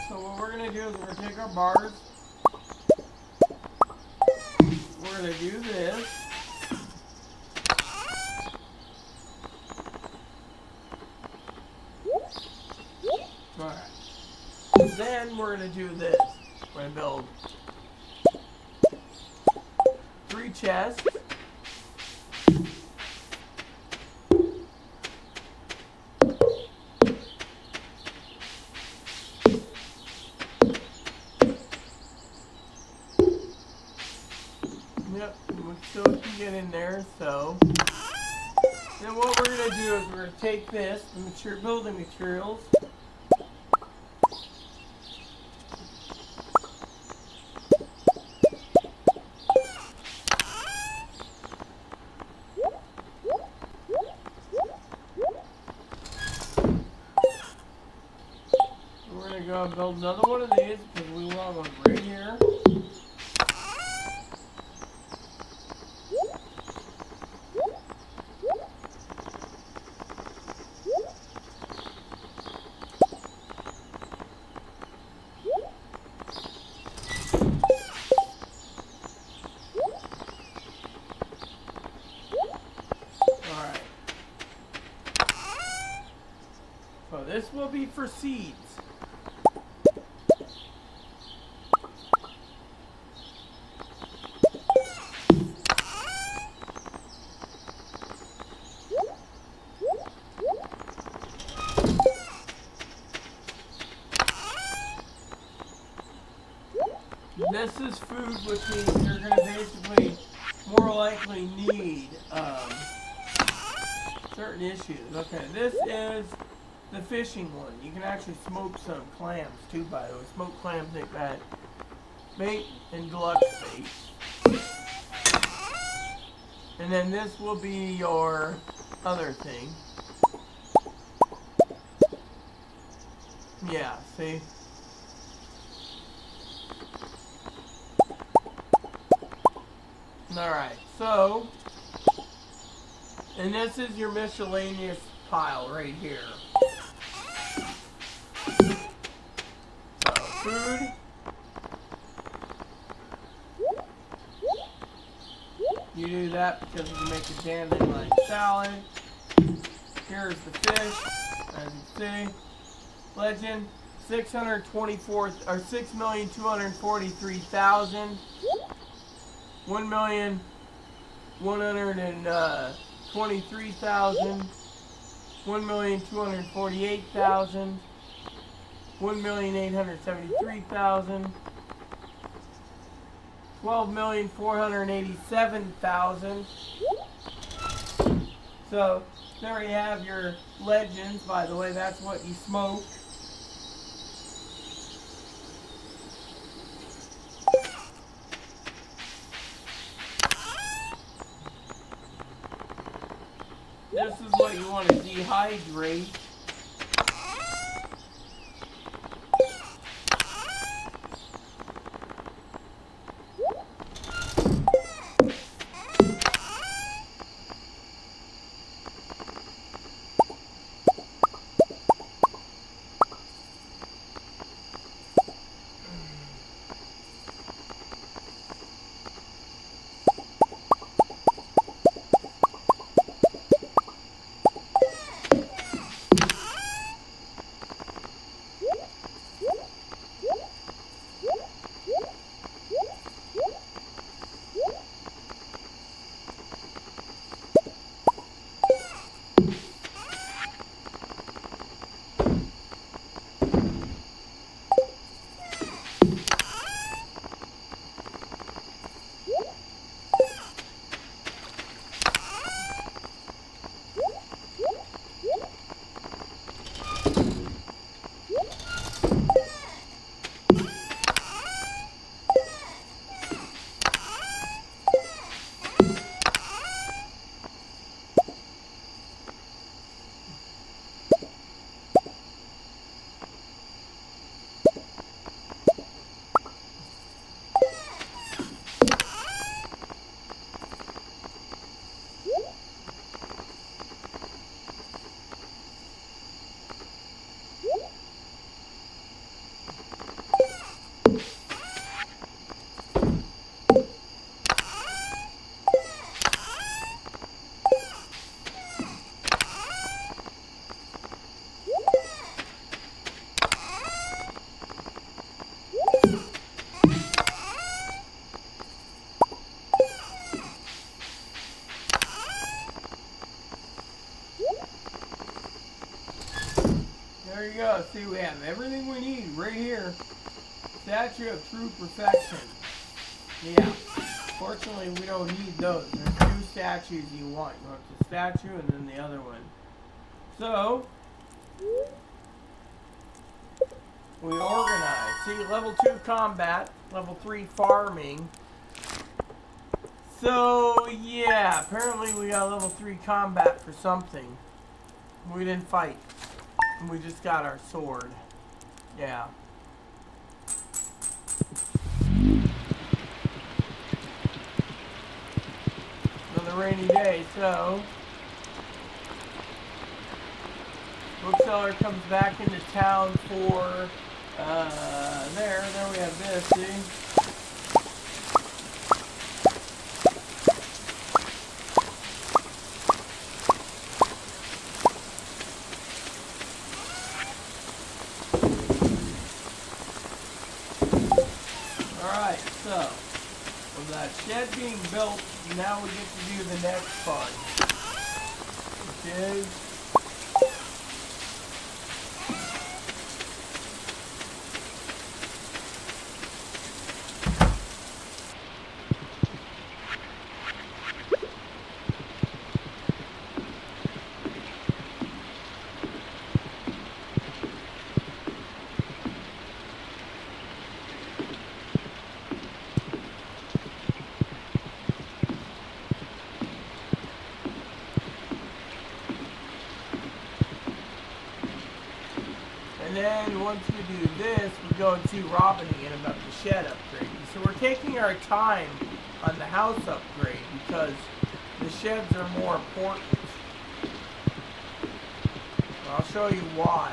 So what we're going to do is we're going to take our bars. We're going to do this. Alright. Then we're going to do this. We're going to build 3 chests. Yep, we still can get in there, so. Then what we're going to do is we're going to take this, the building materials. We're going to go and build another one of these because we want one right here. Alright. So this will be for seeds. This is food, which means you're going to basically more likely need certain issues. Okay, this is the fishing one. You can actually smoke some clams too, by the way. Smoked clams ain't bad. Bait and deluxe bait. And then this will be your other thing. Yeah, see? Alright, so, and this is your miscellaneous pile right here. food. You do that because you can make a dandelion salad. Here's the fish, as you see. Legend 624 or 6,243,000. 1,123,000. 1,248,000. 1,873,000. 12,487,000. So there you have your legends. By the way, that's what you smoke. This is what you want to dehydrate. There you go. See, we have everything we need right here. Statue of True Perfection. Yeah. Fortunately, we don't need those. There's two statues you want. You want the statue and then the other one. So, we organize. See, level 2 combat, level 3 farming. So, yeah, apparently we got level 3 combat for something. We didn't fight. We just got our sword. Yeah. Another rainy day, so bookseller comes back into town for there we have this, see? Alright, so with that shed being built, now we get to do the next part, which is and then once we do this, we go and see Robin again about the shed upgrade. So we're taking our time on the house upgrade because the sheds are more important. I'll show you why.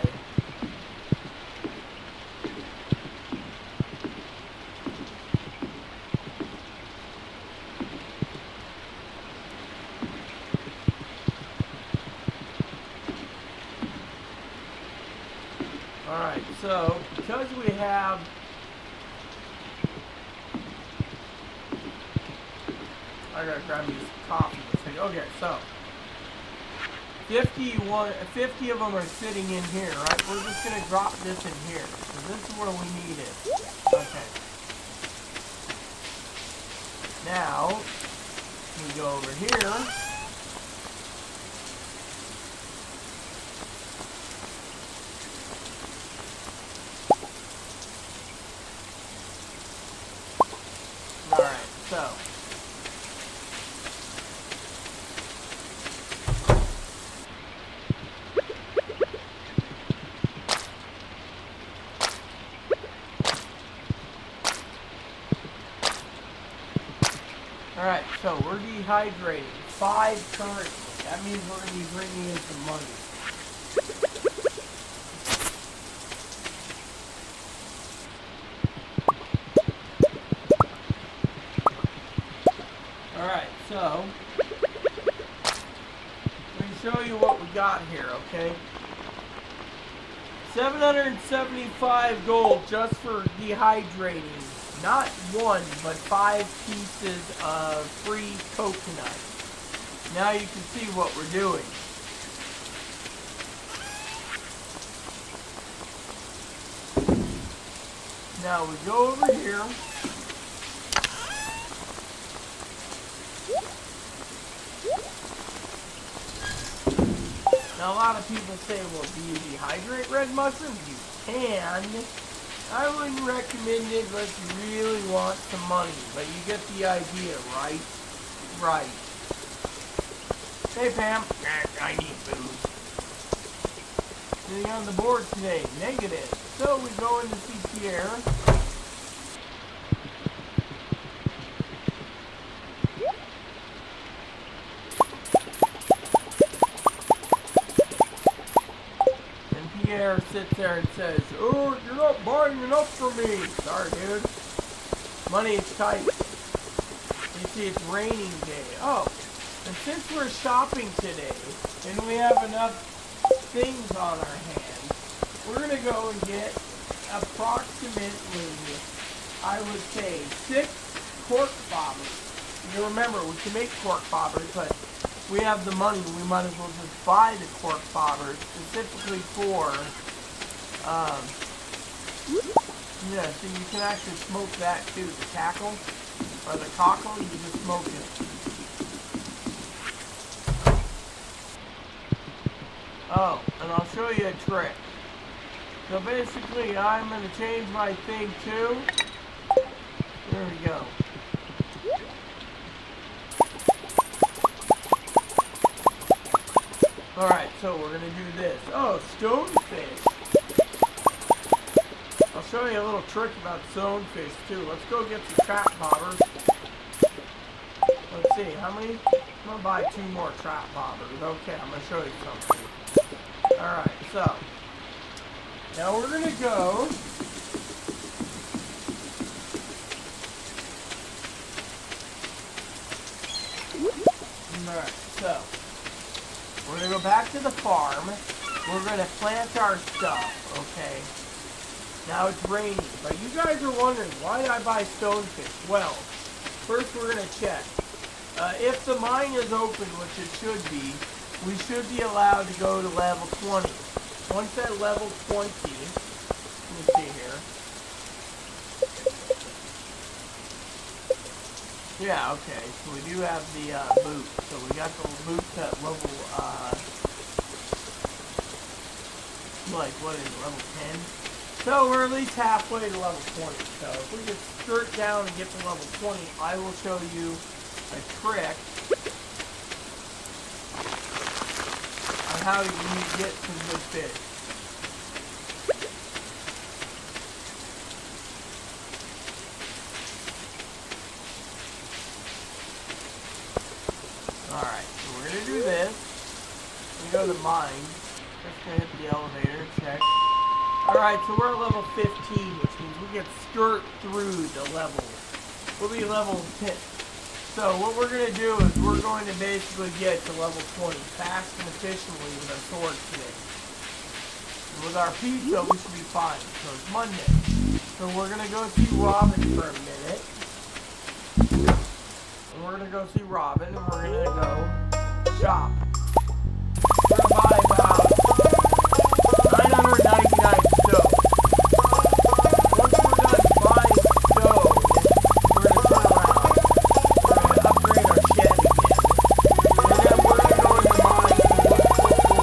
Alright, so because we have I gotta grab me some coffee. Okay, so 50 of them are sitting in here, right? We're just gonna drop this in here. So this is where we need it. Okay. Now we go over here. Alright, so Alright, so we're dehydrating 5 currently. That means we're going to be bringing in some money. Alright, so let me show you what we got here, okay? 775 gold just for dehydrating. Not 1, but 5 pieces of free coconut. Now you can see what we're doing. Now we go over here. Now a lot of people say, well, do you dehydrate red mushrooms? You can. I wouldn't recommend it unless you really want some money, but you get the idea, right? Right. Hey, Pam. I need food. Anything on the board today? Negative. So we go into see Pierre. Pierre sits there and says, "Oh, you're not buying enough for me." Sorry, dude. Money is tight. You see, it's raining day. Oh, and since we're shopping today, and we have enough things on our hands, we're going to go and get approximately, I would say, 6 cork bobbers. You remember, we can make cork bobbers, but we have the money, we might as well just buy the cork bobbers specifically for, yeah, so you can actually smoke that too, the tackle, or the cockle, you just smoke it. Oh, and I'll show you a trick. So basically, I'm going to change my thing too. There we go. Alright, so we're going to do this. Oh, stonefish. I'll show you a little trick about stonefish too. Let's go get some trap bobbers. Let's see, how many? I'm going to buy 2 more trap bobbers. Okay, I'm going to show you something. Alright, so now we're going to go alright, so we're going to go back to the farm. We're going to plant our stuff, okay? Now it's raining, but you guys are wondering, why did I buy stonefish? Well, first we're going to check. If the mine is open, which it should be, we should be allowed to go to level 20. Once at level 20, let me see here. Yeah, okay, so we do have the boot. So we got the boots at level, like, what is it, level 10? So we're at least halfway to level 20. So if we just skirt down and get to level 20, I will show you a trick on how you get some good fish. Alright, so we're going to do this. We go to mine. Just going to hit the elevator, check. Alright, so we're at level 15, which means we get skirt through the levels. We'll be level 10. So what we're going to do is we're going to basically get to level 20 fast and efficiently with our swords today. with our pizza, we should be fine. So it's Monday. So we're going to go see Robin for a minute. And we're going to go see Robin, and we're going to go shop. We're going to buy about 999 stove. Once we're done buying stove, we're going to turn around. We're going to upgrade our shed again. And then we're going to go into mine and look for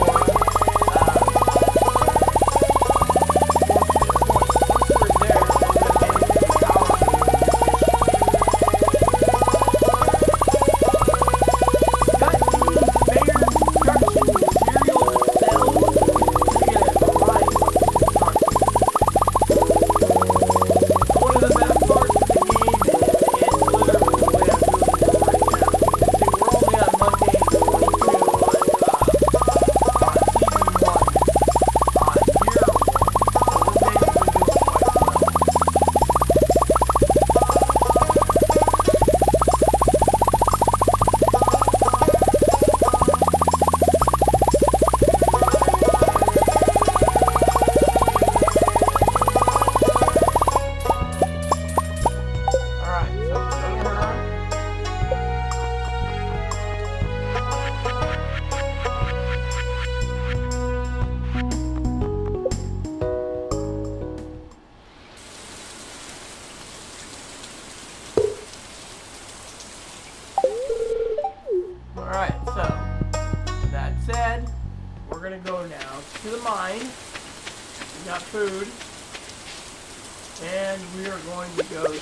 Alright, so, with that said, we're going to go now to the mine. We got food. And we are going to go to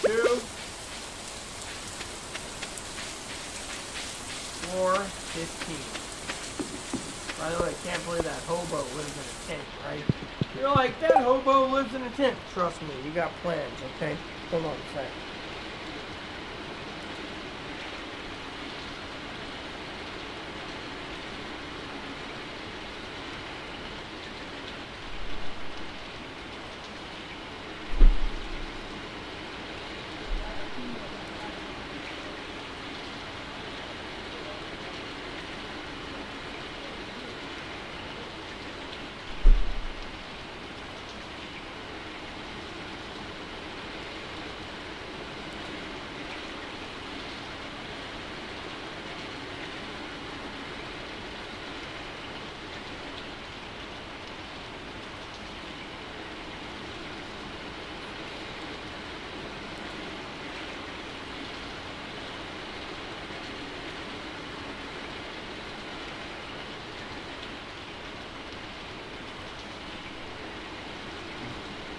415. By the way, I can't believe that hobo lives in a tent, right? You're like, that hobo lives in a tent. Trust me, you got plans, okay? Hold on a second.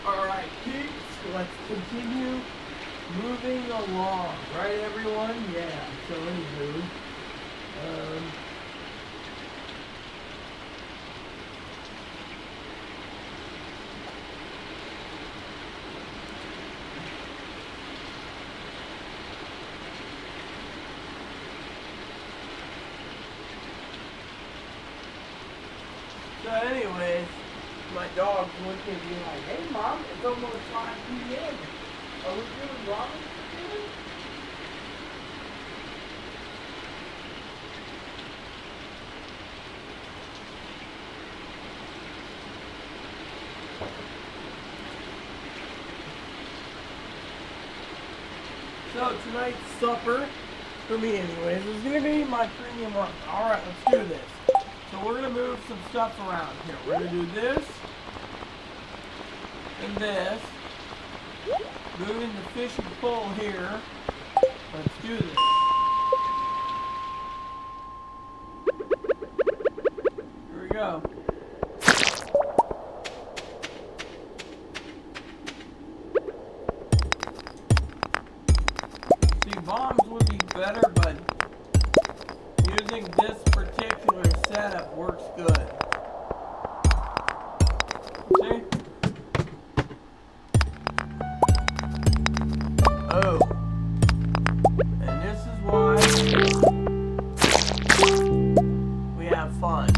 Alright, peeps, let's continue moving along. Right, everyone? Yeah, so anywho. So anyways, my dog's looking at me like, hey mom, it's almost 5 p.m. Are we doing ramen today? So tonight's supper, for me anyways, is going to be my premium ramen. Alright, let's do this. So we're going to move some stuff around here. We're going to do this and this. Moving the fishing pole here. Let's do this. Here we go. See, bombs would be better, but using this particular setup works good. See? Oh. And this is why we have fun.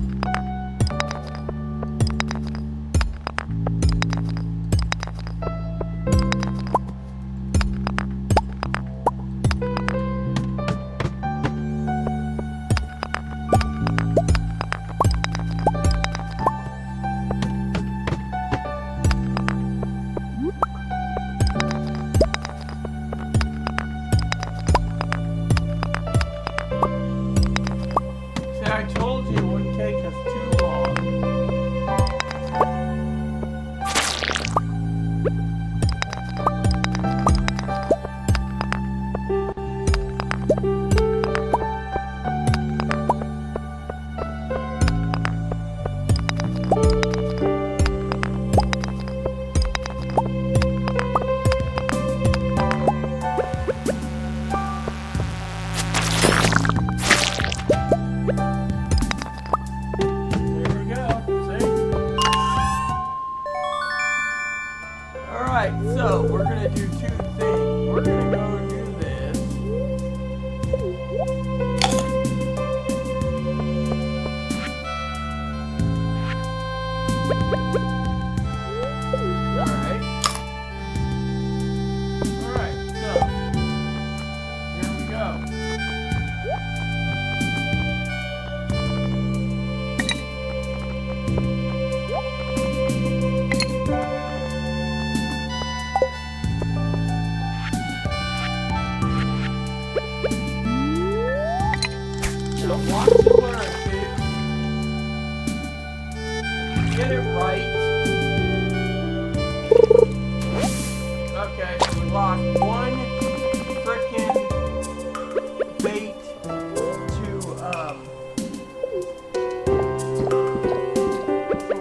I told you it wouldn't take us too long. Alright, so we're gonna do two things. We're gonna go do this. Alright. Alright, so here we go. Watch the learn, dude. Get it right. Okay, so we lost one frickin' bait to, so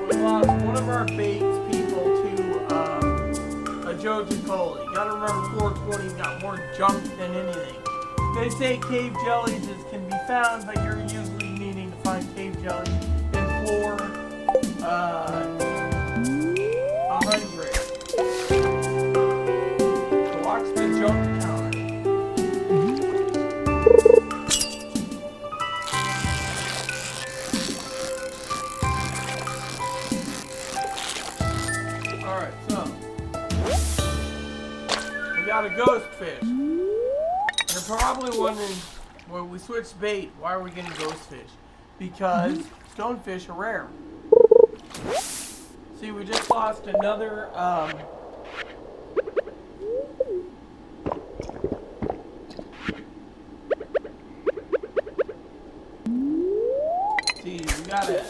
we lost one of our baits people to, a Joji Coley. You gotta remember 420's got more junk than anything. They say cave jellies can be found, but you're usually needing to find cave jellies in floor 100. So watch the junk counter. Alright, so we got a ghost fish. You're probably wondering, well, we switched bait, why are we getting ghost fish? Because stonefish are rare. See, we just lost another, see, we got it.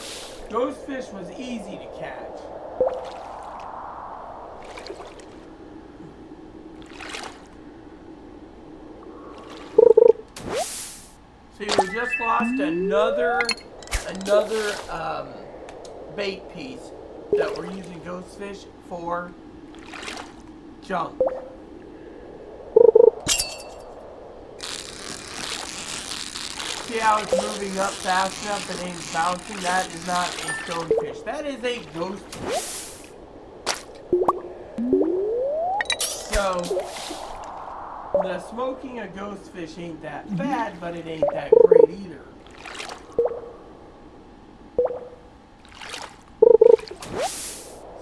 Ghost fish was easy to catch. See, we just lost another bait piece that we're using ghost fish for junk. See how it's moving up fast enough and ain't bouncing? That is not a stonefish. That is a ghost fish. So, the smoking a ghost fish ain't that bad, but it ain't that great either.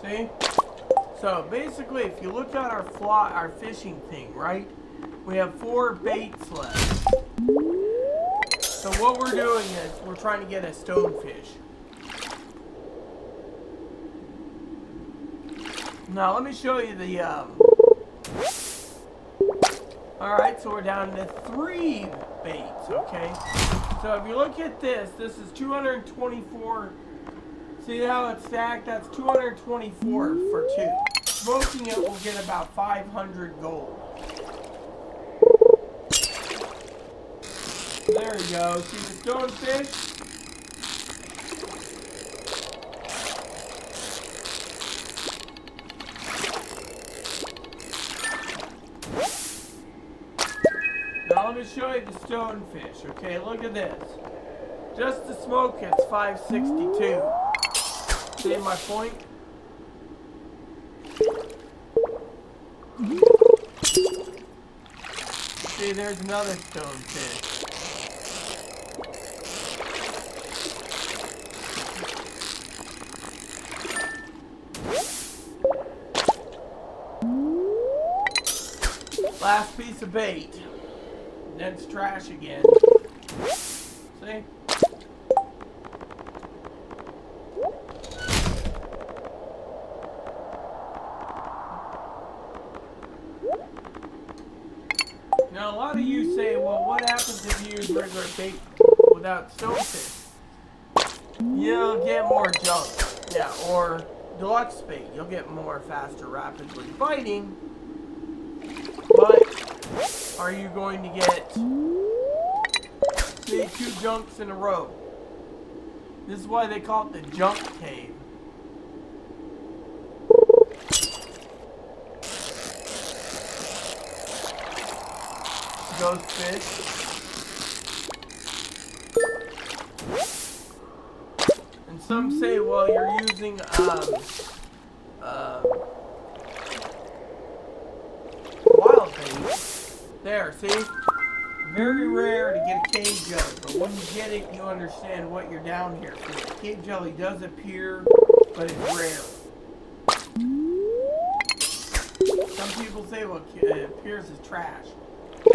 See? So basically, if you look at our fishing thing, right? We have 4 baits left. So what we're doing is we're trying to get a stonefish. Now let me show you the Alright, so we're down to 3 baits, okay? So if you look at this, this is 224. See how it's stacked? That's 224 for 2. Smoking it will get about 500 gold. There you go. See the stonefish? Now let me show you the stonefish, okay? Look at this. Just to smoke it's 562. See my point? See, there's another stonefish. Last piece of bait. Then it's trash again. See? Now a lot of you say, well, what happens if you use regular bait without stonefish? you'll get more junk. Yeah, or deluxe bait. You'll get more faster, rapidly biting. But are you going to get, say, 2 junks in a row? This is why they call it the junk cave. Ghost fish. And some say, well, you're using wild bait. There, see? Very rare to get a cave jelly, but when you get it, you understand what you're down here for. Cave jelly does appear, but it's rare. Some people say, well, it appears as trash.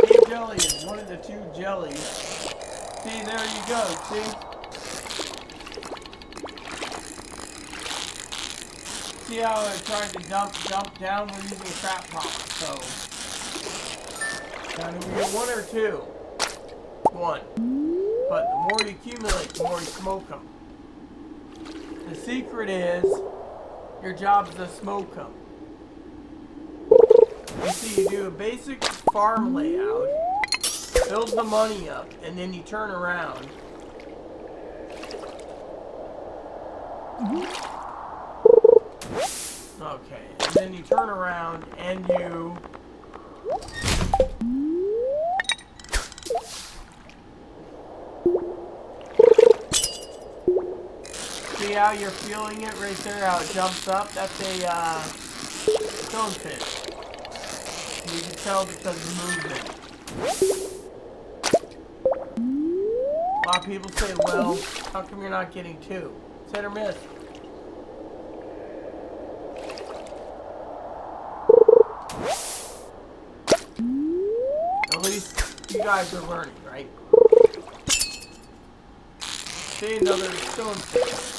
Cave jelly is one of the 2 jellies. See, there you go, see? See how I'm trying to dump down? We're using a trap popper, so... Now, do we get 1 or 2? 1. But the more you accumulate, the more you smoke them. The secret is, your job is to smoke them. You see, you do a basic farm layout, build the money up, and then you turn around. Okay, and then you turn around and you... See how you're feeling it right there, how it jumps up? That's a stonefish. You can tell because of the movement. A lot of people say, well, how come you're not getting 2? It's hit or miss. At least you guys are learning, right? See, another stonefish.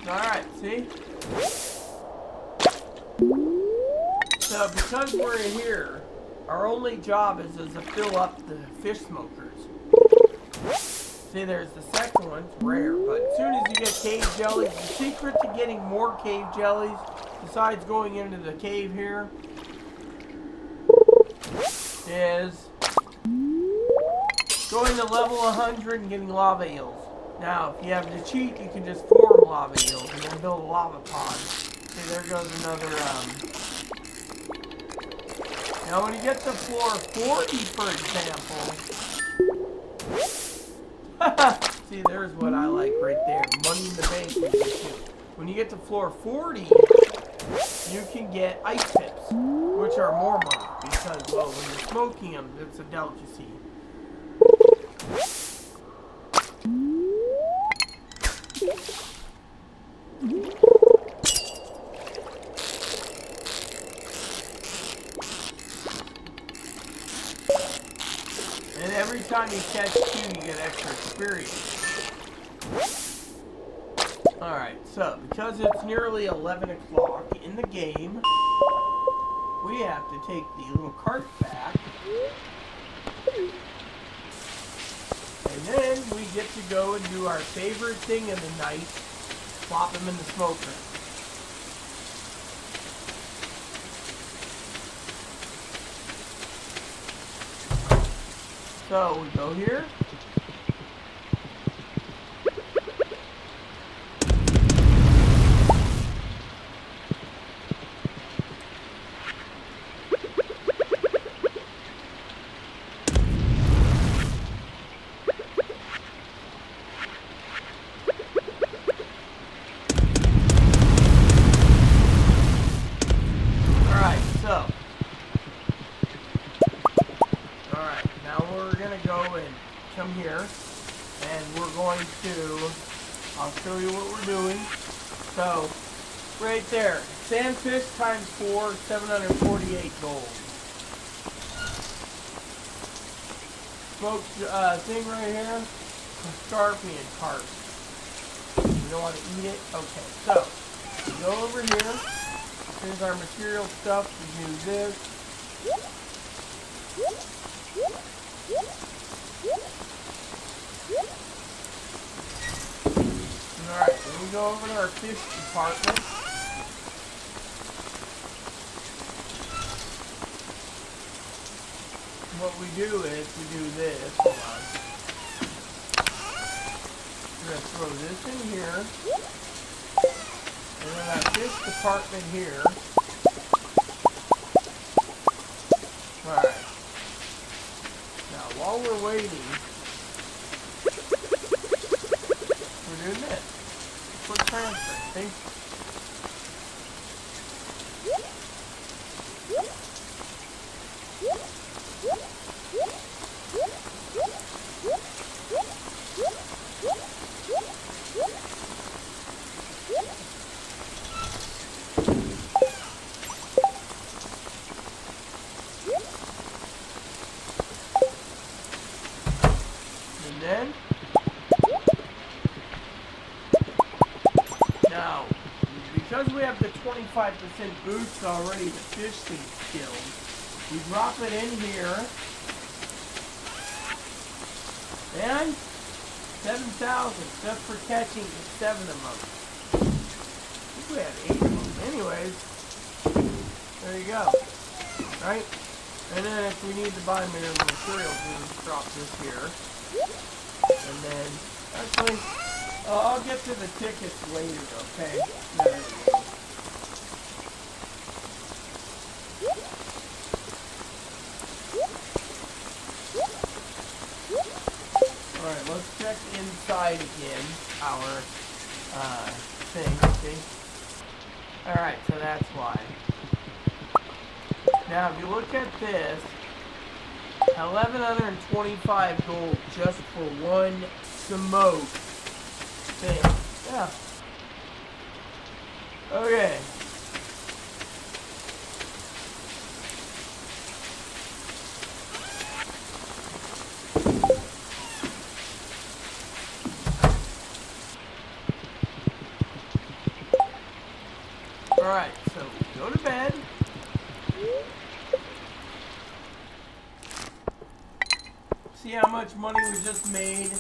Alright, see? So because we're here, our only job is to fill up the fish smokers. See, there's the second one, it's rare, but as soon as you get cave jellies, the secret to getting more cave jellies, besides going into the cave here, is going to level 100 and getting lava eels. Now, if you have to cheat, you can just form lava eels and then build a lava pod. See, there goes another, Now, when you get to floor 40, for example... See, there's what I like right there. Money in the bank. When you get to floor 40, you can get ice pips, which are more money. Because, well, when you're smoking them, it's a delicacy. And every time you catch 2, you get extra experience. Alright, so, because it's nearly 11 o'clock in the game, we have to take the little cart back. And then we get to go and do our favorite thing of the night, plop them in the smoker. So we go here. right there. Sandfish times 4, 748 gold. Smoked thing right here, scorpion carp. You don't want to eat it? Okay, so we go over here. Here's our material stuff. We do this. Alright, then we go over to our fish department. What we do is we do this. Hold on. We're going to throw this in here. And then our fish department here. Alright. Now while we're waiting, we're doing this. Quick transfer, see? And then, now, because we have the 25% boost already, the fish thing skills, we drop it in here, and 7,000 just for catching 7 of them. I think we had 8 of them. Anyways, there you go. Right? And then if we need to buy mineral materials, we just drop this here. And then, actually, I'll get to the tickets later, okay? There we go. Alright, let's check inside again, our thing, see? Alright, so that's why. Now, if you look at this, 1,125 gold just for one smoke thing. Yeah. Okay. Alright, so we go to bed. See how much money we just made?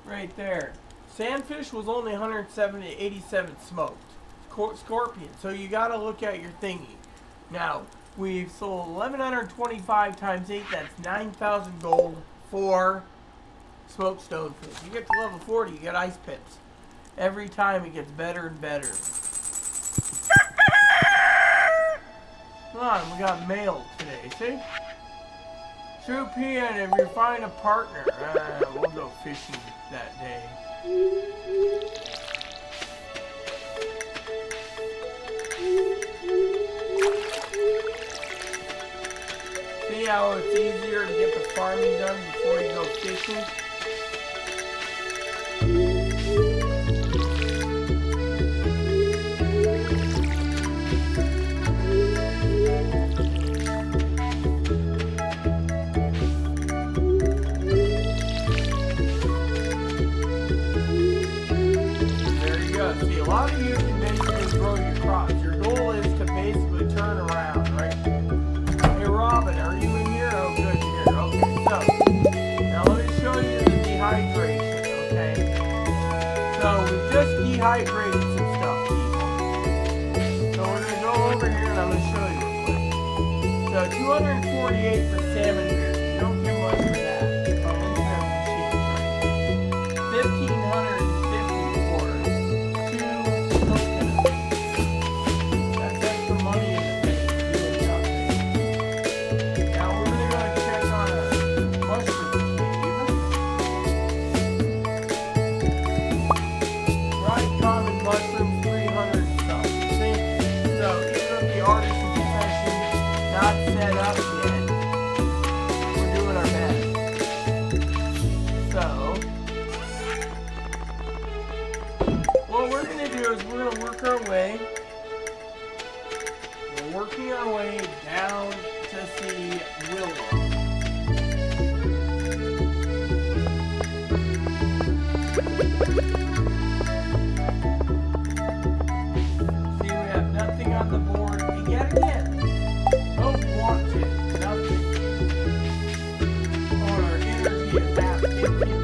Right there. Sandfish was only 187 smoked. Scorpion. So you gotta look at your thingy. Now, we've sold 1,125 times 8. That's 9,000 gold for smoked stonefish. You get to level 40, you get ice pips. Every time it gets better and better. Come on, we got mail today, see? 2 p.m. if you find a partner. We'll go fishing that day. See how it's easier to get the farming done before you go fishing? See, a lot of you can basically grow your crops. Your goal is to basically turn around, right? Hey, Robin, are you in here? Oh, good, you're here. Okay, so, now let me show you the dehydration, okay? So, we just dehydrated some stuff, people. So, we're going to go over here and I'm going to show you real quick. So, 248 for salmon beer. You don't get much for that. Oh, let me grab the sheet, right? 1,500. Mushrooms, 300 stuff. See? So, even if the artisan session not set up yet, we're doing our best. way. We're working our way down to see Willow. See, we have nothing on the board yet again. Don't want it. Nothing. Oh, our energy is half empty.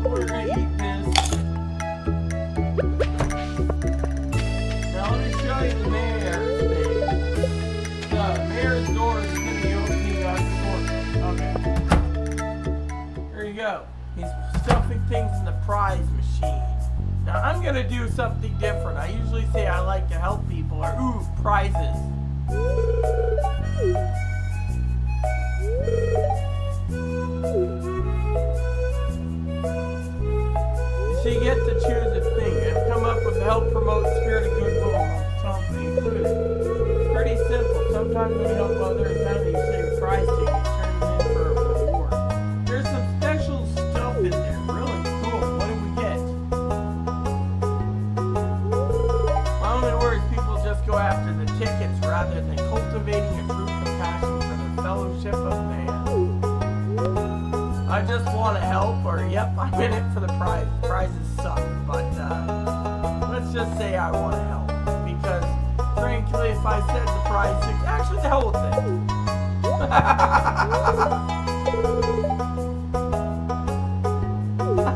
So we're gonna eat this. Now let me show you the mayor's thing. The mayor's door is gonna be opening up shortly. Okay. There you go. He's stuffing things in the prize machine. Now I'm gonna do something different. I usually say I like to help people or ooh, prizes. So you get to choose a thing. I've come up with help promote spirit of goodwill amongst company included. It's pretty simple. Sometimes when you help others, then you save a prize ticket, turn it in for a reward. There's some special stuff in there. Really cool. What did we get? My only worries, people just go after the tickets rather than cultivating a true compassion for their fellowship of man. I just want to help, or yep, I'm in it for the prize. Prizes suck, but let's just say I want to help. Because, frankly, if I said the prize, actually, the hell with it.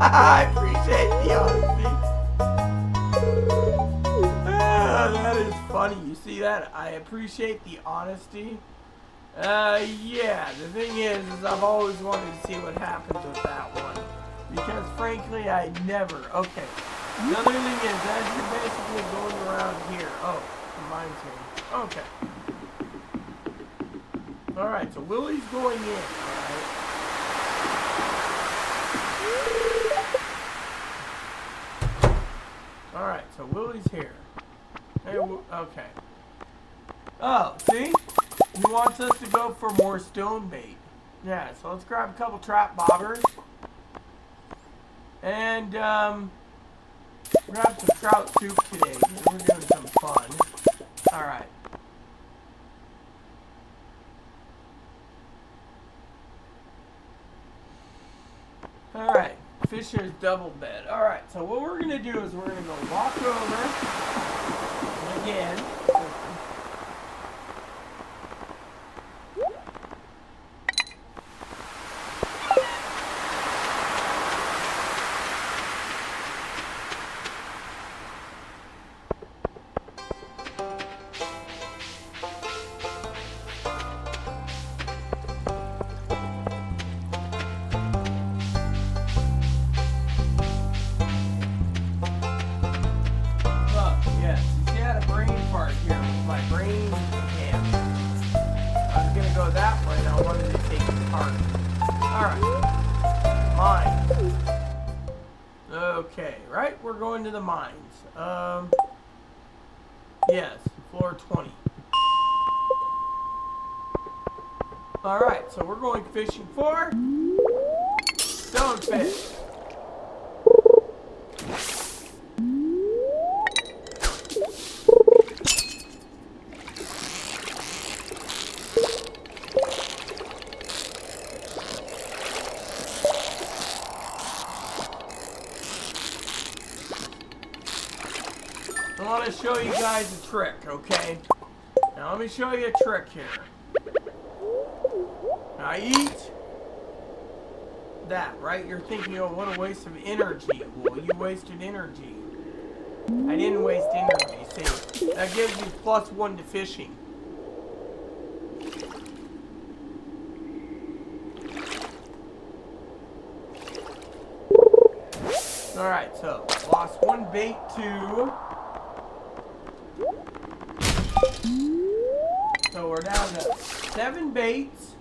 I appreciate the honesty. That is funny. You see that? I appreciate the honesty. Yeah, the thing is I've always wanted to see what happens with that one. Because frankly, I never. Okay. Another thing is, as you're basically going around here. Oh, mine's here. Okay. Alright, so Willie's going in, alright? Alright, so Willie's here. Hey, okay. Oh, see? He wants us to go for more stone bait. Yeah, so let's grab a couple trap bobbers. And, grab some trout soup today. We're doing some fun. Alright. Alright. Fisher's double bed. Alright, so what we're going to do is we're going to go walk over. Again. Okay, right? We're going to the mines. Yes, floor 20. Alright, so we're going fishing for stonefish. I want to show you guys a trick, okay? Now let me show you a trick here. Now I eat that, right? You're thinking, oh, what a waste of energy. Well, you wasted energy. I didn't waste energy. See, that gives you +1 to fishing. Alright, so lost 1 bait to... So we're down to 7 baits.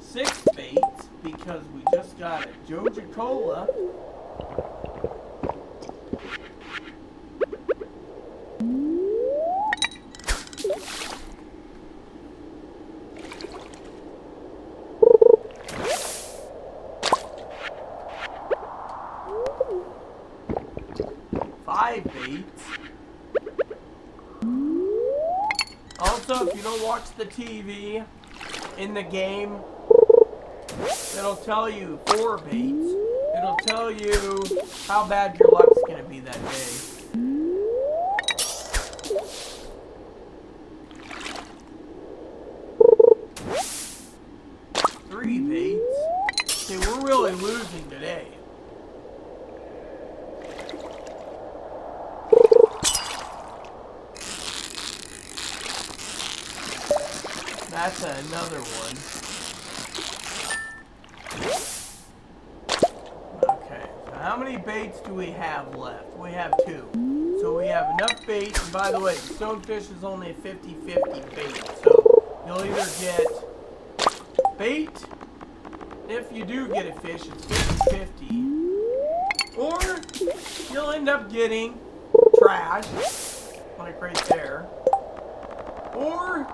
Six baits because we just got a Joja Cola. you don't watch the TV in the game, it'll tell you 4 baits. It'll tell you how bad your luck's gonna be that day. Three baits. See, we're really losing today. That's another one. Okay, so how many baits do we have left? We have 2. So we have enough bait. And by the way, stonefish is only a 50-50 bait. So you'll either get bait. If you do get a fish, it's 50-50. Or you'll end up getting trash, like right there. Or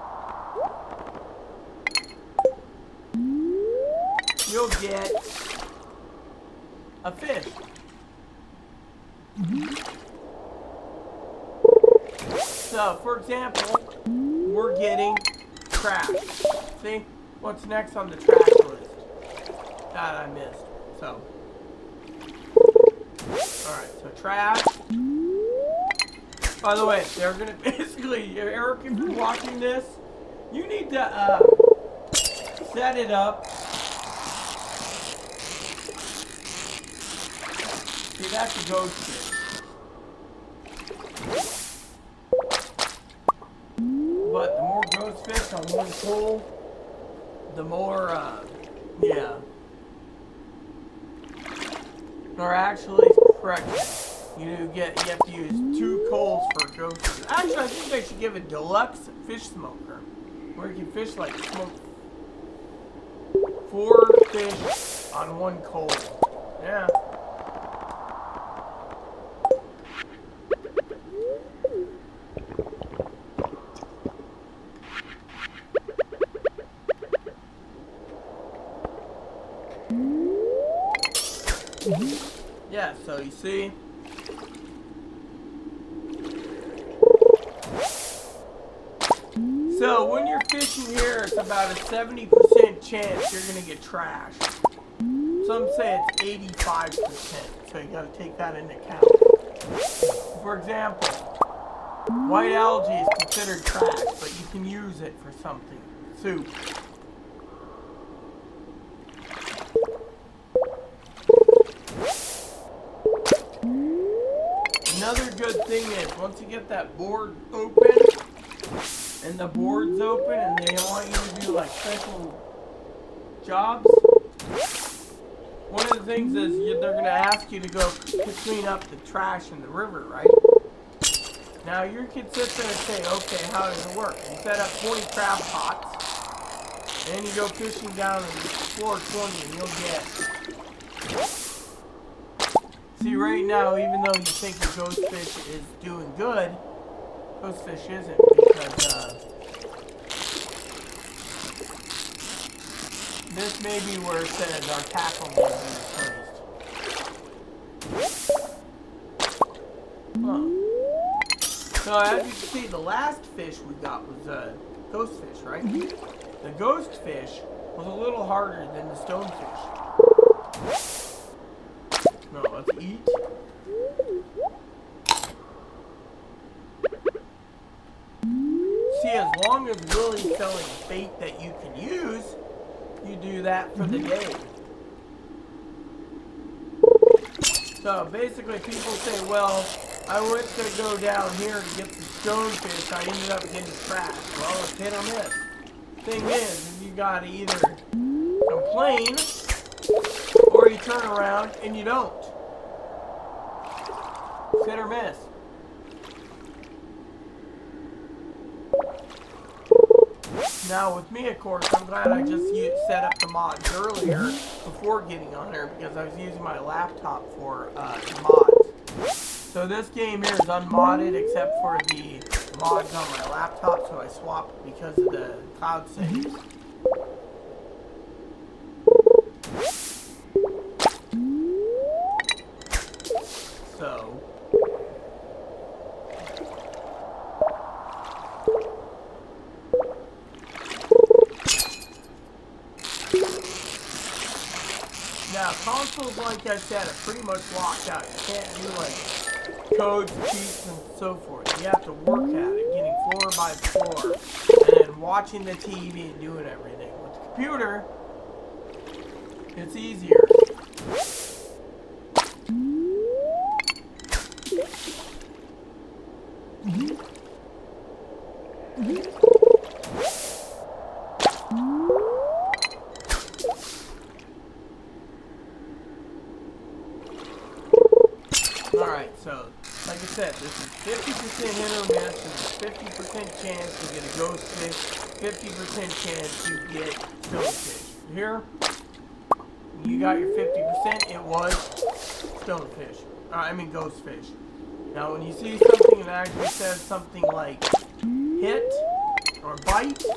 you'll get a fish. So, for example, we're getting trash. See? What's next on the trash list? That I missed. So. Alright, so trash. By the way, they're gonna basically, Eric, if you're watching this, you need to set it up. See, that's a ghost fish. But the more ghost fish on one pole, the more, yeah. Or actually, correct. You have to use 2 coals for a ghost fish. Actually, I think they should give a deluxe fish smoker, where you can fish like smoke 4 fish on 1 coal. Yeah. Yeah, so you see, so when you're fishing here, it's about a 70% chance you're going to get trash. Some say it's 85%, so you got to take that into account. For example, white algae is considered trash, but you can use it for something. Soup. Another good thing is, once you get that board open, and the board's open, and they want you to do like special jobs, one of the things is they're going to ask you to go to clean up the trash in the river, right? Now you can sit there and say, okay, how does it work? You set up 20 crab pots, and then you go fishing down and explore 20, and you'll get... See, right now, even though you think the ghost fish is doing good, ghost fish isn't, because this may be where it says our tackle may be replaced. Huh. So as you can see, the last fish we got was a ghost fish, right? The ghost fish was a little harder than the stonefish. No, let's eat. See, as long as Willie's selling bait that you can use, you do that for the day. So basically people say, well, I went to go down here to get some stonefish, I ended up getting trash. Well, it's hit or miss. Thing is, you gotta either complain, or you turn around and you don't. It's hit or miss. Now with me, of course, I'm glad I just set up the mods earlier before getting on there, because I was using my laptop for mods. So this game here is unmodded except for the mods on my laptop, so I swapped because of the cloud saves. So Now, consoles, like I said, are pretty much locked out. You can't do, like, codes, cheats, and so forth. You have to work at it, getting floor by floor, and then watching the TV and doing everything. With the computer, it's easier. Alright, so, like I said, this is 50% hit or miss, there's a 50% chance you get a ghost fish, 50% chance you get stonefish. Here, you got your 50%, it was stonefish. I mean ghost fish. Now when you see something that actually says something like hit or bite, I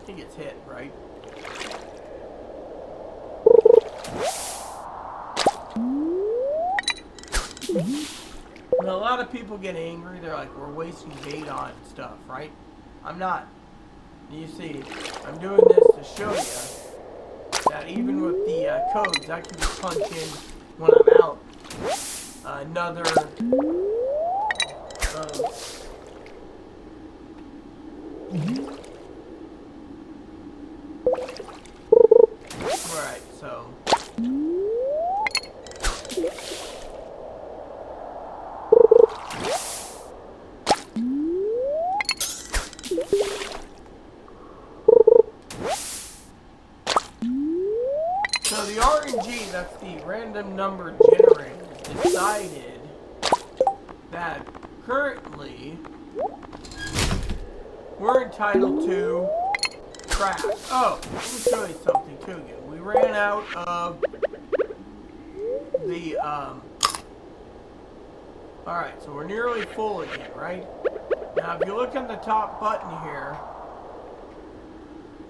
think it's hit, right? And a lot of people get angry. They're like, we're wasting bait on stuff, right? I'm not. You see, I'm doing this to show you that even with the codes, I can just punch in when I'm out another alright, so the RNG, that's the random number generator, decided that currently we're entitled to trash. Oh, let me show you something too again. We ran out of the, alright, so we're nearly full again, right? Now if you look at the top button here,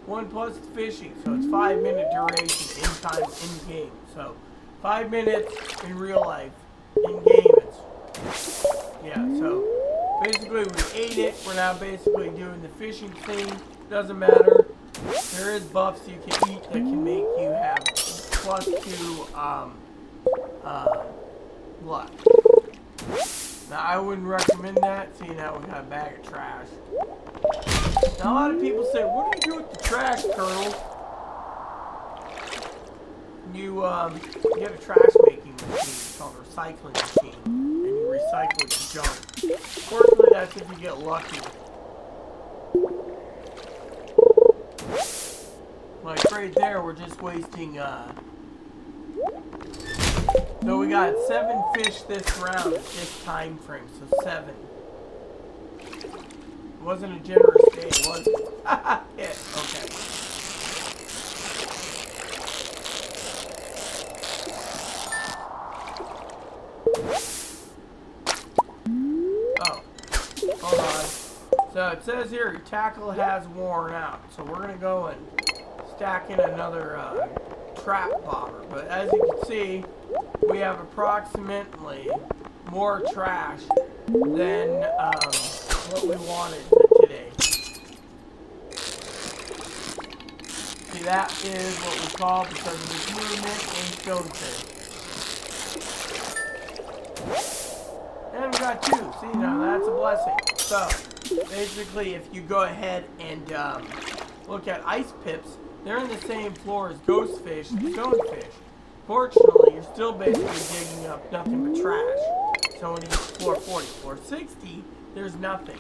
1+ fishing, so it's 5-minute duration in time in game. So 5 minutes in real life. In game it's so basically we ate it. We're now basically doing the fishing thing. Doesn't matter. There is buffs you can eat that can make you have +2 luck. Now I wouldn't recommend that, seeing how we got a bag of trash. Now a lot of people say, what do you do with the trash, Colonel? You get a trash making machine, it's called a recycling machine, and you recycle your junk. Fortunately, that's if you get lucky. Like right there, we're just wasting, so we got 7 fish this round at this time frame, so 7. It wasn't a generous day, was it? Yeah, okay. Oh, hold on. So it says here, your tackle has worn out. So we're going to go and stack in another trap bobber. But as you can see, we have approximately more trash than what we wanted today. See, that is what we call, because of this movement, a stonefish. And we got 2. See, now that's a blessing. So, basically, if you go ahead and look at ice pips, they're in the same floor as ghost fish and stonefish. Fortunately, you're still basically digging up nothing but trash. So when you get to floor 40, floor 60, there's nothing.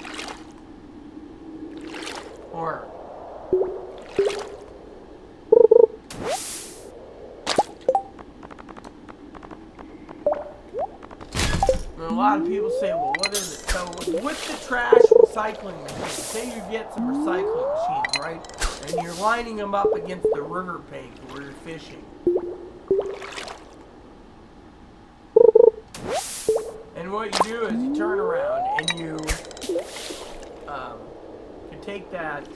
Or and a lot of people say, well, what is it? So with the trash recycling machine, say you get some recycling machines, right? And you're lining them up against the river bank where you're fishing. And what you do is you turn around and you take that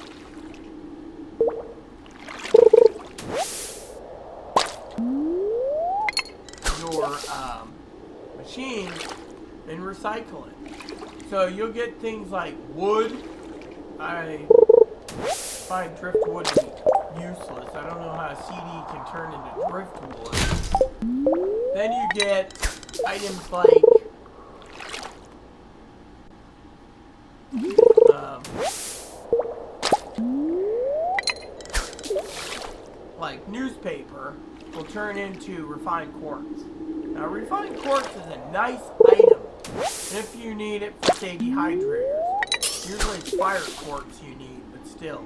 your machine and recycle it. So you'll get things like wood. I find driftwood to be useless. I don't know how a CD can turn into driftwood. Then you get items like newspaper will turn into refined quartz. Now, refined quartz is a nice item if you need it for, say, dehydrators. Usually it's fire quartz you need, but still.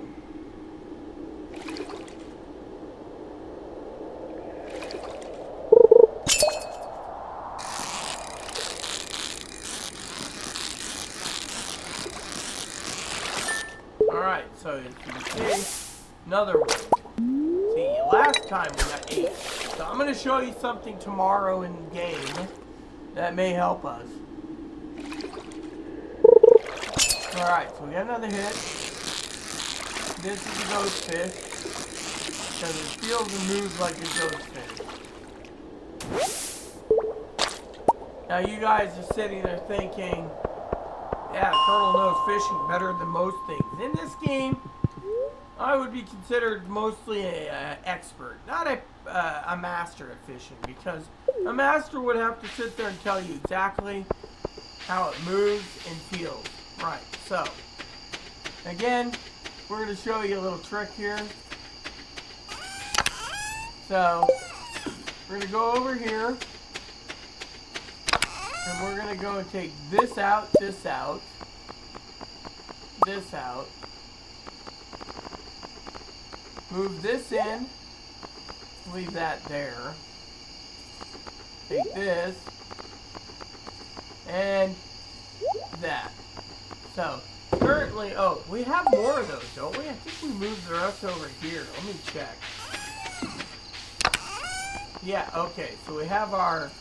Alright, so as you can see, another one. See, last time we got 8. So I'm going to show you something tomorrow in the game that may help us. Alright, so we got another hit. This is a ghost fish, because it feels and moves like a ghost fish. Now you guys are sitting there thinking, yeah, Colonel knows fishing better than most things. In this game, I would be considered mostly an expert, not a master at fishing, because a master would have to sit there and tell you exactly how it moves and feels. Right, so, again, we're going to show you a little trick here. So, we're going to go over here, and we're going to go and take this out, this out, this out. Move this in, leave that there. Take this, and that. So, currently, oh, we have more of those, don't we? I think we moved the rest over here. Let me check. Yeah, okay, so we have our,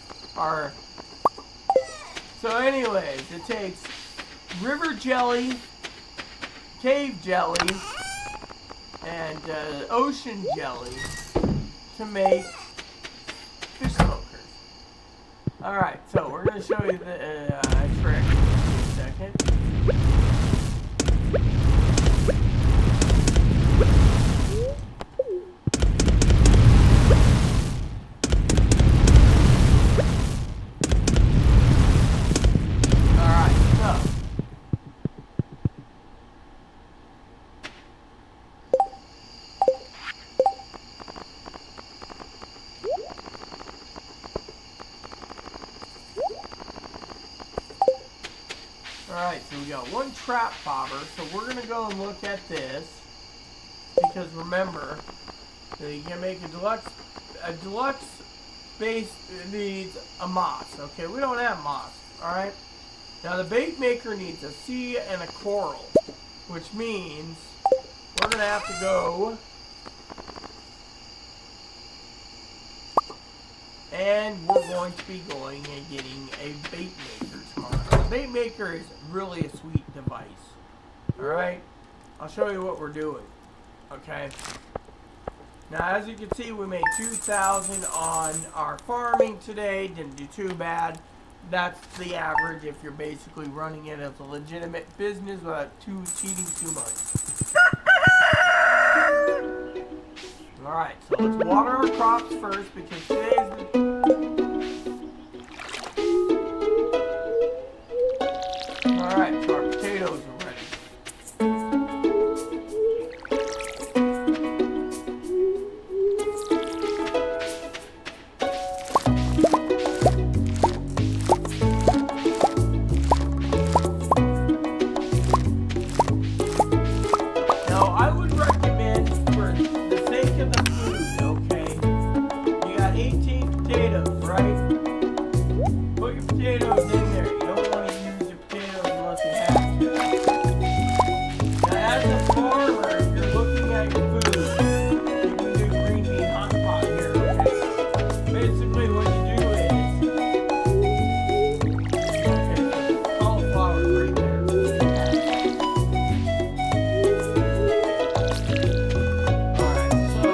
so anyways, it takes river jelly, cave jelly, and ocean jelly to make fish smokers. Alright, so we're going to show you the trick in a second. Alright, so we got one trap bobber, so we're going to go and look at this, because remember, you can make a deluxe base needs a moss, okay? We don't have moss, alright? Now the bait maker needs a sea and a coral, which means we're going to have to go and we're going to be going and getting a bait maker tomorrow. The bait maker is really a sweet device. Alright? I'll show you what we're doing. Okay? Now, as you can see, we made 2,000 on our farming today. Didn't do too bad. That's the average if you're basically running it as a legitimate business without cheating too much. Alright, so let's water our crops first, because today's the... Alright, so our potatoes are ready. Now, I would recommend, for the sake of the food, okay, you got 18 potatoes, right? Put your potatoes in there. You don't want to use your potatoes unless you have to. Now, as a farmer, if you're looking at your food, you can do green bean hot pot here, okay? Basically, what you do is, okay, so cauliflower right there. Alright, so,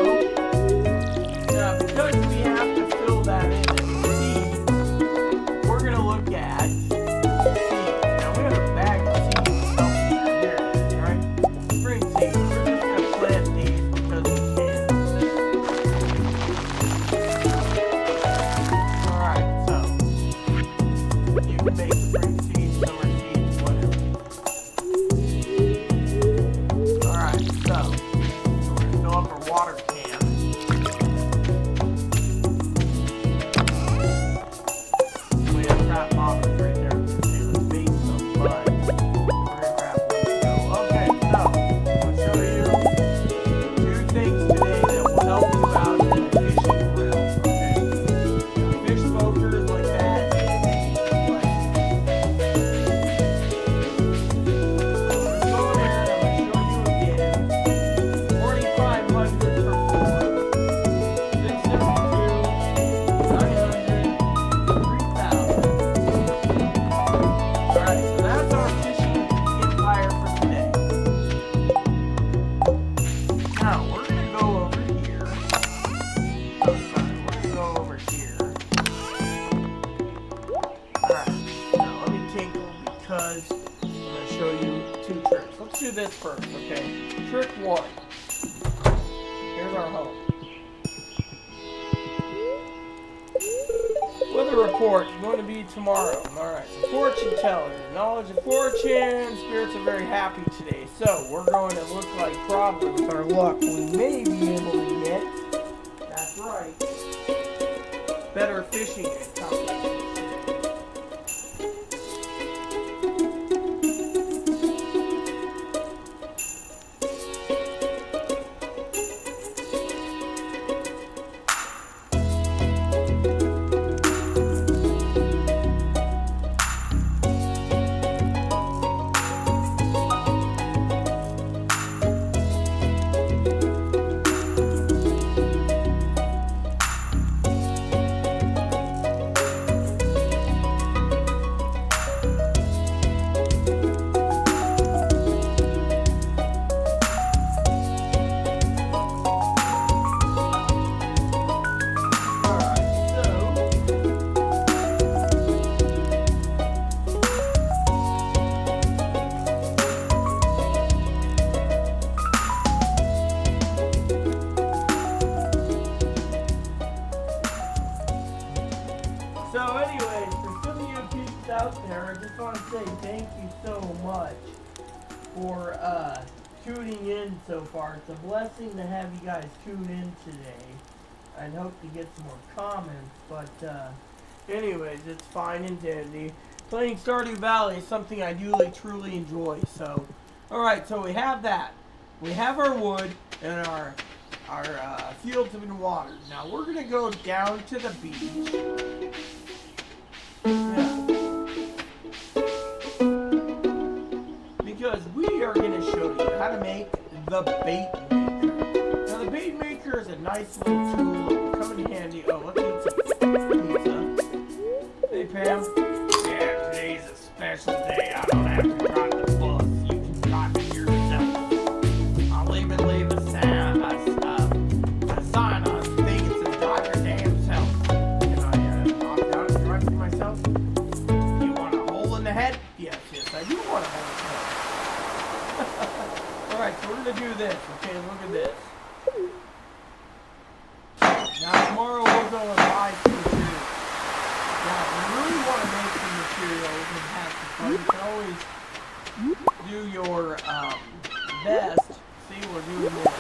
now because we have to fill that in and seeds, we're going to look at this first, okay? Trick 1. Here's our home. Weather report is going to be tomorrow. Alright, so fortune teller. Knowledge of fortune. Spirits are very happy today. So, we're going to look like probably with our luck we may be able to get, that's right, better fishing accommodations today. So anyways, for some of you peeps out there, I just want to say thank you so much for tuning in so far. It's a blessing to have you guys tune in today. I'd hope to get some more comments, but anyways, it's fine and dandy. Playing Stardew Valley is something I do truly enjoy. So, alright, so we have that. We have our wood and our fields have been watered. Now we're going to go down to the beach. Yeah. Because we are going to show you how to make the bait maker. Now the bait maker is a nice little tool that will come in handy. Oh, let's eat some pizza. Hey Pam. Yeah, today's a special day. I don't have to drive the bus. You can drive it yourself. I'll even leave a sign on the thing that says drive your damn self. Can I opt out and drive for myself? Do you want a hole in the head? Yes, I do want a hole in the head. Alright, so we're going to do this. Okay, look at this. Now tomorrow we're going to buy some materials. Now if you really want to make some materials and have some fun, you can always do your best. See, we're doing this.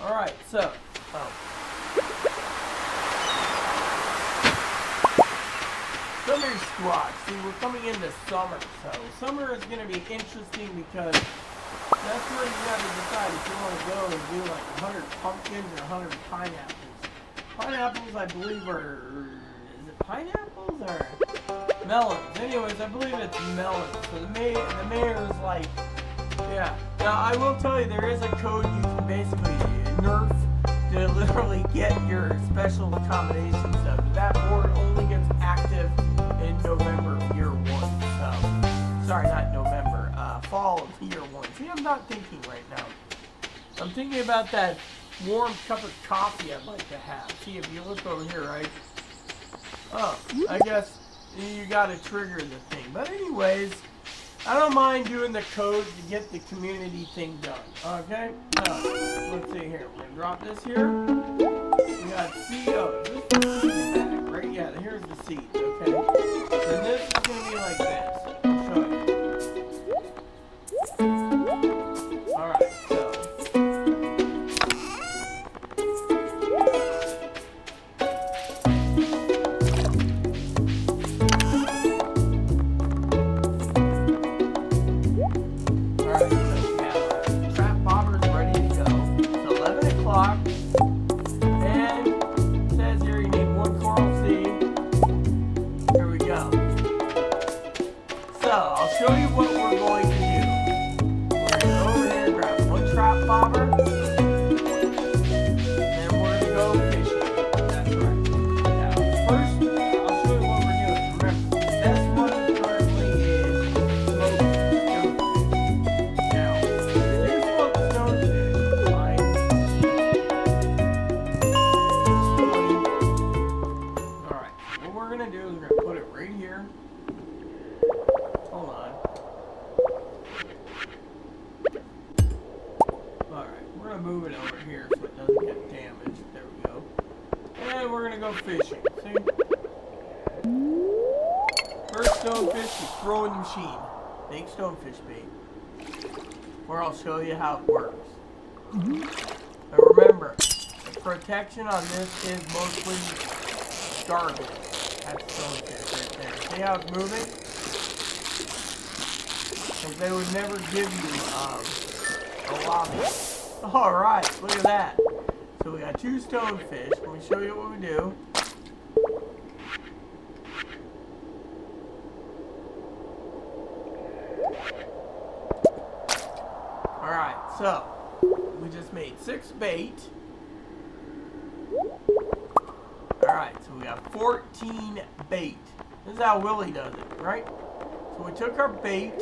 Alright, so, summer squash. See, we're coming into summer, so summer is going to be interesting because that's where you got to decide if you want to go and do like 100 pumpkins or 100 pineapples. Pineapples, I believe, is it pineapples or melons? Anyways, I believe it's melons. So the mayor is like, yeah. Now, I will tell you, there is a code you can basically nerf to literally get your special accommodations done. But that board only gets active in November of year 1. So, sorry, not November, fall of year 1. See, I'm not thinking right now. I'm thinking about that warm cup of coffee I'd like to have. See, if you look over here, right? Oh, I guess you gotta trigger the thing. But anyways, I don't mind doing the code to get the community thing done. Okay? So, let's see here. We're gonna drop this here. We got seed. Oh, this is the seed bag, right? Yeah, here's the seeds. Okay. And this is gonna be like this. I'll show you. Alright, so. And it says we're gonna do is we're gonna put it right here. Hold on. Alright, we're gonna move it over here so it doesn't get damaged. There we go. And we're gonna go fishing. See? First stonefish, you throw in the machine. Make stonefish bait. Or I'll show you how it works. But remember, the protection on this is mostly stardew. That's stonefish right there. See how it's moving? Because they would never give you a lobby. Alright, look at that. So we got 2 stonefish. Let me show you what we do. Alright, so we just made 6 bait. Alright, so we got 14 bait. This is how Willie does it, right? So we took our bait.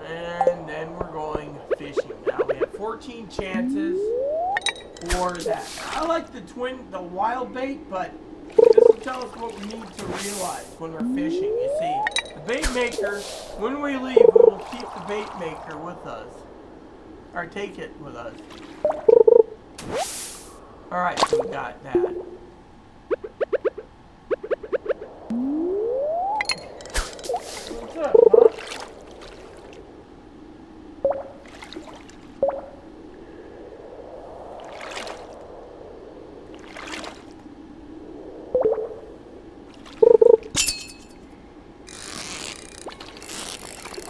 And then we're going fishing. Now we have 14 chances for that. I like the wild bait, but this will tell us what we need to realize when we're fishing. You see, the bait maker, when we leave, we will keep the bait maker with us. Or take it with us. Alright, so we got that. What's up, huh?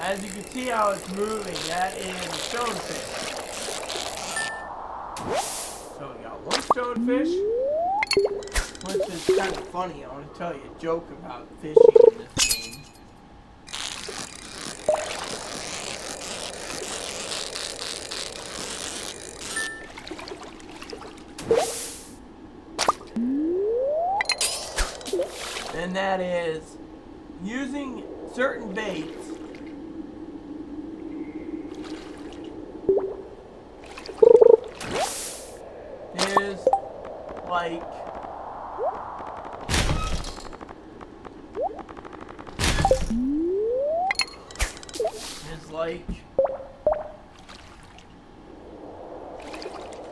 As you can see how it's moving, that is a stonefish. So we got 1 stonefish, which is kind of funny. I want to tell you a joke about fishing in this game. And that is using certain baits is like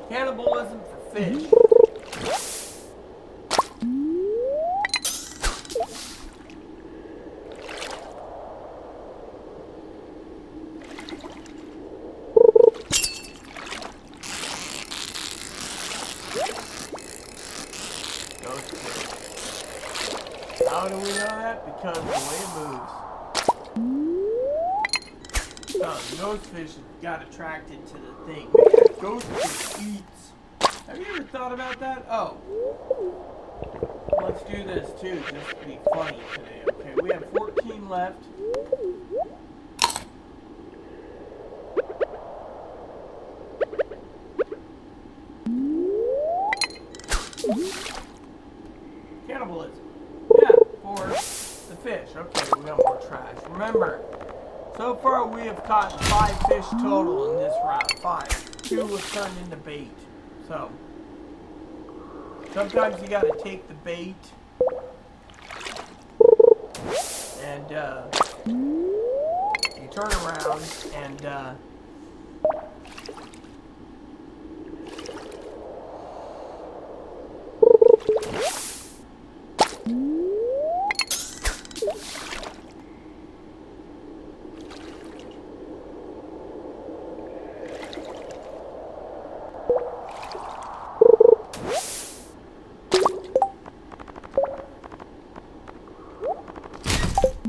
cannibalism for fish. How do we know that? Because of the way it moves. So, the ghost fish got attracted to the thing. Maybe a ghost fish eats. Have you ever thought about that? Oh. Let's do this too, just to be funny today. Okay, we have 14 left. Cannibalism. Yeah, for the fish. Okay, we got more trash. Remember, so far we have caught 5 fish total in this round. 5. 2 was turned into bait. So, sometimes you gotta take the bait and you turn around and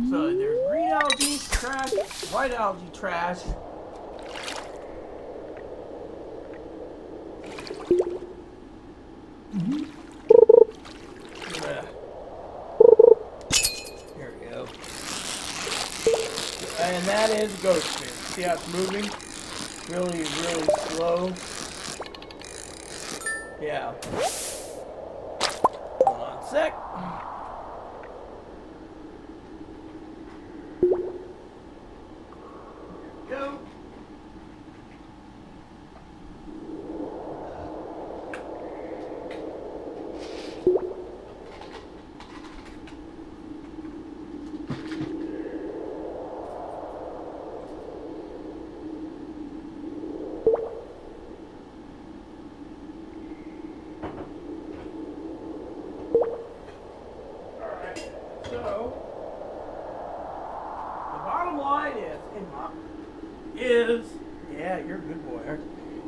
so there's green algae trash, white algae trash. Here we go. And that is ghost fish. See how it's moving? Really, really slow. Yeah. Hold on a sec. Go.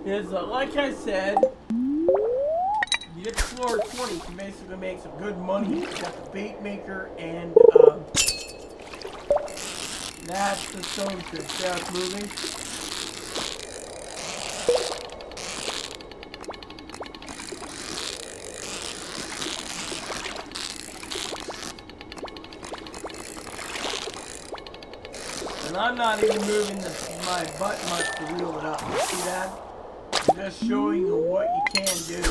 is, like I said, you get to floor 20, you can basically make some good money. You got the bait maker and that's the stonefish. See how it's moving? And I'm not even moving my butt much to wheel it up. You see that? I'm just showing you what you can do.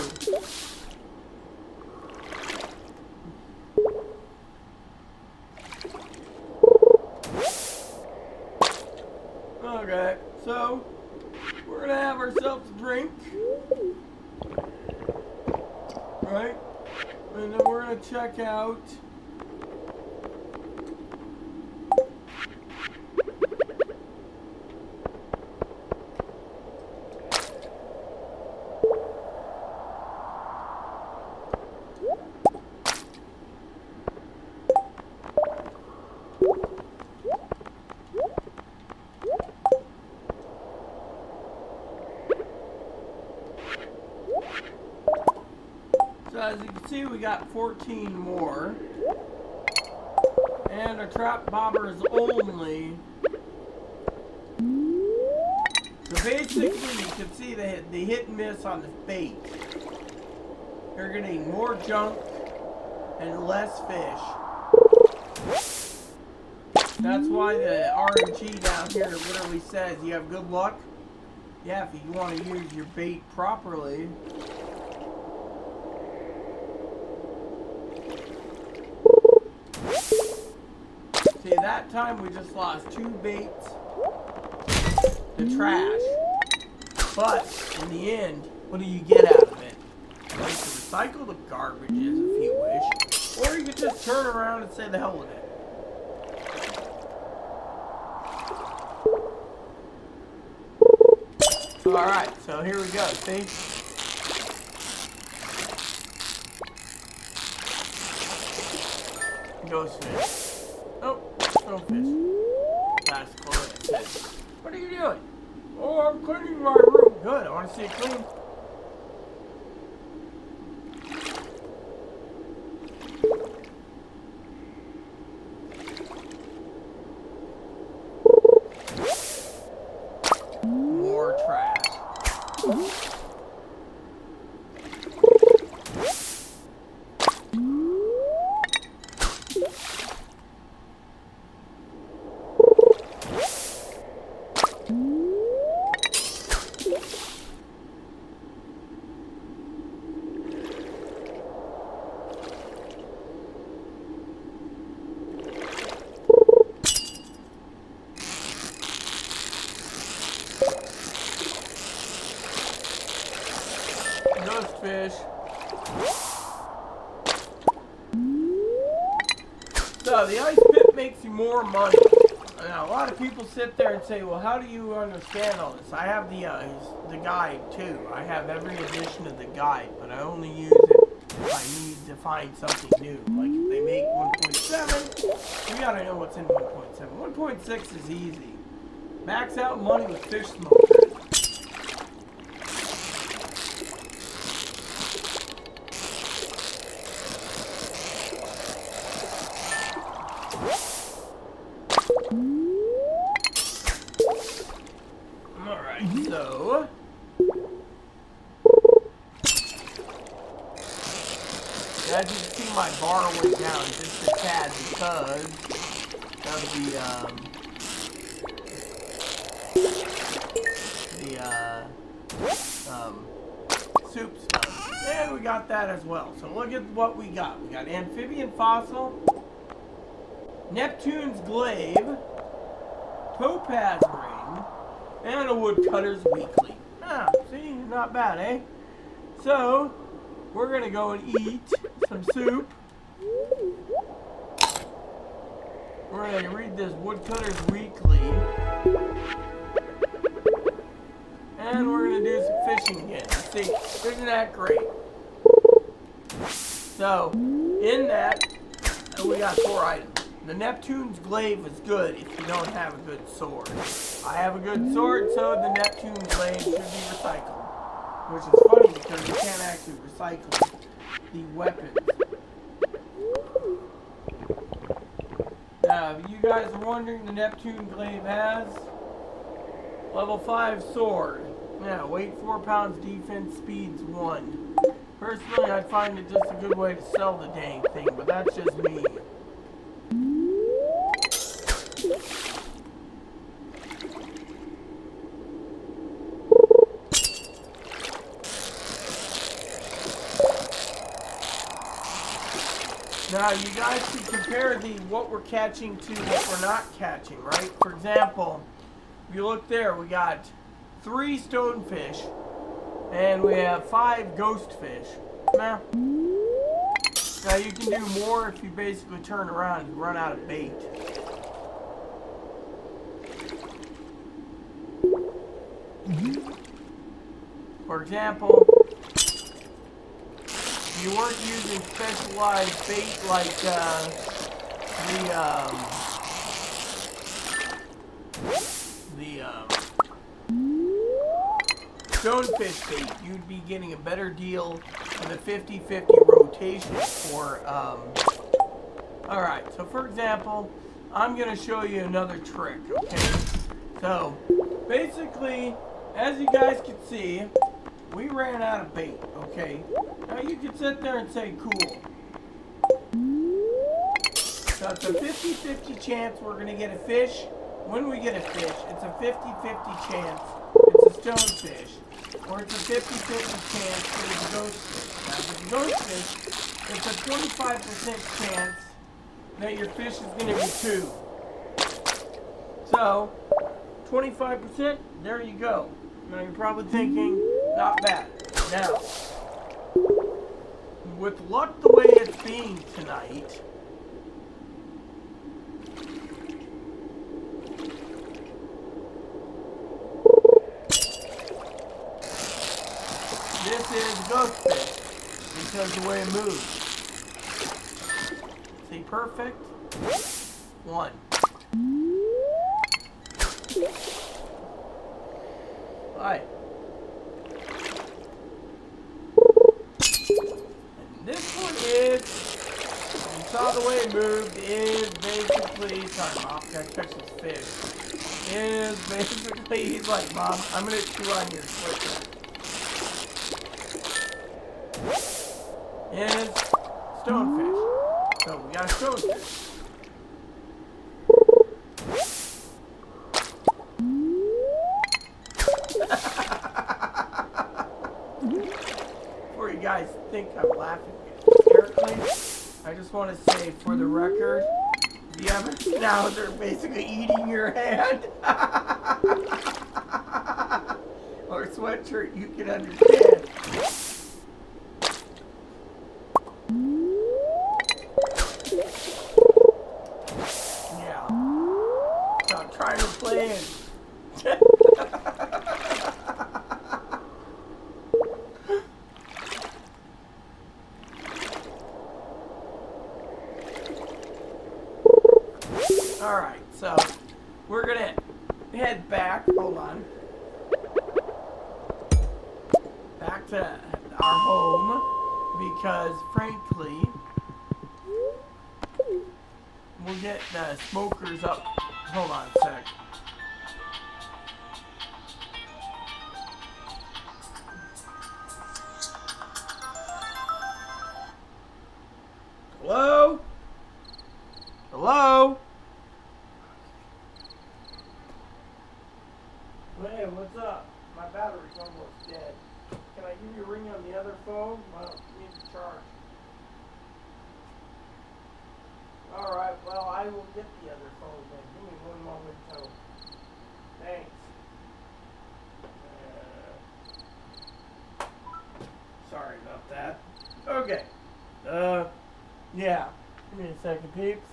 Okay, so we're gonna have ourselves a drink, right? And then we're gonna check out so as you can see, we got 14 more. And our trap bobber is only... So basically, you can see the hit and miss on the bait. You're getting more junk and less fish. That's why the RNG down here literally says you have good luck. Yeah, if you want to use your bait properly. See, that time we just lost 2 baits to trash. But, in the end, what do you get out of it? You can recycle the garbages if you wish. Or you can just turn around and say the hell with it. Alright, so here we go, see? Ghost fish. Oh, stonefish. That's close. What are you doing? Oh, I'm cleaning my room. Good, I want to see it clean. More trash. Ghost fish. So the ice pit makes you more money. Now a lot of people sit there and say, well, how do you understand all this? I have the guide too. I have every edition of the guide, but I only use it if I need to find something new. Like if they make 1.7, you gotta know what's in 1.7. 1.6 is easy. Max out money with fish smoker. Alright, so as you can see, my bar went down just a tad because of the soup stuff. And we got that as well. So look at what we got. We got amphibian fossil, Neptune's glaive, topaz ring, and a woodcutter's weekly. Ah, see, not bad, eh? So, we're gonna go and eat some soup. We're gonna read this woodcutter's weekly. And we're gonna do some fishing again. See, isn't that great? So, in that, we got 4 items. the Neptune's glaive is good if you don't have a good sword. I have a good sword, so the Neptune glaive should be recycled. Which is funny because you can't actually recycle the weapons. Now, if you guys are wondering, the Neptune glaive has level 5 sword. Now, weight 4 pounds, defense, speeds 1. Personally, I find it just a good way to sell the dang thing, but that's just me. Now, you guys can compare what we're catching to what we're not catching, right? For example, if you look there, we got 3 stonefish, and we have 5 ghost fish. Now, you can do more if you basically turn around and run out of bait. For example, if you weren't using specialized bait like stonefish bait, you'd be getting a better deal with a 50-50 rotation for, alright, so for example, I'm going to show you another trick, okay? So, basically, as you guys can see, we ran out of bait, okay? Now you can sit there and say, cool. So it's a 50-50 chance we're going to get a fish. When we get a fish, it's a 50-50 chance it's a stonefish. Or it's a 50-50 chance that it's a ghost fish. Now if it's a ghost fish, it's a 25% chance that your fish is going to be 2. So, 25%, there you go. Now you're probably thinking, not bad. Now, with luck the way it's being tonight, this is ghost fish because of the way it moves. See, perfect. 1. Right. And this one is, you saw the way it moved, is basically, sorry Mom, gotta catch this fish. Is basically, he's like, Mom, I'm gonna chew on your slipper. Is stonefish. So we got a stonefish. Before you guys think I'm laughing hysterically, I just want to say for the record, if you have a schnauzer basically eating your hand or sweatshirt, you can understand. Yeah. So I'm trying to play in. Alright, so we're gonna head back, hold on, back to our home because frankly, we'll get the smokers up. Hold on a sec. Hello? Hello? Hey, what's up? My battery's almost dead. Can I give you a ring on the other phone? Well, you need to charge. Alright, well, I will get the other phone then. Give me one moment, so. Thanks. Sorry about that. Okay. Yeah. Give me a second, peeps.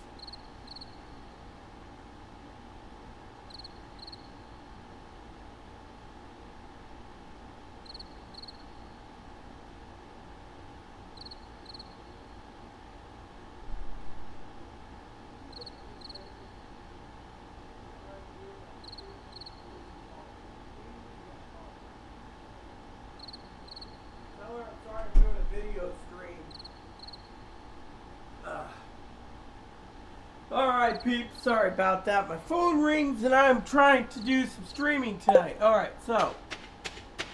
Alright, peeps, sorry about that. My phone rings and I'm trying to do some streaming tonight. Alright, so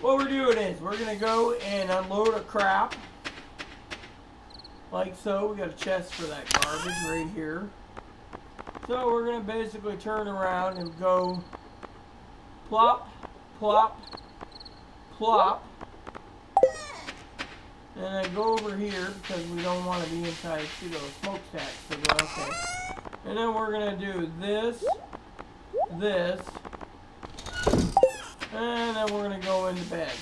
what we're doing is we're going to go and unload our crap. Like so. We got a chest for that garbage right here. So we're going to basically turn around and go plop, plop, plop. And then go over here because we don't want to be inside pseudo smokestack. So go okay. And then we're going to do this, this, and then we're going to go into bed.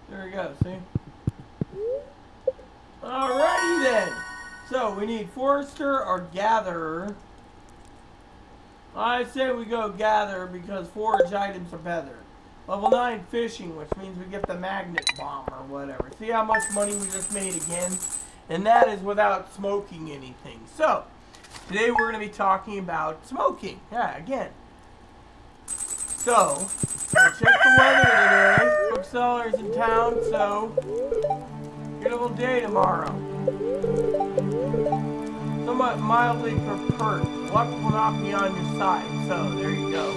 There we go, see? Alrighty then. So we need forester or gatherer. I say we go gather because forage items are better. Level 9 fishing, which means we get the magnet bomb or whatever. See how much money we just made again? And that is without smoking anything. So, today we're going to be talking about smoking. Yeah, again. So, check the weather today. Booksellers in town, so beautiful day tomorrow. Somewhat mildly pert. Luck will not be on your side. So, there you go.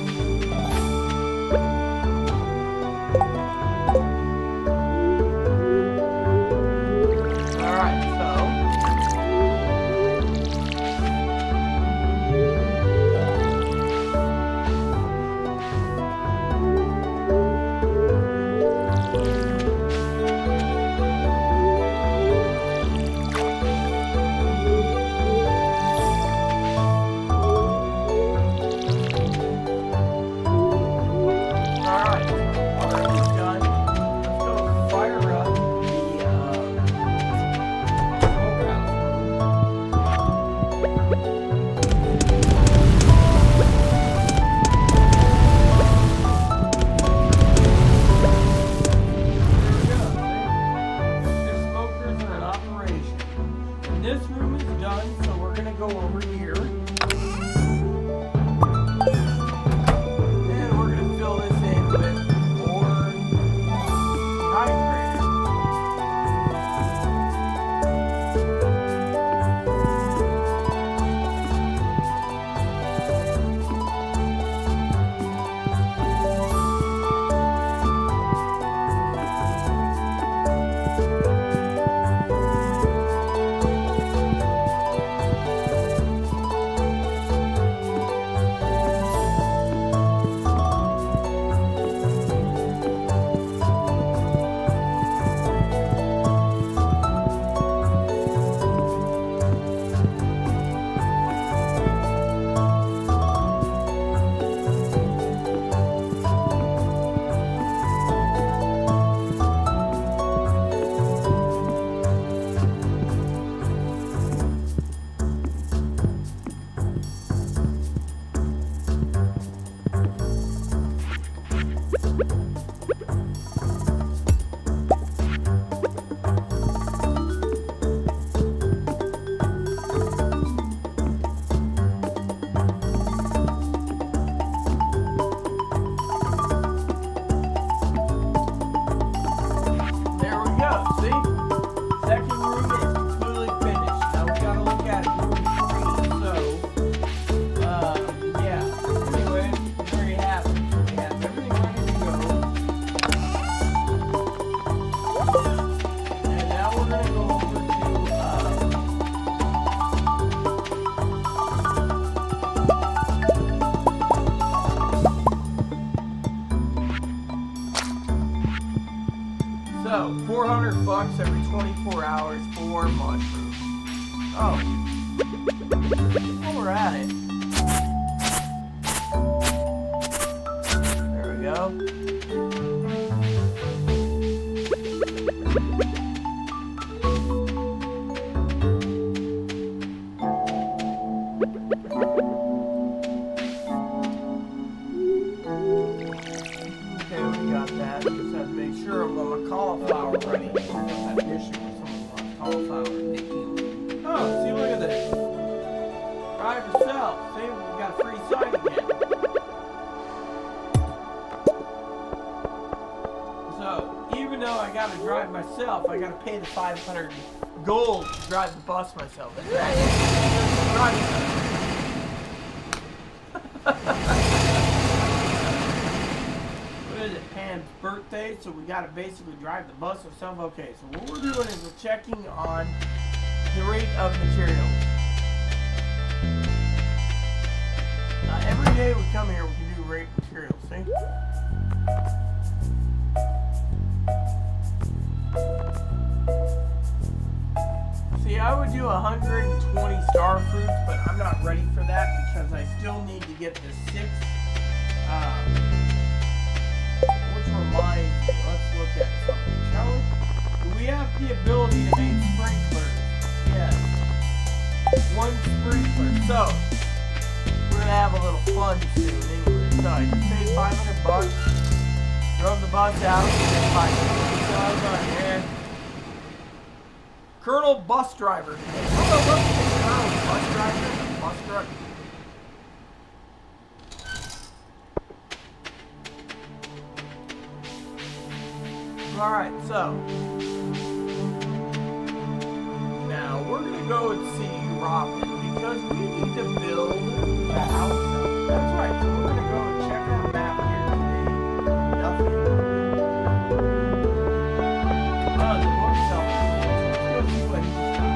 So, $400 every 24 hours for mushrooms. Oh. While we're at it. There we go. Okay, we got that. Just have to make sure I'm on my cauliflower ready. That issue with someone wants cauliflower. Oh, see, look at this. Drive yourself. See, we got a free site again. So, even though I gotta drive myself, I gotta pay the 500 gold to drive the bus myself. Drive yourself. What is it? Pam's birthday, so we gotta basically drive the bus ourselves. Okay, so what we're doing is we're checking on the rate of materials. Every day we come here, we can do rate materials, see? See, I would do 120 star fruits, but I'm not ready for that because I still need to get the 6. Which reminds me, let's look at something, shall we? Do we have the ability to make sprinklers? Yes. 1 sprinkler. So, we're gonna have a little fun soon anyway. So I just paid $500, drove the bus out, and $500. Colonel Bus Driver. Colonel Bus Driver. Bus Driver. Alright, so now we're gonna go and see Robin because we need to build the house. That's right, so we're gonna go and check our map here today. Nothing. Oh, the bookself. Let's go see what he's got.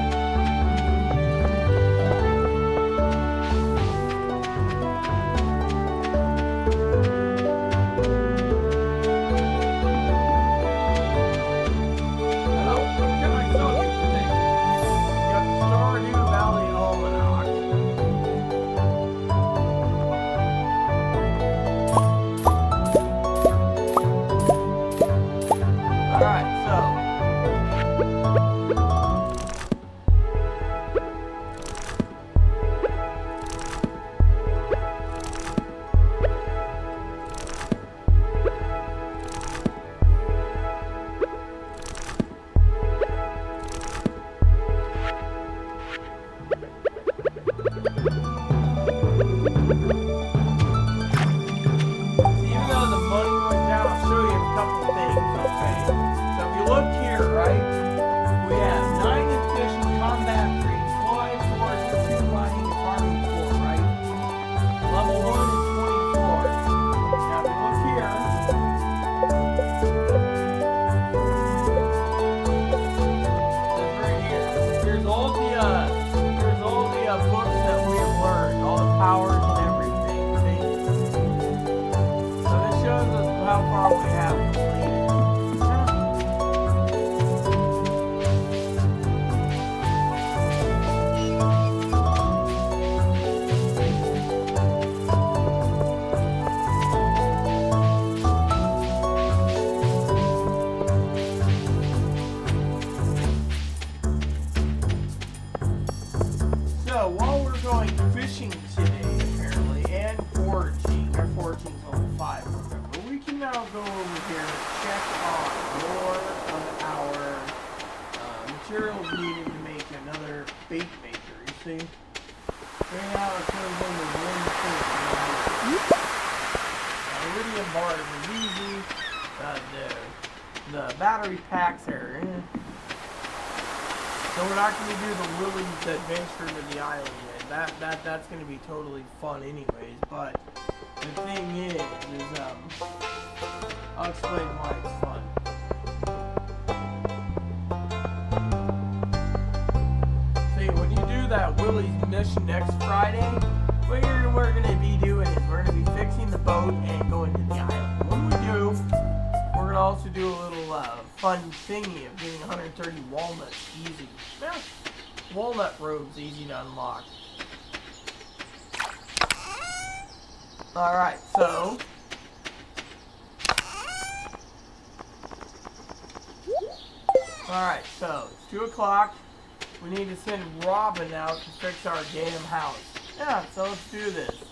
The battery packs are in. So we're not going to do the Willie's adventure to the island yet. That's going to be totally fun anyways. But the thing is I'll explain why it's fun. See, when you do that Willie's mission next Friday, what we're going to be doing is we're going to be fixing the boat and going to the island. When we do, we're going to also do a little fun thingy of getting 130 walnuts easy. Yeah, walnut roads easy to unlock. Alright, so it's 2 o'clock. We need to send Robin out to fix our damn house. Yeah, so let's do this.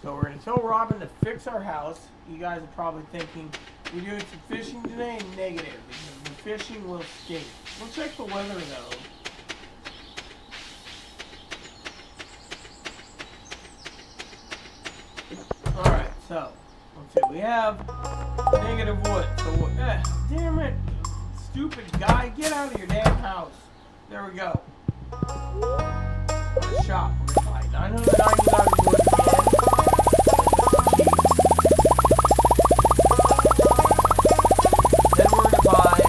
So we're going to tell Robin to fix our house. You guys are probably thinking, we're doing some fishing today? Negative, because the fishing will stink. We'll check the weather though. Alright, so, let's see, we have negative wood. So, damn it, stupid guy, get out of your damn house. There we go. What a shop. We're gonna buy 999 wood again. Then we're gonna buy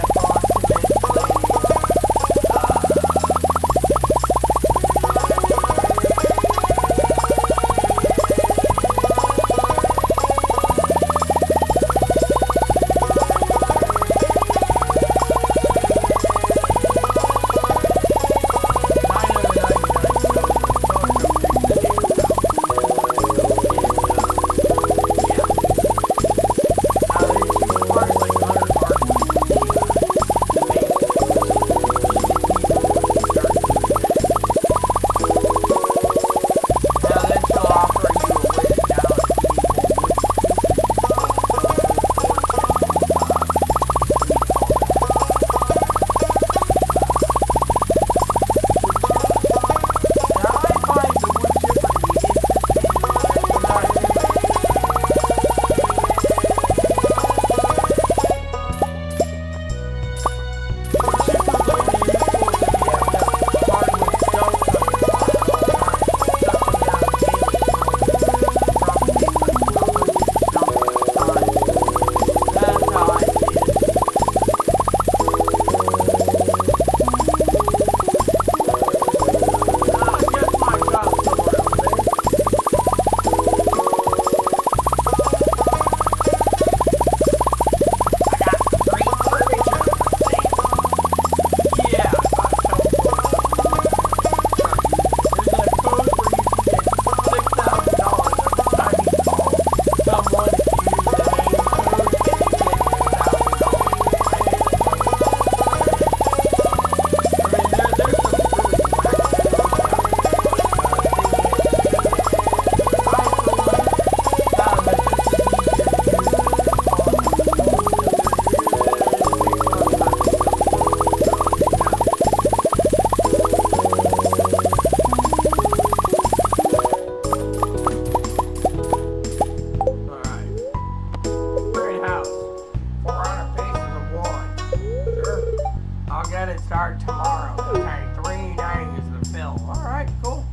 start tomorrow. Okay, 3 days to fill. Alright, cool.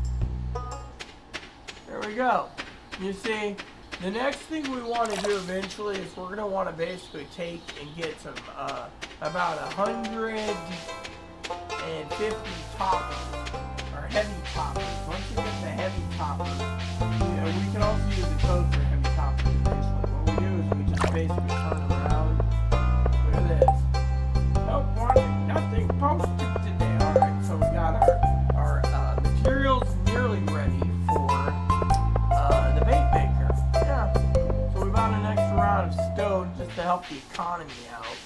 There we go. You see, the next thing we want to do eventually is we're going to want to basically take and get some, about 150 toppers, or heavy toppers. Once you get the heavy toppers, you know, we can also use the code for heavy toppers eventually. What we do is we just basically turn around. Look at this. Nope, nothing posted today. Alright, so we got our materials nearly ready for the bait maker. Yeah. So we bought an extra round of stone just to help the economy out.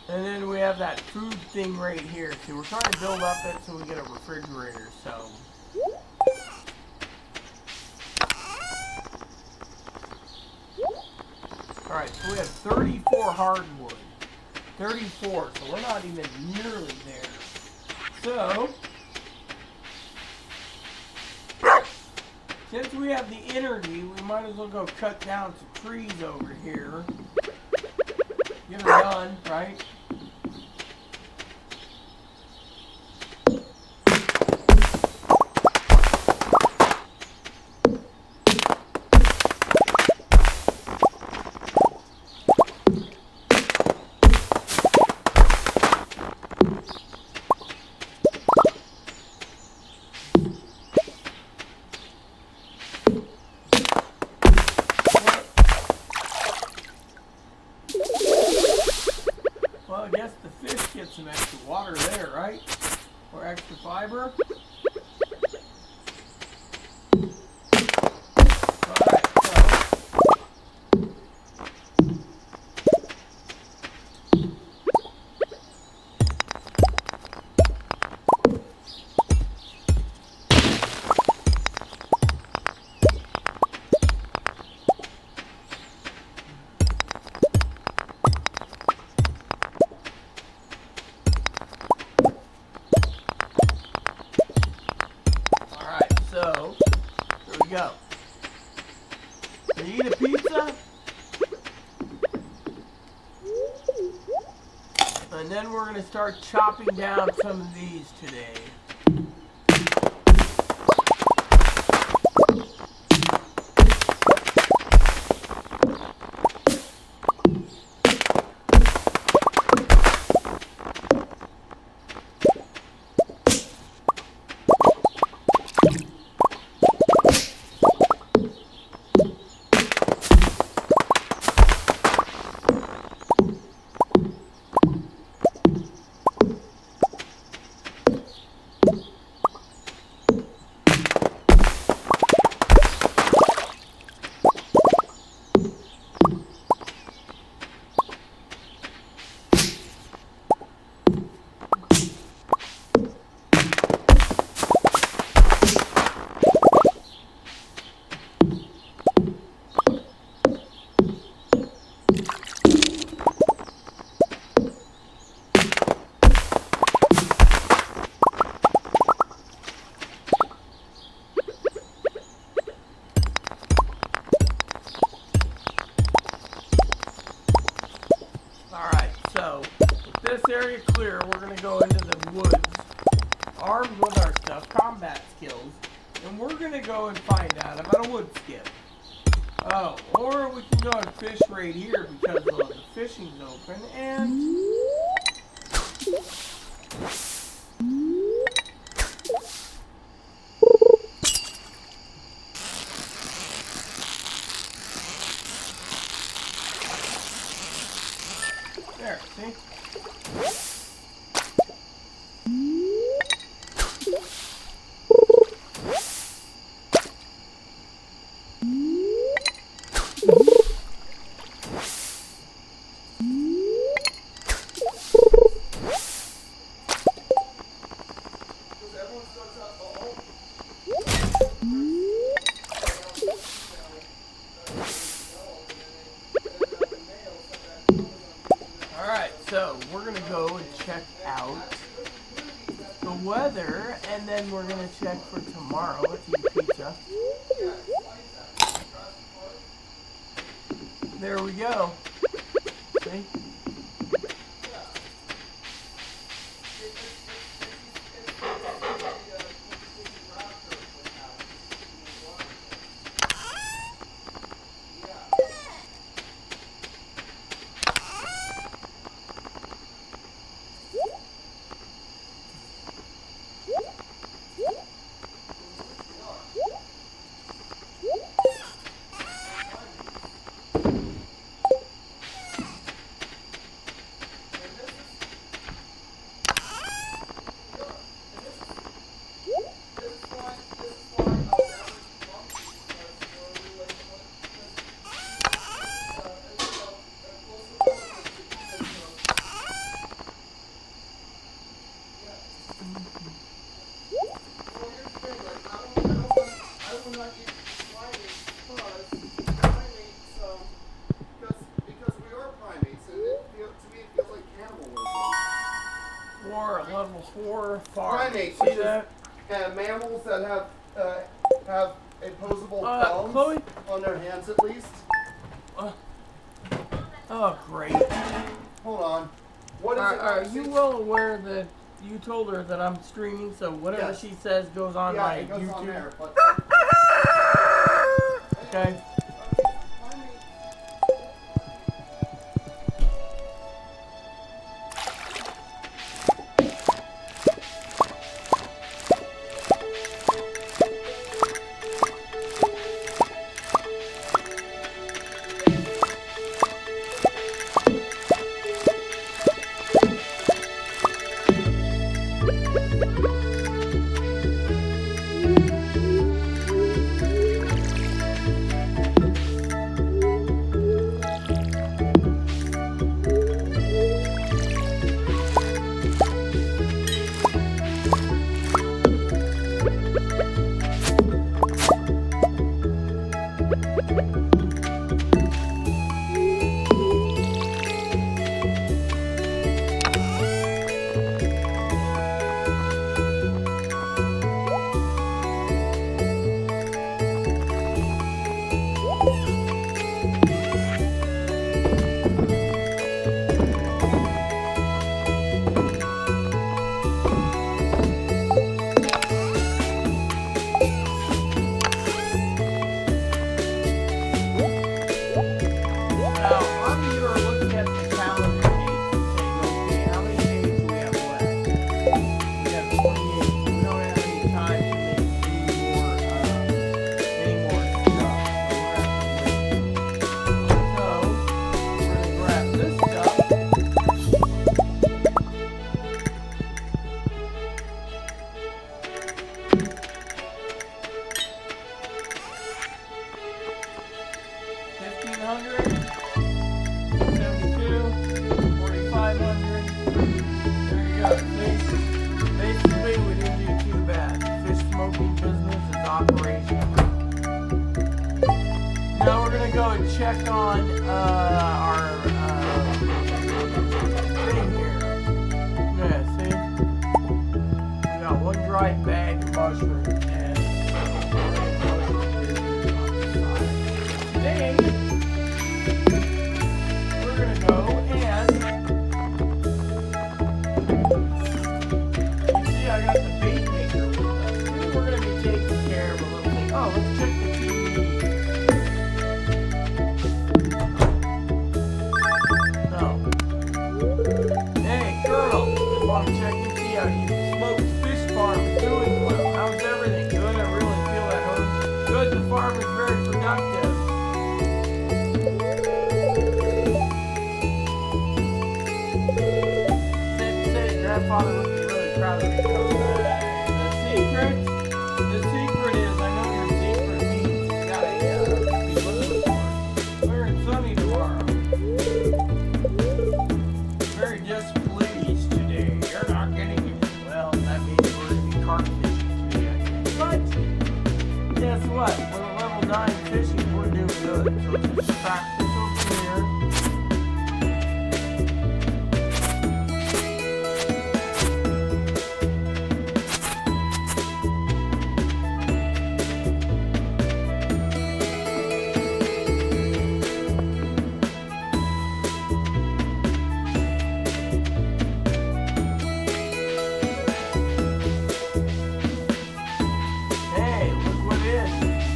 And then we have that food thing right here. See, we're trying to build up it so we get a refrigerator, so. Alright, so we have 34 hardwood. 34, so we're not even nearly there. So, since we have the energy, we might as well go cut down some trees over here. Get her done, right? Well, I guess the fish get some extra water there, right? Or extra fiber. Alright, so here we go. You eat a pizza? And then we're going to start chopping down some of these today. This area clear, we're going to go into the woods, armed with our stuff, combat skills, and we're going to go and find out about a wood skip. Oh, or we can go and fish right here because the fishing's open, and... there, see? Alright, so we're going to go and check out the weather, and then we're going to check for tomorrow. Let's eat pizza. There we go. See? Level 4 primates, see that? Mammals that have opposable thumbs Chloe? on their hands at least. Oh, great. Hold on. What is it? Are you well aware that you told her that I'm streaming, so whatever she says goes on my it goes YouTube? on there, but okay. 4,900, 72, 4,500. There you go. See? Basically, we didn't do too bad. Fish smoking business is operational. Now we're gonna go and check on our thing here. Yeah, see? We got one dried bag of mushrooms and today we're gonna go and you see I got the bait maker with us. We're gonna be taking care of a little thing. Oh, let's check the TV. Hey, girl, just want to check and see how your smoked fish farm is doing well. How's everything? Good? I really feel at home. Good, the farm is very productive. Say, Grandfather would be really proud of you. The secret is, I know your secret means you gotta be looking for it. Clear and sunny tomorrow. Very displeased today. You're not getting it. Well, that means we're going to be carp fishing today, I guess. But, guess what? With a level 9 fishing, we're doing good. So let's just practice over here. Hey, look what it is.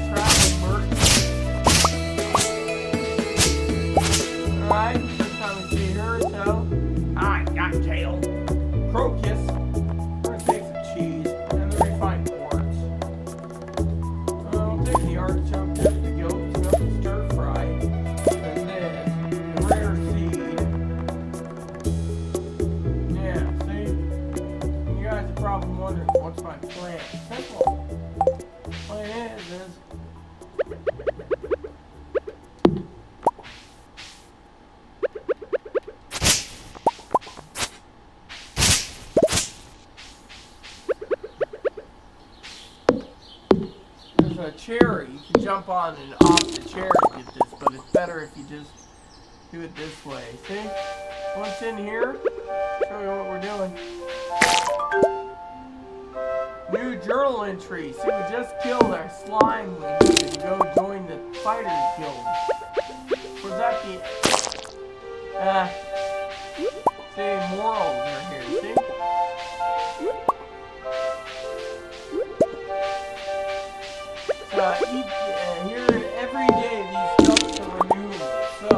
Traveling merchant. Alright, first time we see her, so. Hi, got tail. Crocus. We're gonna take some cheese and the refined quartz. We'll take the artichoke, take the goats, and stir fry. And this, the rare seed. Yeah, see? You guys are probably wondering, what's my plan? Simple. Plan is there's a cherry. You can jump on and off the cherry to get this, but it's better if you just do it this way. See? Once in here, show you what we're doing. New journal entry. See, we just killed our slime. We needed to go join the Fighters Guild. Was that the... see, morals are here, see? Here, every day, these jumps are renewable, so...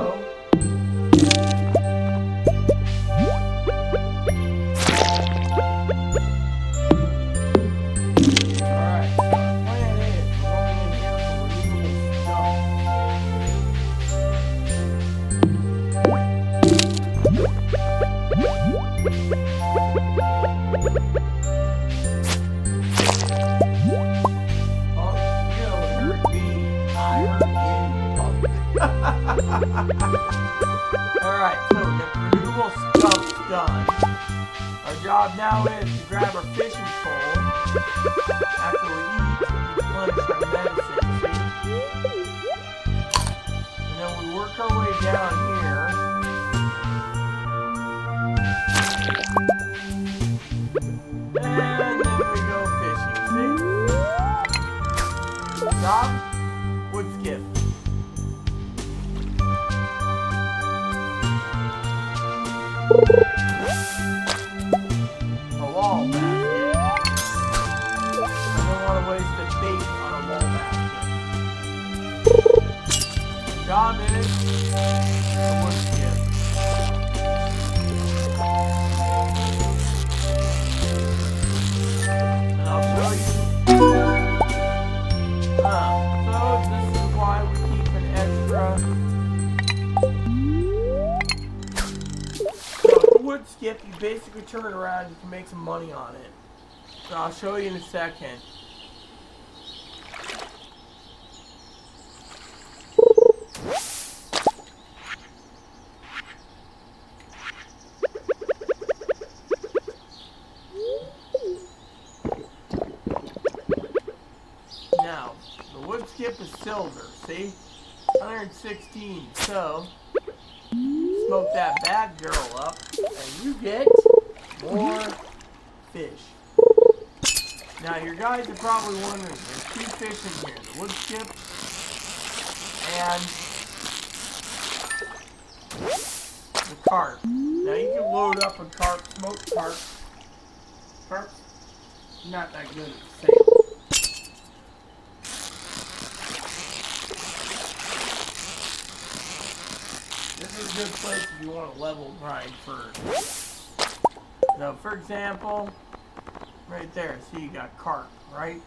Alright, so we got the renewable stuff done. Our job now is to grab our fishing pole after we eat, replenish our medicine, see? And then we work our way down here. And then we go fishing, see? Stop, wood skip. A wall basket. I don't want to waste a bait on a wall basket. Job is a wood skip. And I'll show you. So this is why we keep an extra. Wood skip, you basically turn it around, you can make some money on it. So I'll show you in a second. skip is silver, see? 116. So, smoke that bad girl up, and you get more fish. Now, your guys are probably wondering, there's 2 fish in here. The wood skip and the carp. Now, you can load up a carp, smoked carp. Carp's not that good at sailing. This is a good place if you want to level grind first. So, for example, right there, see you got carp, right?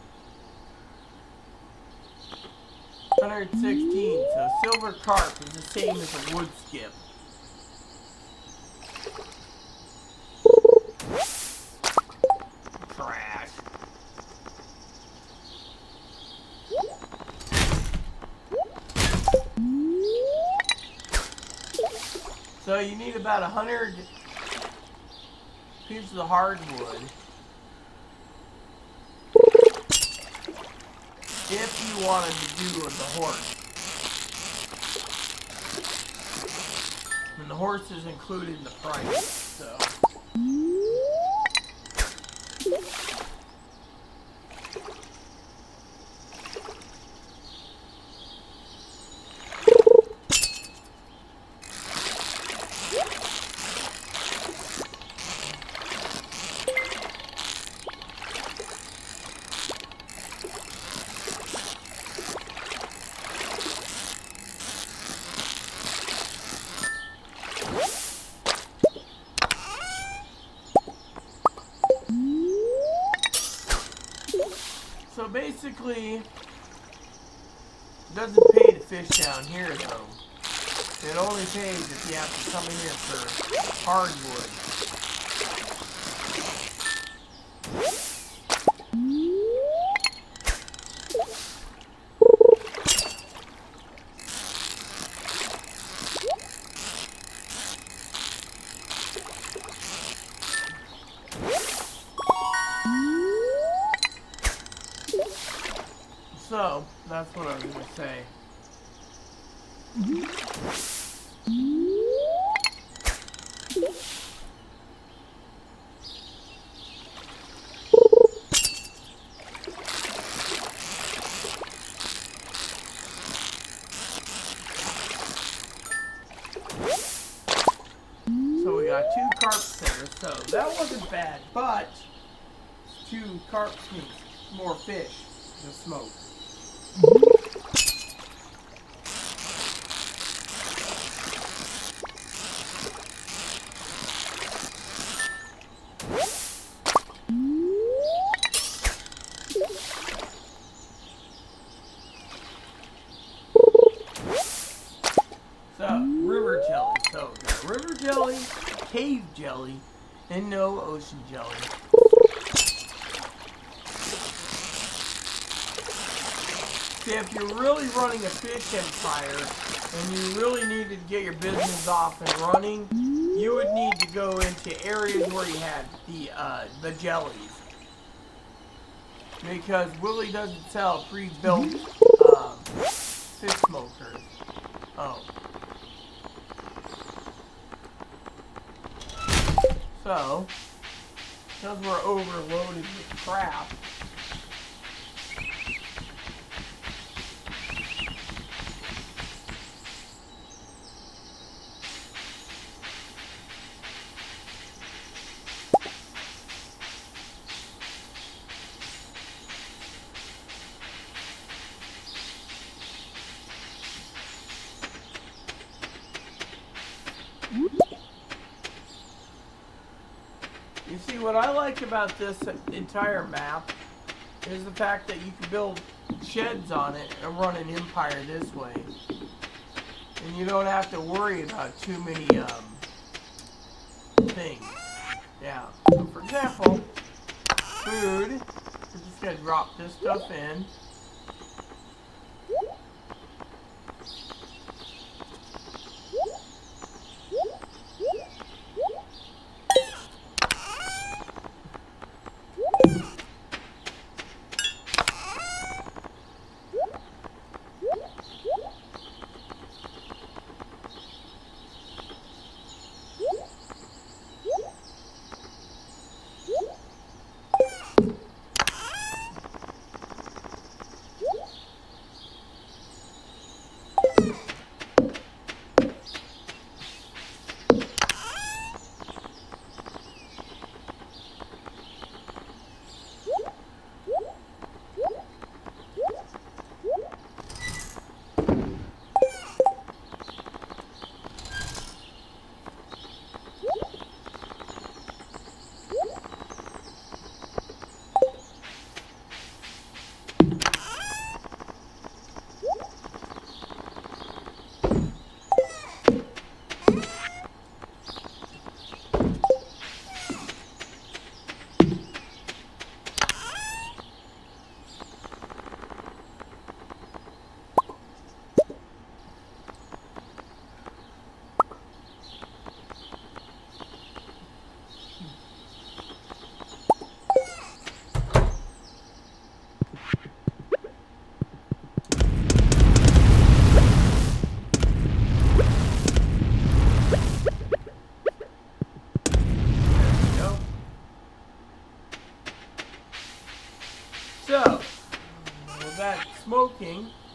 116, so silver carp is the same as a wood skip. Trash. So you need about 100 pieces of hardwood if you wanted to do the horse. And the horse is included in the price, so. So basically, it doesn't pay to fish down here though. It only pays if you have to come in here for hardwood. So, that's what I was going to say. So we got 2 carps there, so that wasn't bad, but 2 carps means more fish to smoke. So, river jelly. So, got river jelly, cave jelly, and no ocean jelly. See, if you're really running a fish empire and you really needed to get your business off and running, you would need to go into areas where you had the jellies. Because Willie doesn't sell pre-built fish smokers. Oh. So, because we're overloaded with crap, you see, what I like about this entire map is the fact that you can build sheds on it and run an empire this way. And you don't have to worry about too many things. Yeah. So for example, food. We're just going to drop this stuff in.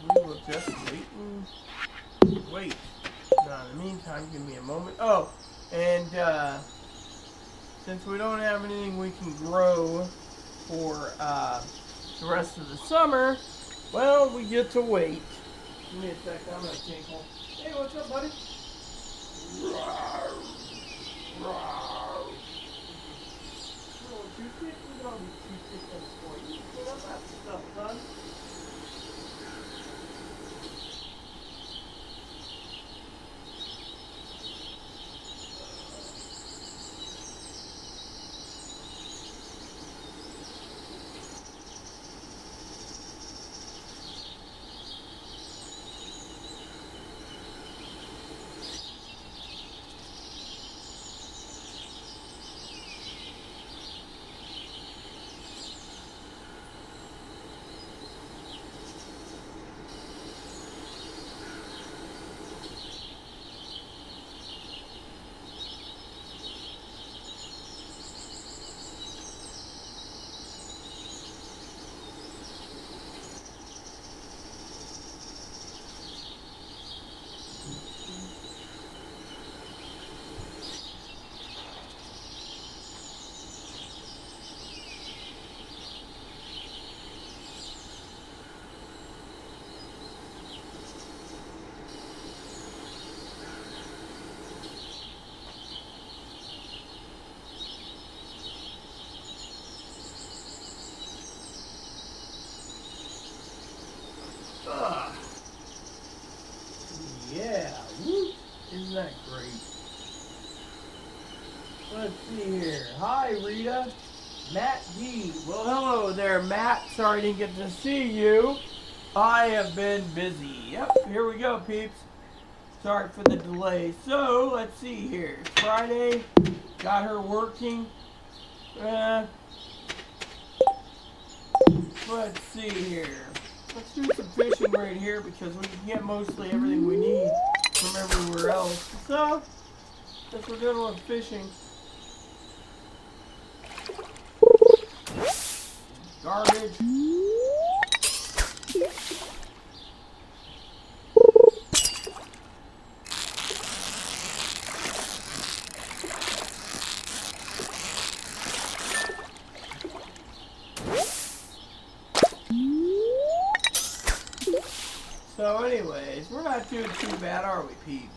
we will just wait and wait. Now, in the meantime, give me a moment. Oh, and since we don't have anything we can grow for the rest of the summer, well, we get to wait. Give me a sec. I'm gonna tinkle. Hey, what's up, buddy? Rawr. Rawr. Little toothpick? Look at all these toothpicks on the floor. You clean up after stuff, son. Yeah, woo. Isn't that great? Let's see here. Hi, Rita. Matt D. Well, hello there, Matt. Sorry I didn't get to see you. I have been busy. Yep, here we go, peeps. Sorry for the delay. So, let's see here. It's Friday. Got her working. Let's see here. Let's do some fishing right here because we can get mostly everything we need from everywhere else. So, guess we're doing a little fishing. Garbage. So anyways, we're not doing too bad, are we, peeps?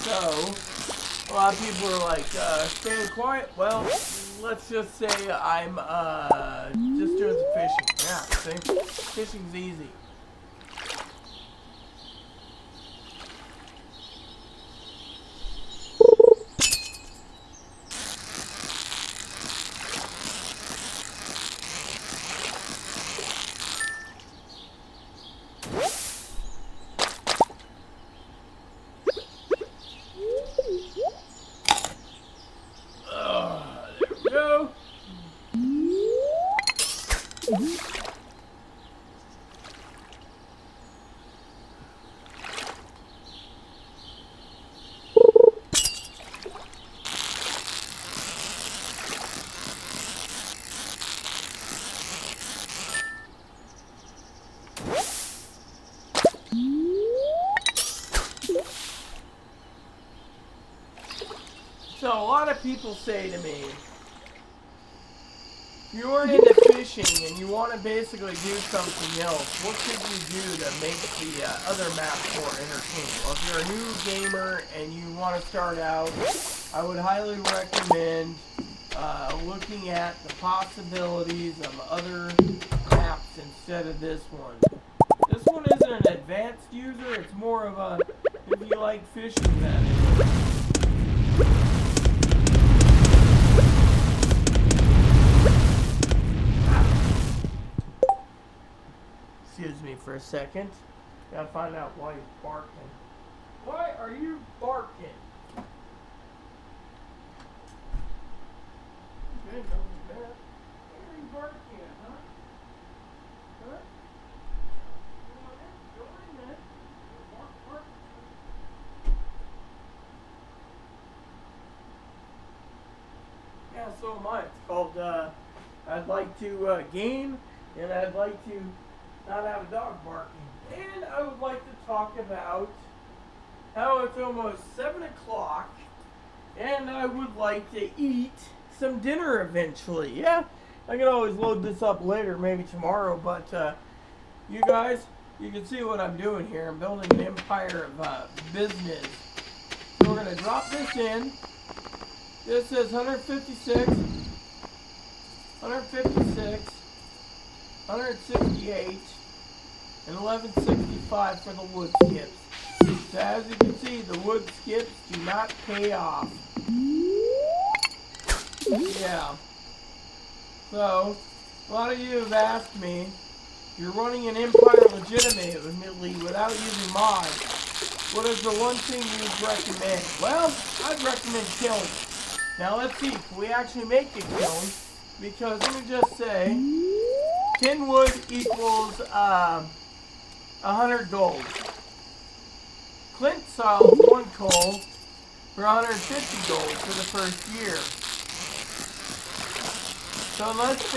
So, a lot of people are like, staying quiet. Well, let's just say I'm, just doing some fishing. Yeah, see? Fishing's easy. So a lot of people say to me, you aren't into fishing and you want to basically do something else. What could you do to make the other maps more entertaining? Well, if you're a new gamer and you want to start out, I would highly recommend looking at the possibilities of other maps instead of this one. This one isn't an advanced user, it's more of a, if you like fishing, that is. Excuse me for a second. Gotta find out why he's barking. Why are you barking? Okay, no, why are you barking at, huh? Huh? Go in there. Bark, bark. Yeah, so am I. It's called, I'd like to game, and I'd like to not have a dog barking. And I would like to talk about how it's almost 7 o'clock, and I would like to eat some dinner eventually. Yeah, I can always load this up later, maybe tomorrow, but you guys, you can see what I'm doing here. I'm building an empire of business. So we're going to drop this in. This is 156, 156, 168, and 1165 for the wood skips. So as you can see, the wood skips do not pay off. Yeah. So, a lot of you have asked me, you're running an empire legitimately without using mods. What is the one thing you'd recommend? Well, I'd recommend kiln. Now let's see, can we actually make a kiln? Because let me just say, 10 wood equals 100 gold. Clint sells 1 coal for 150 gold for the first year. So unless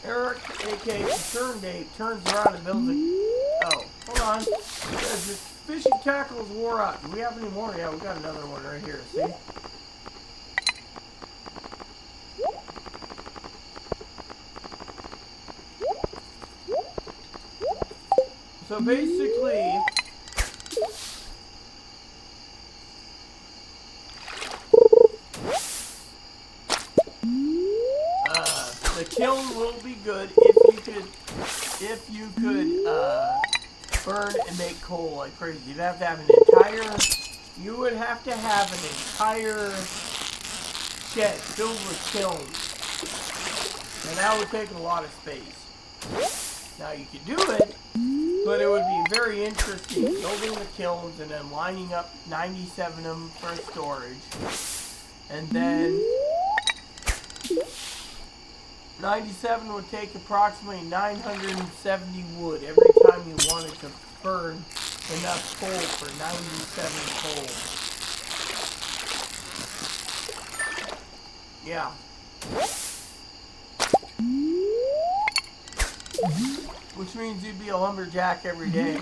Eric, aka Concern Dave, turns around and builds a... Oh, hold on. The fishing tackles wore out. Do we have any more? Yeah, we got another one right here, see? So basically, the kiln will be good if you could burn and make coal like crazy. You would have to have an entire shed filled with kilns, and that would take a lot of space. Now you could do it, but it would be very interesting building the kilns and then lining up 97 of them for storage. And then 97 would take approximately 970 wood every time you wanted to burn enough coal for 97 coal. Yeah. Which means you'd be a lumberjack every day.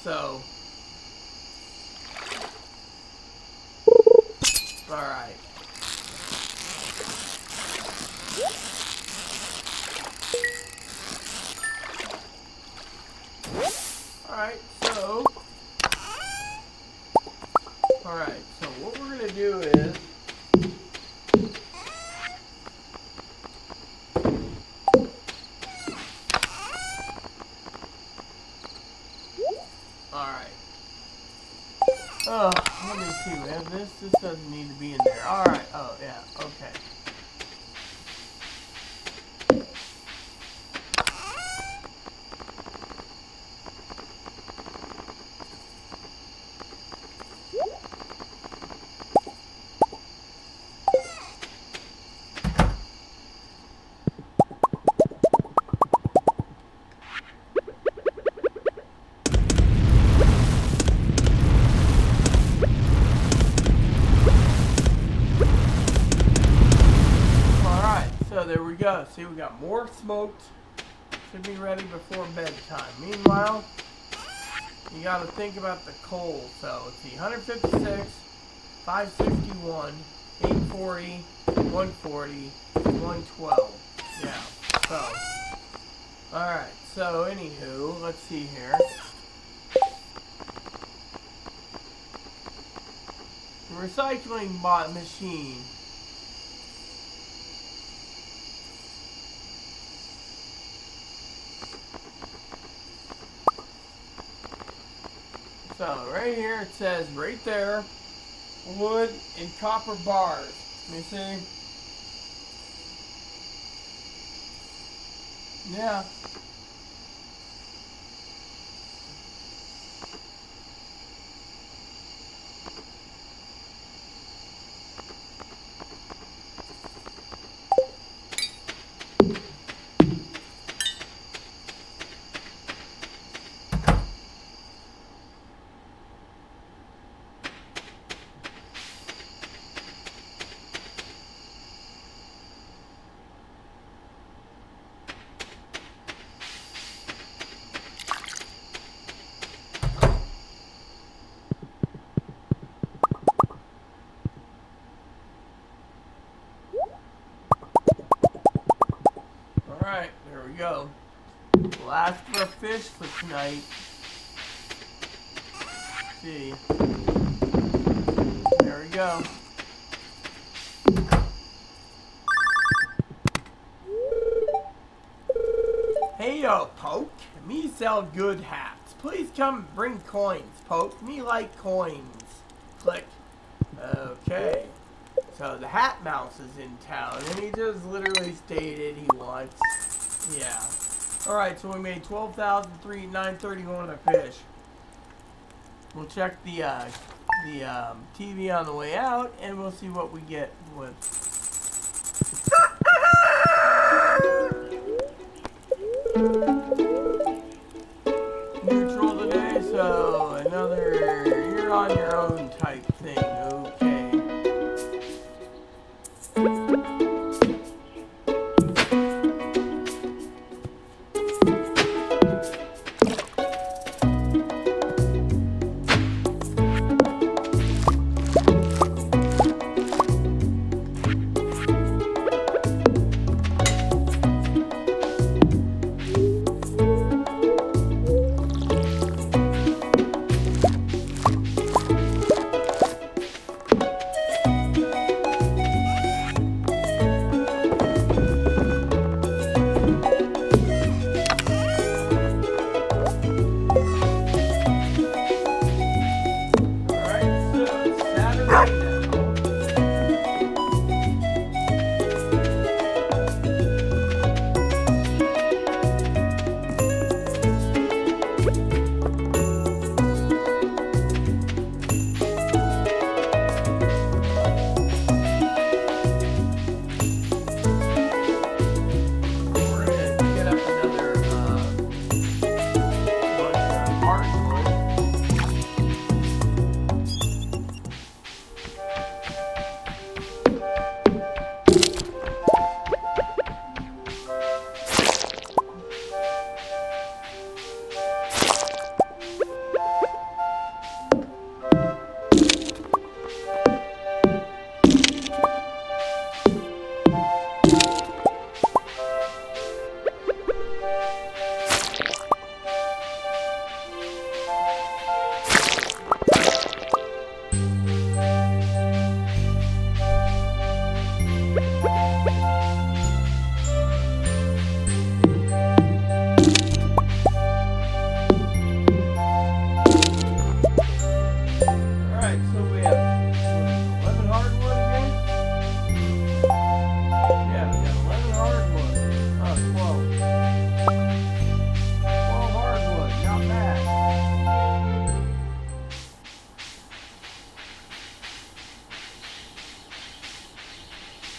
So, alright. Alright, so what we're going to do is, alright. Oh, let me see, we have this. This doesn't need to be in there. Alright, oh yeah, okay. see, we got more smoked. Should be ready before bedtime. Meanwhile, you got to think about the coal. So, let's see, 156, 561, 840, 140, 112. Yeah, so, alright, so anywho, let's see here. Recycling bot machine. So, right here it says, right there, wood and copper bars. Let me see. Yeah. Alright, there we go. Last for a fish for tonight. Let's see. There we go. Hey yo, Poke. Me sell good hats. Please come bring coins, Poke. Me like coins. Click. Okay. So the Hat Mouse is in town, and he just literally stated he wants. Yeah. All right. So we made 12,931 a fish. We'll check the TV on the way out, and we'll see what we get with. Neutral today, so another you're on your own type thing. Okay.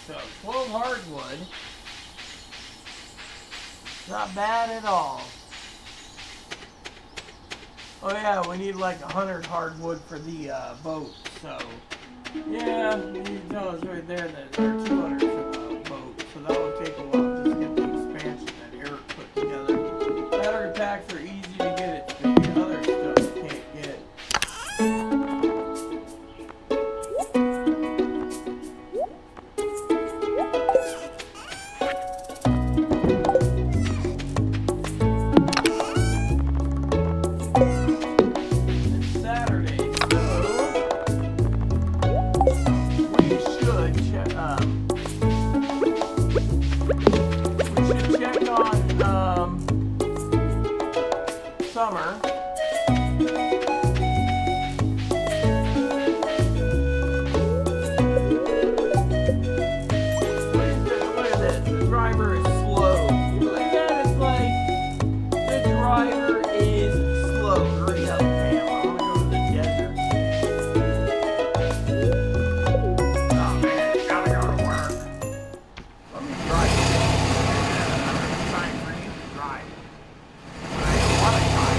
So 12 hardwood. Not bad at all. Oh yeah, we need like 100 hardwood for the boat. So yeah, you tell us right there that there are 200 for the boat. So that will take a while just to get summer. Look at this. The driver is slow. Look at that. It's like the driver is slow. Hurry up, man. I want to go to the desert. Oh man, gotta go to work. Let me drive. I'm trying for you to drive. But I don't want to drive.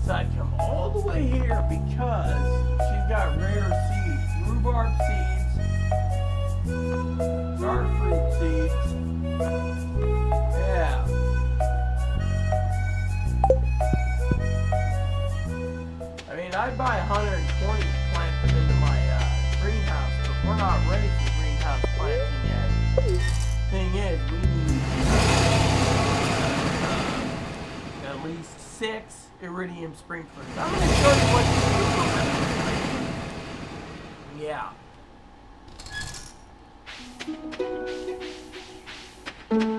So I'd come all the way here because she's got rare seeds, rhubarb seeds, dark fruit seeds. Yeah. I mean, I'd buy 120 to plant them into my greenhouse, but we're not ready for greenhouse planting yet. Thing is, we need at least 6 iridium sprinklers. I'm going to show you what to do for iridium sprinklers. Yeah.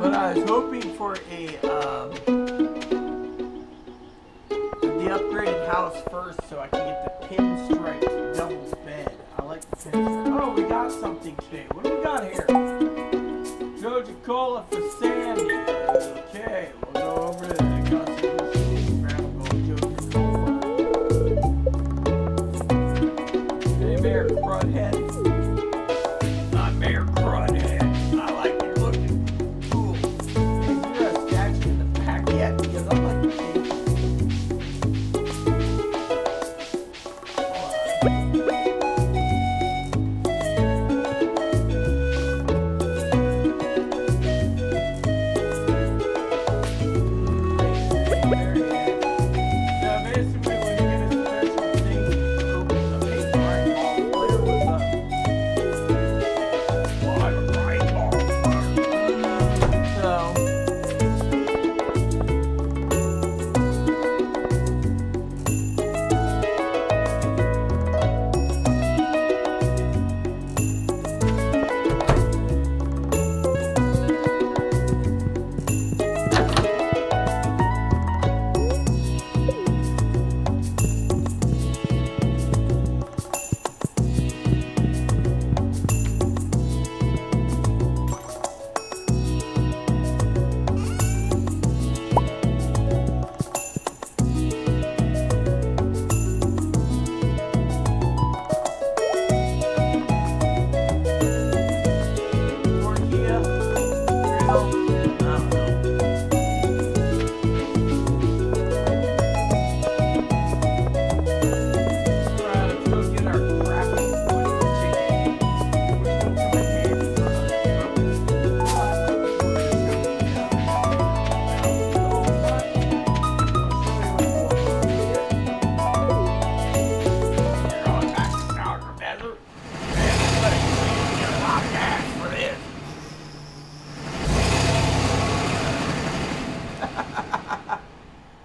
But I was hoping for the upgraded house first so I can get the pinstriped double bed. I like the pinstripe. Oh, we got something today. What do we got here? Joja Cola for Sandy. Okay, we'll go over to the custom machine. Grab a Joja Cola. Hey, Mayor Crudhead. I'm Mayor Crudhead. I like you looking cool. Hey, you're a statue in the back yet because I'm like the king.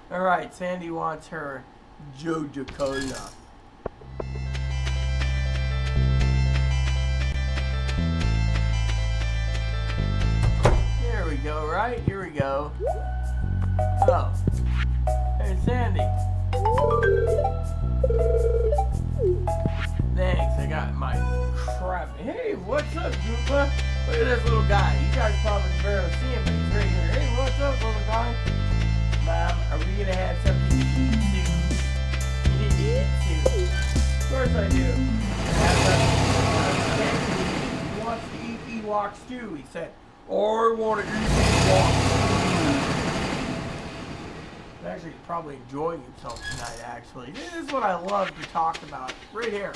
Alright, Sandy wants her Joja Cola. Here we go, right? Here we go. Oh. Hey, Sandy. Thanks, I got my crap. Hey, what's up, Goopa? Look at this little guy. You guys probably can barely see him, but he's right here. Hey, what's up, little guy? Mom, are we gonna have something to eat soon? You need to eat soon. Of course I do. He wants to eat Ewoks too. He said, oh, I want to eat Ewoks too. Actually, he's probably enjoying himself tonight, actually. This is what I love to talk about. Right here.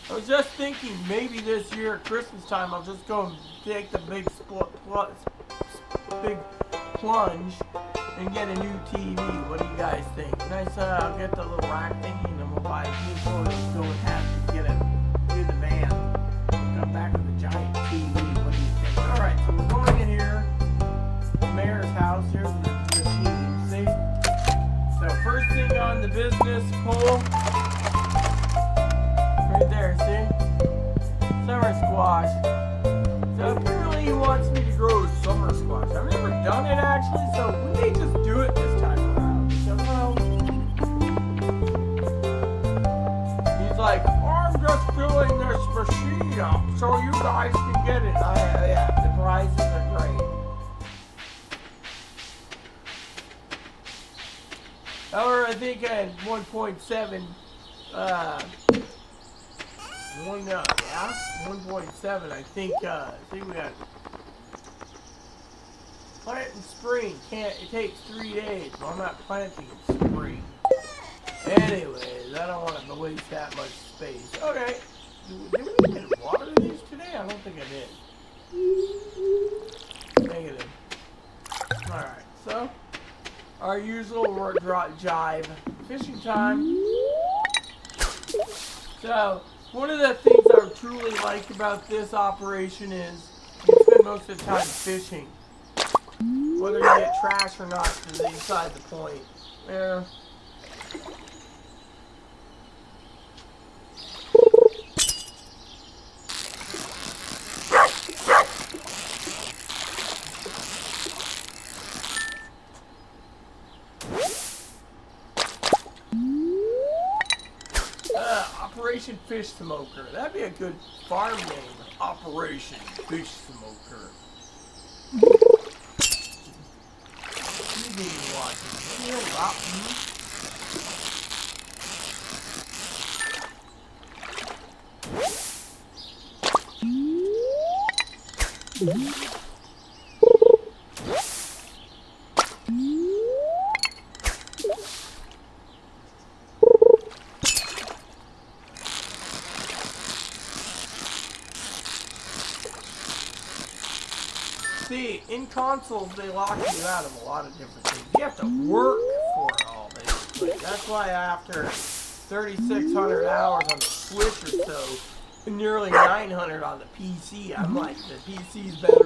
I was just thinking maybe this year at Christmas time I'll just go and take the big plunge and get a new TV. What do you guys think? Nice, I'll get the little rack thingy and then we'll buy a new phone and go and have to get it, do the van. Come back with a giant TV. What do you think? Alright. squash. So apparently he wants me to grow summer squash. I've never done it actually, so we may just do it this time around. So well, he's like, I'm just filling this machine up so you guys can get it. Yeah, the prizes are great. However, I think at 1.7, 1.7. I think we got plant in spring. It takes 3 days. Well, I'm not planting in spring. Anyways, I don't want to waste that much space. Okay. Did we even water these today? I don't think I did. Negative. Alright, so our usual jive. Fishing time. So, one of the things I truly like about this operation is you spend most of the time fishing. Whether you get trash or not is beside the point. Yeah. Operation Fish Smoker. That'd be a good farm name. Operation Fish Smoker. You need to watch it. See, in consoles, they lock you out of a lot of different things. You have to work for it all, basically. That's why after 3,600 hours on the Switch or so, and nearly 900 on the PC, I'm like, the PC's better.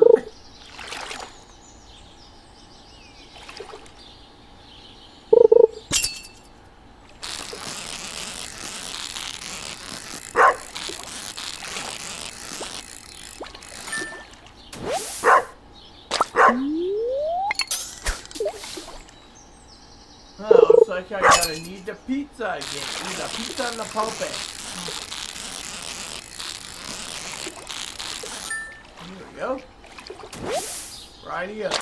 I gotta need the pizza again. Need the pizza and the pulpit. Here we go. Righty up.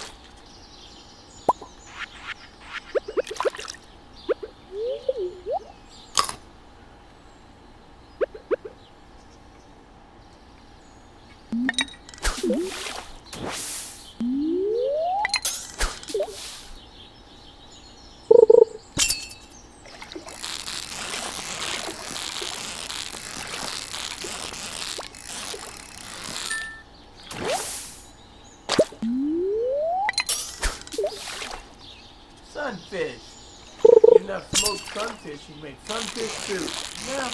Sunfish. Get enough smoked sunfish, you can make sunfish soup. Yeah.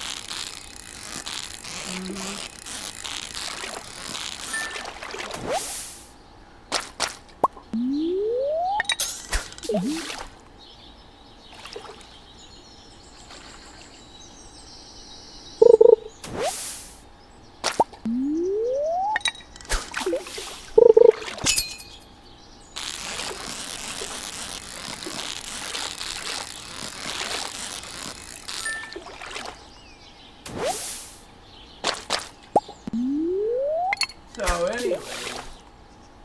So anyway,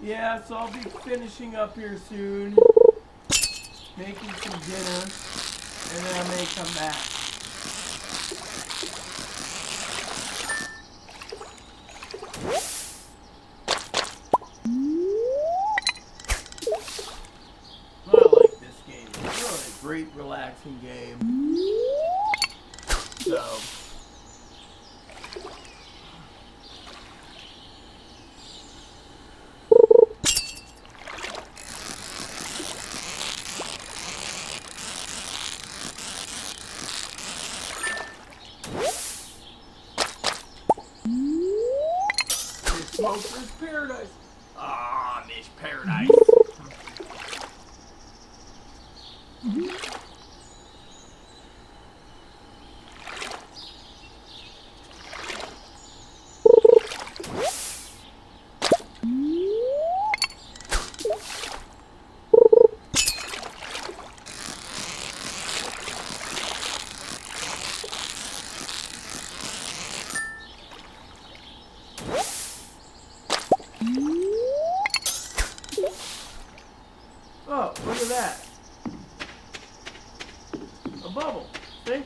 yeah, so I'll be finishing up here soon, making some dinner, and then I may come back. I like this game. It's really a great, relaxing game. So. Smoker's paradise. Ah, Miss Paradise. Oh, look at that. A bubble. See?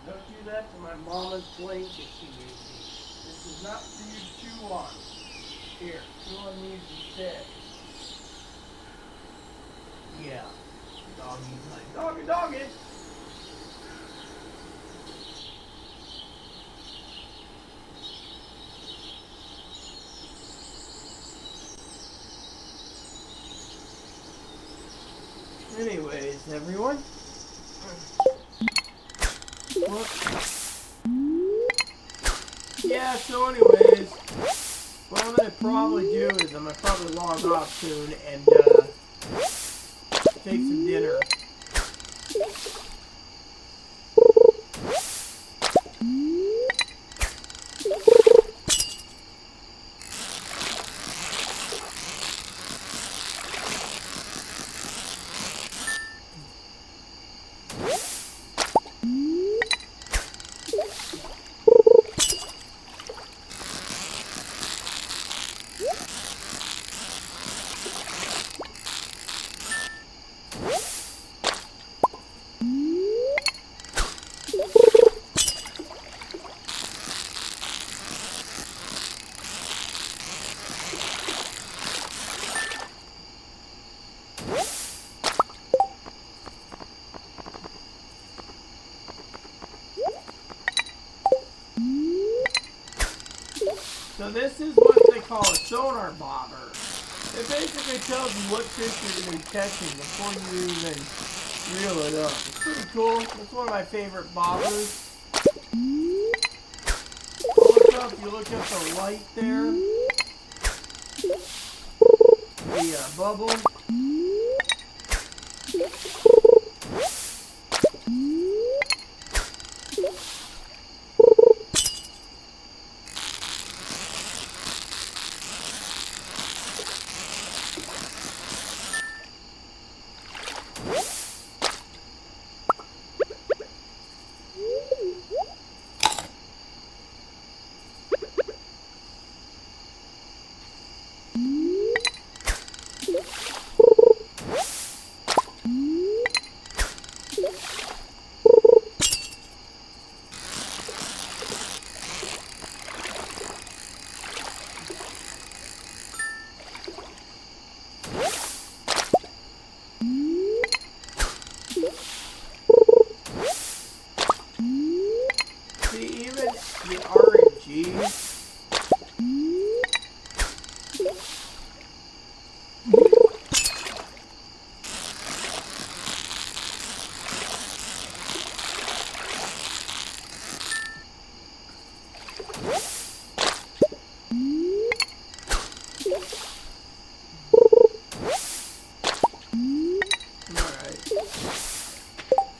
Don't do that to my mama's blanket she gave me. This is not for you to chew on. Here, chew on these instead. Yeah. Doggy's like, doggy, doggy. Anyways, everyone. Yeah, so anyways, what I'm going to probably do is I'm going to probably log off soon and take some dinner. So this is what they call a sonar bobber. It basically tells you what fish you're going to be catching before you even reel it up. It's pretty cool. It's one of my favorite bobbers. You look at the light there. The bubble.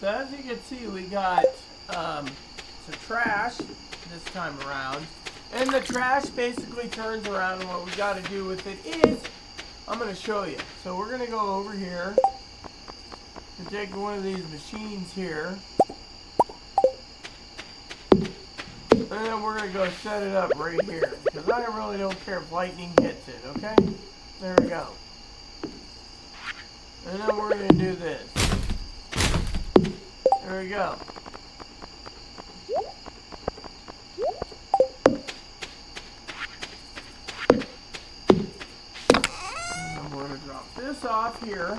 So as you can see, we got some trash this time around. And the trash basically turns around, and what we got to do with it is, I'm going to show you. So we're going to go over here and take one of these machines here. And then we're going to go set it up right here. Because I really don't care if lightning hits it, okay? There we go. And then we're going to do this. There we go. off here.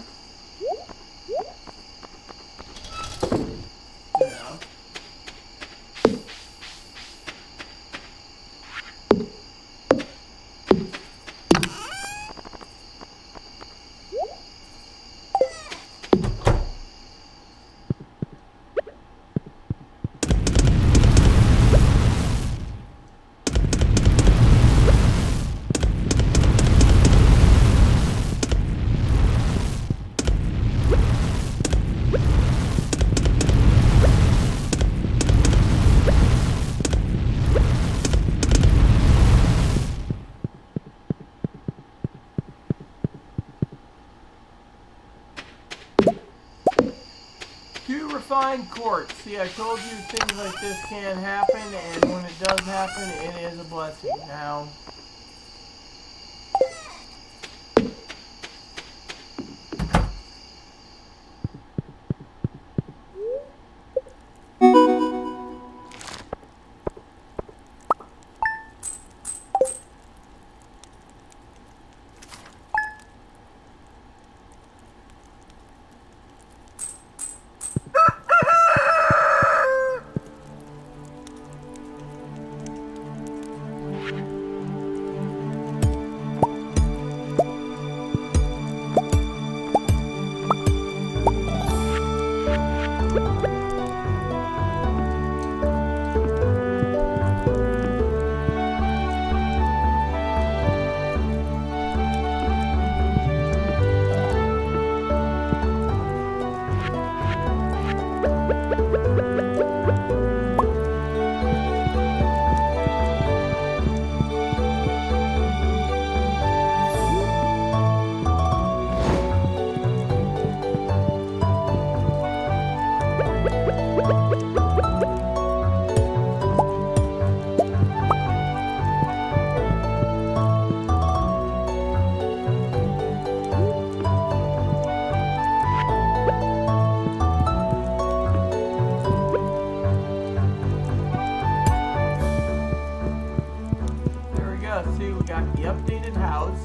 Yeah. Refined quartz. See, I told you things like this can happen, and when it does happen, it is a blessing. Now, there we go. See, we got the updated house,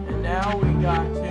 and now we got to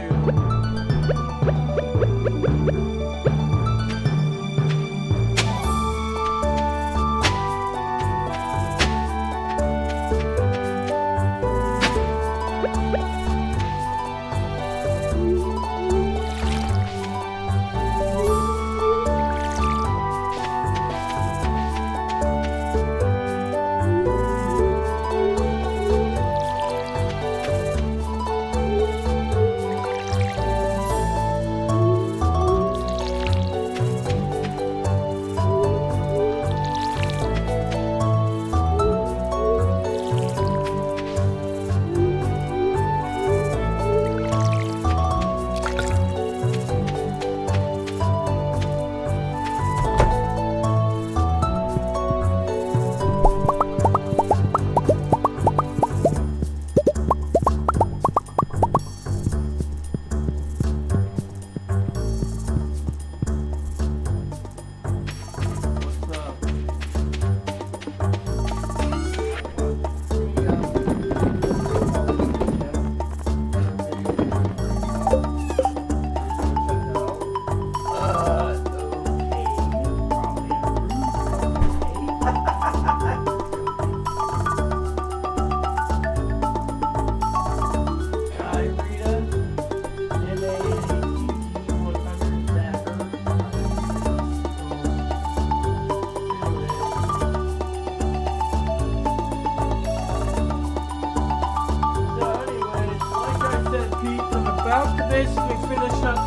basically finish up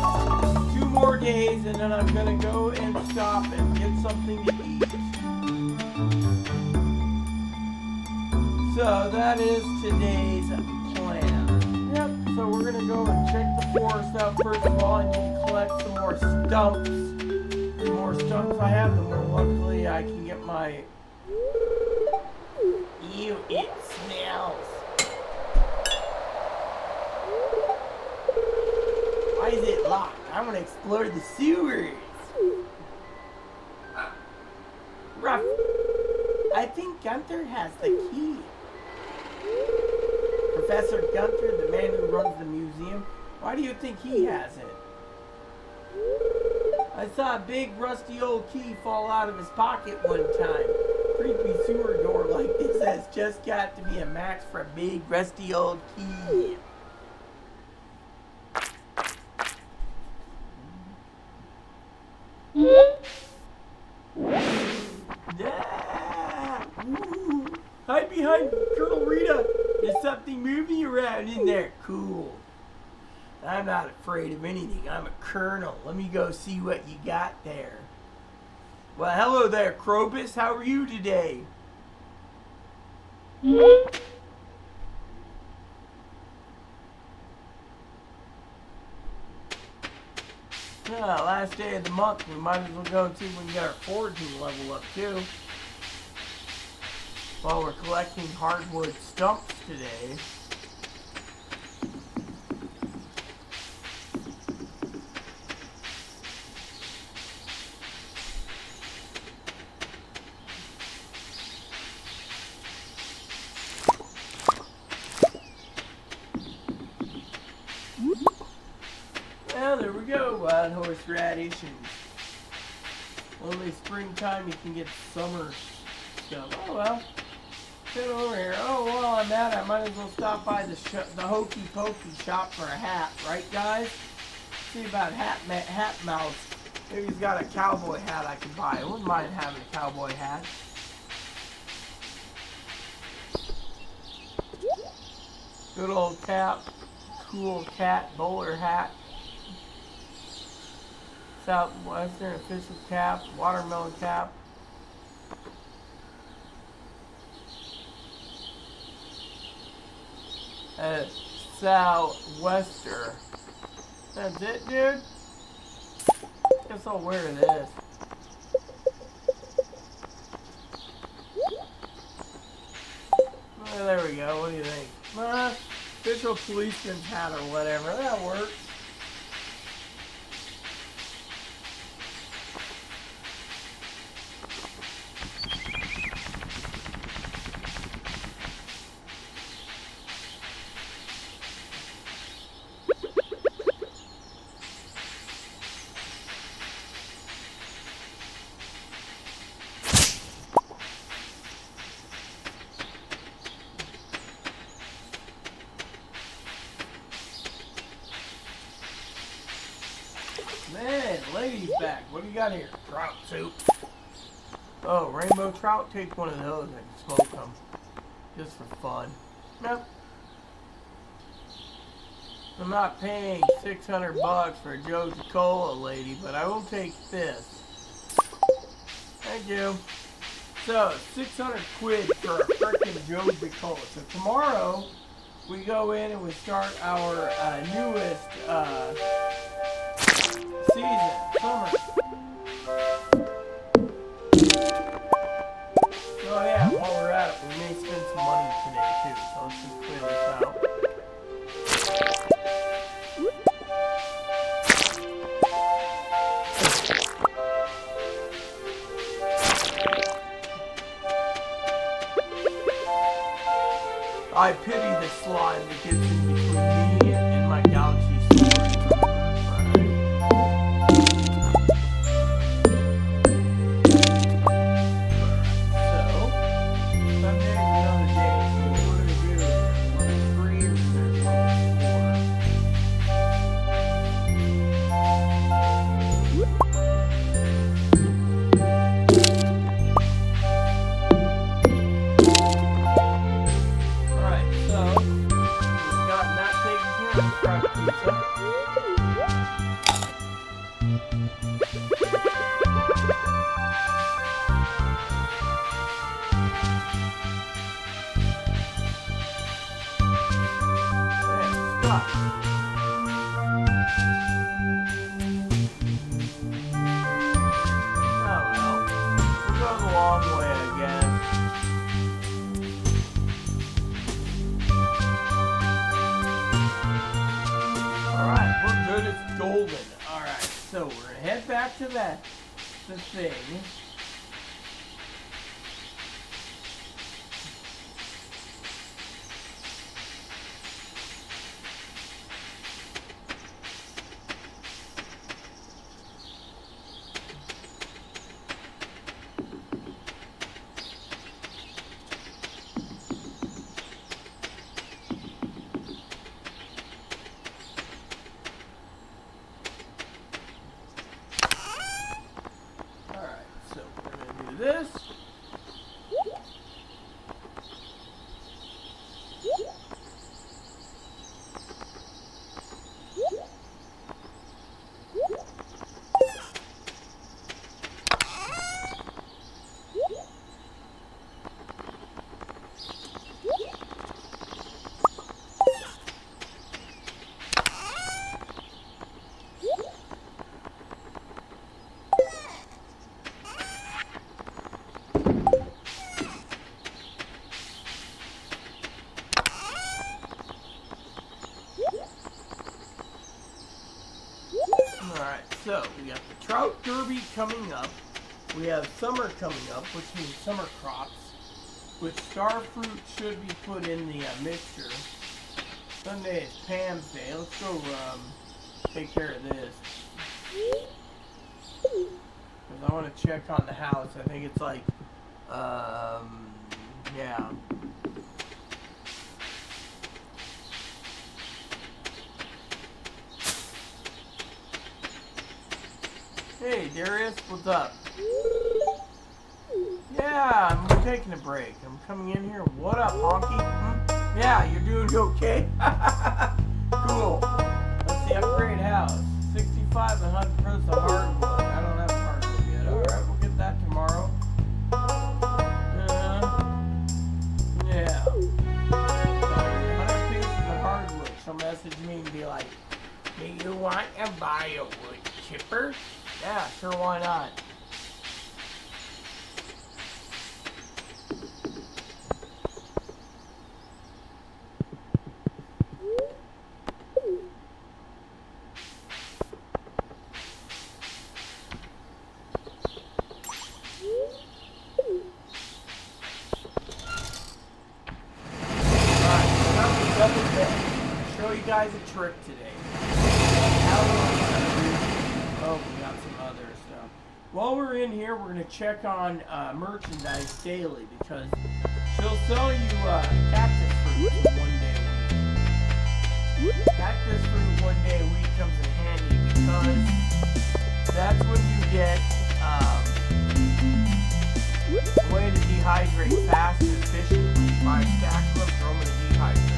2 more days, and then I'm gonna go and stop and get something to eat. So that is today's plan. Yep, so we're gonna go and check the forest out first of all. I need to collect some more stumps. The more stumps I have, the more luckily I can get my... Ew, it smells. Why is it locked? I want to explore the sewers. Ruff. I think Gunther has the key. Professor Gunther, the man who runs the museum, Why do you think he has it? I saw a big rusty old key fall out of his pocket one time. Creepy sewer door like this has just got to be a match for a big rusty old key. Yeah. Woo. Hide behind Colonel Rita. There's something moving around in there. Cool. I'm not afraid of anything. I'm a colonel. Let me go see what you got there. Well, hello there, Krobus. How are you today? Last day of the month. We might as well go and see if we can get our foraging level up, too. While we're collecting hardwood stumps today. Well, there we go, wild horseradish, and only springtime you can get summer stuff. Oh well, get over here. Oh, while I'm at it, I might as well stop by the Hokey Pokey shop for a hat, right, guys? See about hat mouse. Maybe he's got a cowboy hat I can buy. I wouldn't mind having a cowboy hat. Good old cap, cool cat bowler hat. Southwestern official cap, watermelon cap. Southwestern. That's it, dude? Guess I'll wear this. Well, there we go. What do you think? Official policeman's hat or whatever. That works. Man, lady's back. What do you got here? Trout soup. Oh, rainbow trout? Take one of those. I can smoke them. Just for fun. Nope. I'm not paying $600 for a Joja Cola, lady, but I will take this. Thank you. So, 600 quid for a frickin' Joja Cola. So tomorrow, we go in and we start our newest season, summer. Oh yeah, while we're at it, we may spend some money today too, so let's just clear this out. I pity the slime that gets in between me and my galaxy sword. Golden. Alright, so we're going to head back to the thing. do this. So, we got the trout derby coming up. We have summer coming up, which means summer crops, which star fruit should be put in the mixture. Sunday is Pam's Day. Let's go take care of this. Because I want to check on the house. I think it's like, yeah. Hey, Darius, what's up? Yeah, I'm taking a break. I'm coming in here. What up, honky? Yeah, you're doing okay? Cool. Let's see, upgrade house. 65 and 100% hardwood. I don't have hardwood yet. Alright, we'll get that tomorrow. Yeah. So, 100 pieces of hardwood. She'll message me and be like, do you want to buy a wood chipper? Yeah, sure, why not? Show you guys a trick today. Oh, we got some other stuff. While we're in here, we're going to check on merchandise daily because she'll sell you cactus fruit one day a week. Cactus fruit one day a week comes in handy because that's when you get a way to dehydrate fast and efficiently. Buy a stack of them, throw them in the dehydrator.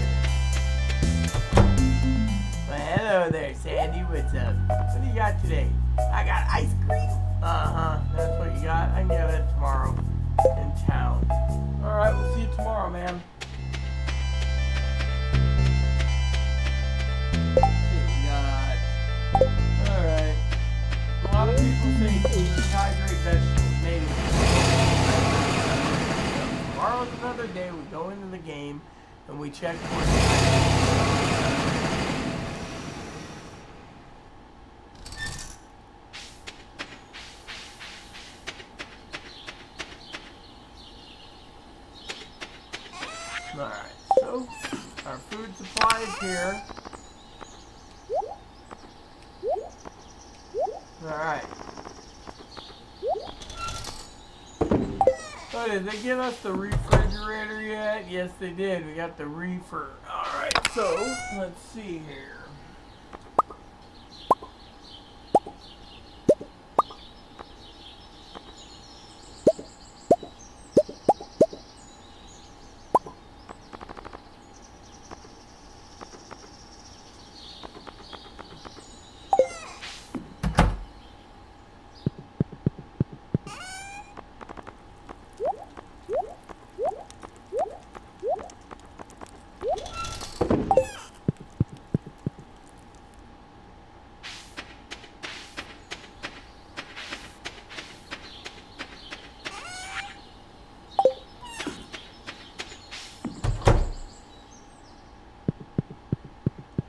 Well, hello there, Sandy. What's up? What do you got today? I got ice cream. That's what you got. I can get it tomorrow in town. Alright, we'll see you tomorrow, man. Alright. A lot of people say dehydrate vegetables. Maybe. Tomorrow's another day. We go into the game and we check for Alright, so our food supply is here. Alright. Oh, did they give us the refrigerator yet? Yes, they did. We got the reefer. Alright, so let's see here.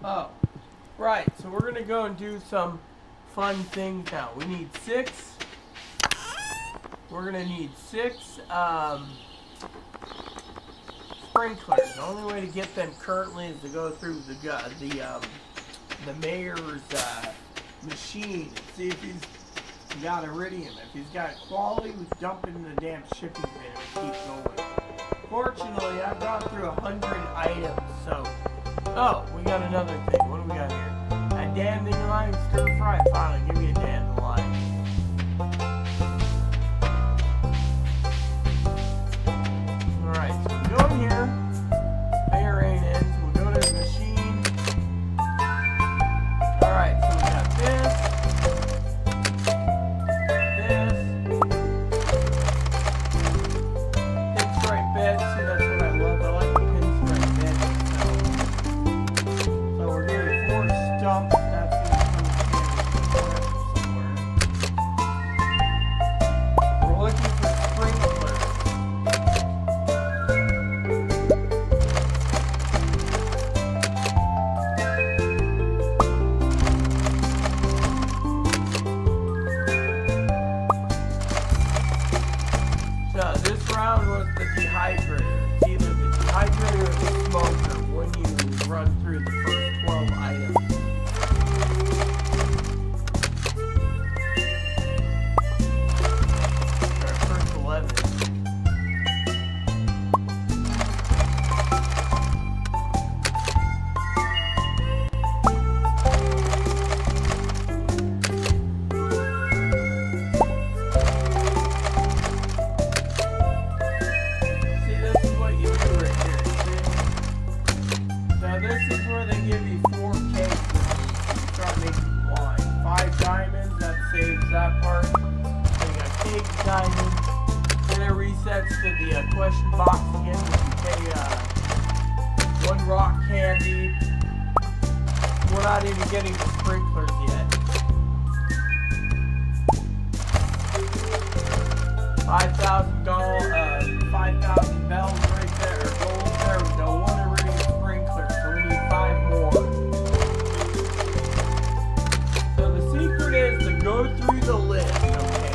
Oh, right. So we're going to go and do some fun things now. We need 6. We're going to need 6 sprinklers. The only way to get them currently is to go through the mayor's machine and see if he's got iridium. If he's got quality, we dump it in the damn shipping bin and keep going. Fortunately, I've gone through 100 items, so... Oh, we got another thing. What do we got here? A dandelion stir fry. Finally, give me a dandelion. around was the dehydrator. It's either the dehydrator or the smoker when you run through the first 12 items. Or first 11. That part. So you got cake diamond. Then it resets to the question box again. You pay 1 rock candy. We're not even getting the sprinklers yet. 5,000 bells right there. Gold. There we go. 1 iridium sprinkler. So we need 5 more. So the secret is to go through the list, okay?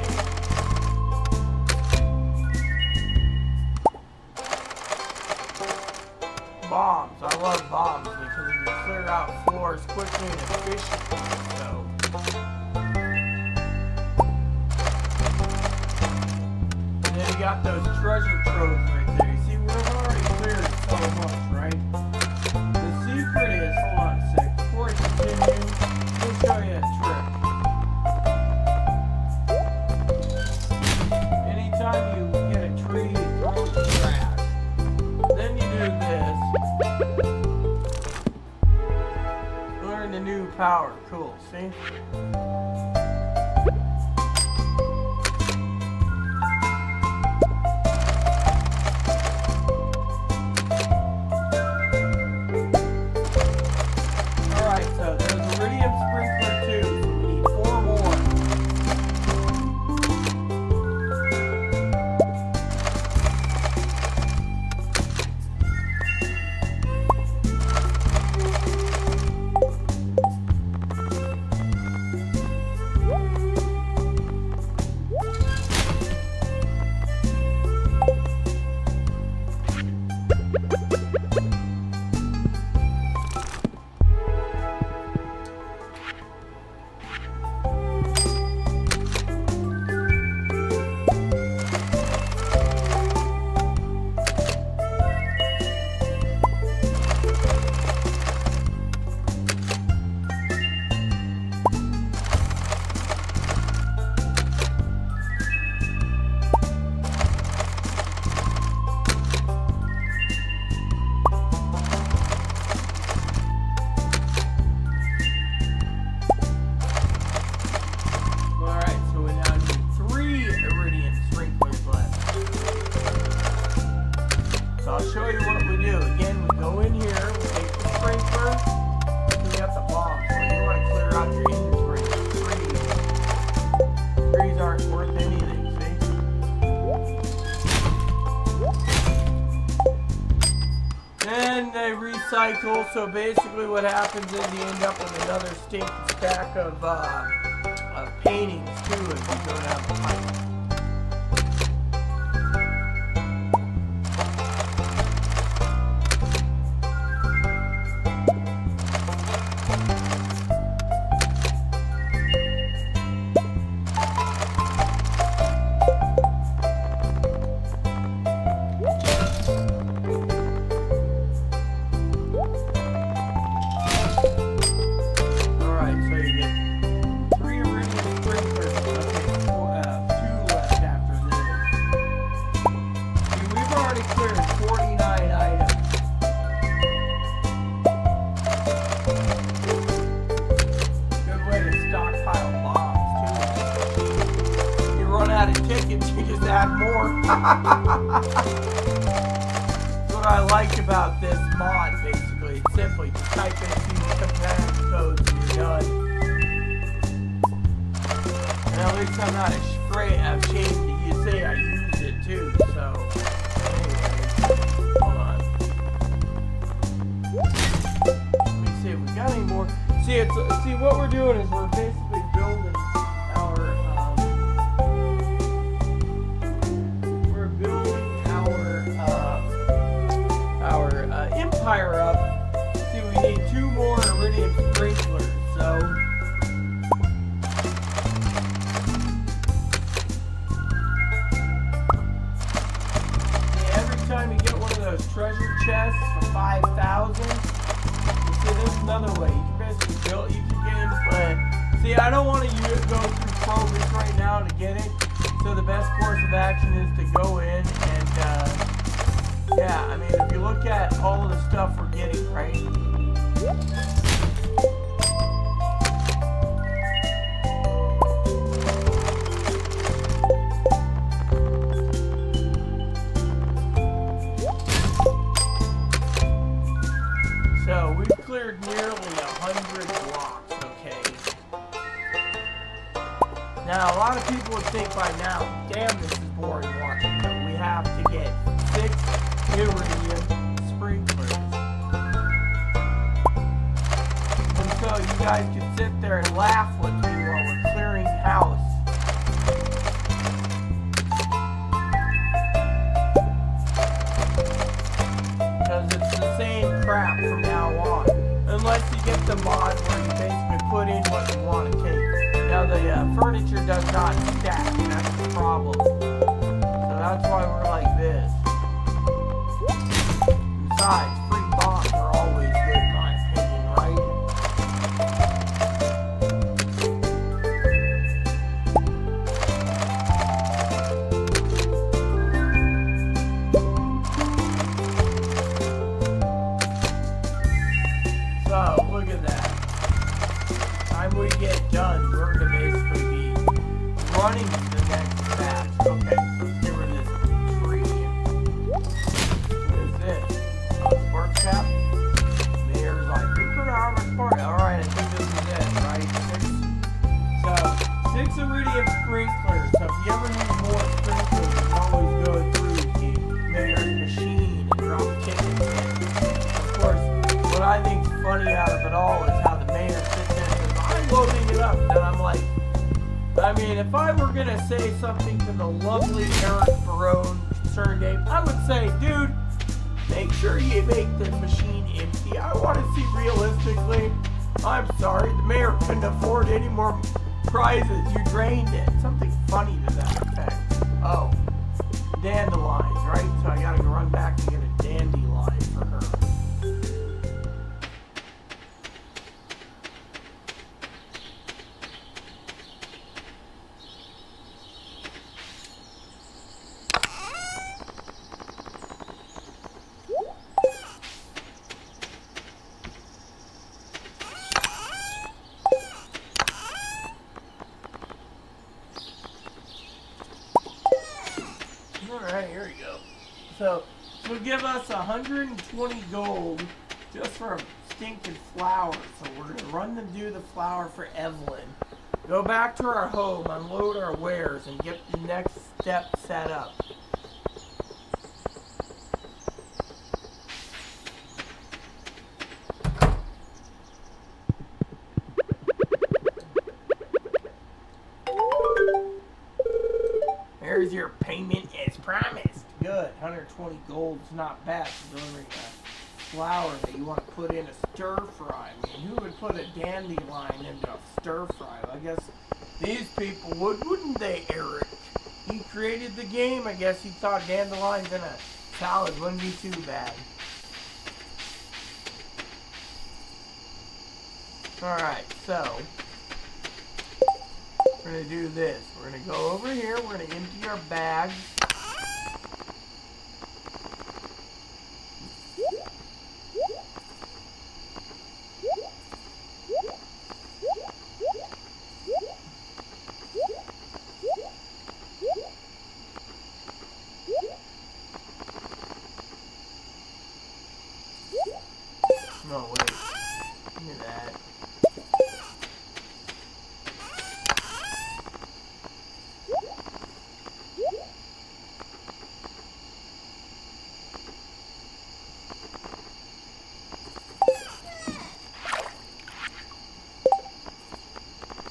Bombs. I love bombs because you can clear out floors quickly and efficiently. So. And then you got those treasure troves right there. You see, we've already cleared so much, right? The secret is, hold on a sec, before I continue, let me show you a trick. Anytime you get a tree, you throw it in the trash. Then you do this. Learn the new power. Cool, see? I'll show you what we do. Again, we go in here, we take the sprinkler, and we got the bomb. So you want to clear out your inventory. Trees aren't worth anything, see? Then they recycle, so basically what happens is you end up with another stinking stack of paintings too if you go down the pipe. Add more. That's what I like about this mod, basically. It's simply just type in a few command codes and you're done. And at least I'm not ashamed that you say I used it too, so anyway, hold on. Let me see if we got any more. See what we're doing is we're basically building our building higher up. See, we need 2 more iridium sprinklers, so. Every time you get one of those treasure chests for 5,000, see, there's another way. You can basically build, you can get in, but see, I don't want to go through progress right now to get it. So the best course of action is to go in and, yeah, I mean, if you look at all of the stuff we're getting, right? So we've cleared nearly 100 blocks, okay? Now, a lot of people would think by now, damn, this is boring watching, but we have to get 6 iridium sprinklers. And so you guys can sit there and laugh with me while we're clearing house. Because it's the same crap from now on. Unless you get the mod where you basically put in what you want to take. Now the furniture does not stack, and that's the problem. So that's why we're like this. Besides, free bombs are always good in my opinion, right? So, look at that. Time we get done, we're going to basically be running to the next batch. Okay, so let's get rid of this tree. What is this? Oh, spark cap? Mayor's like, we're going to have a spark. Alright, I think this is it, right? 6 iridium sprinklers. So if you ever need more sprinklers, you can always go through the mayor's machine and drop tickets in. Of course, what I think is funny out of it all is how the mayor sits there and says, I'm loading it up. And I'm like, I mean, if I were going to say something to the lovely Eric Barone, Concerned Ape, I would say, dude, make sure you make the machine empty. I want to see realistically. I'm sorry, the mayor couldn't afford any more prizes. You drained it. Something funny to that effect. Oh, dandelions, right? So I got to run back and get a dandelion for her. Alright, here we go. So, this will give us 120 gold just for a stinking flower. So we're going to run and do the flower for Evelyn. Go back to our home, unload our wares, and get the next step set up. Here's your payment as promised. Good. 120 gold is not bad for delivering a flower that you want to put in a stir fry. I mean, who would put a dandelion into a stir fry? I guess these people would, wouldn't they, Eric? He created the game. I guess he thought dandelions in a salad wouldn't be too bad. Alright, so we're going to do this. We're going to go over here. We're going to empty our bags. No, wait. Look at that.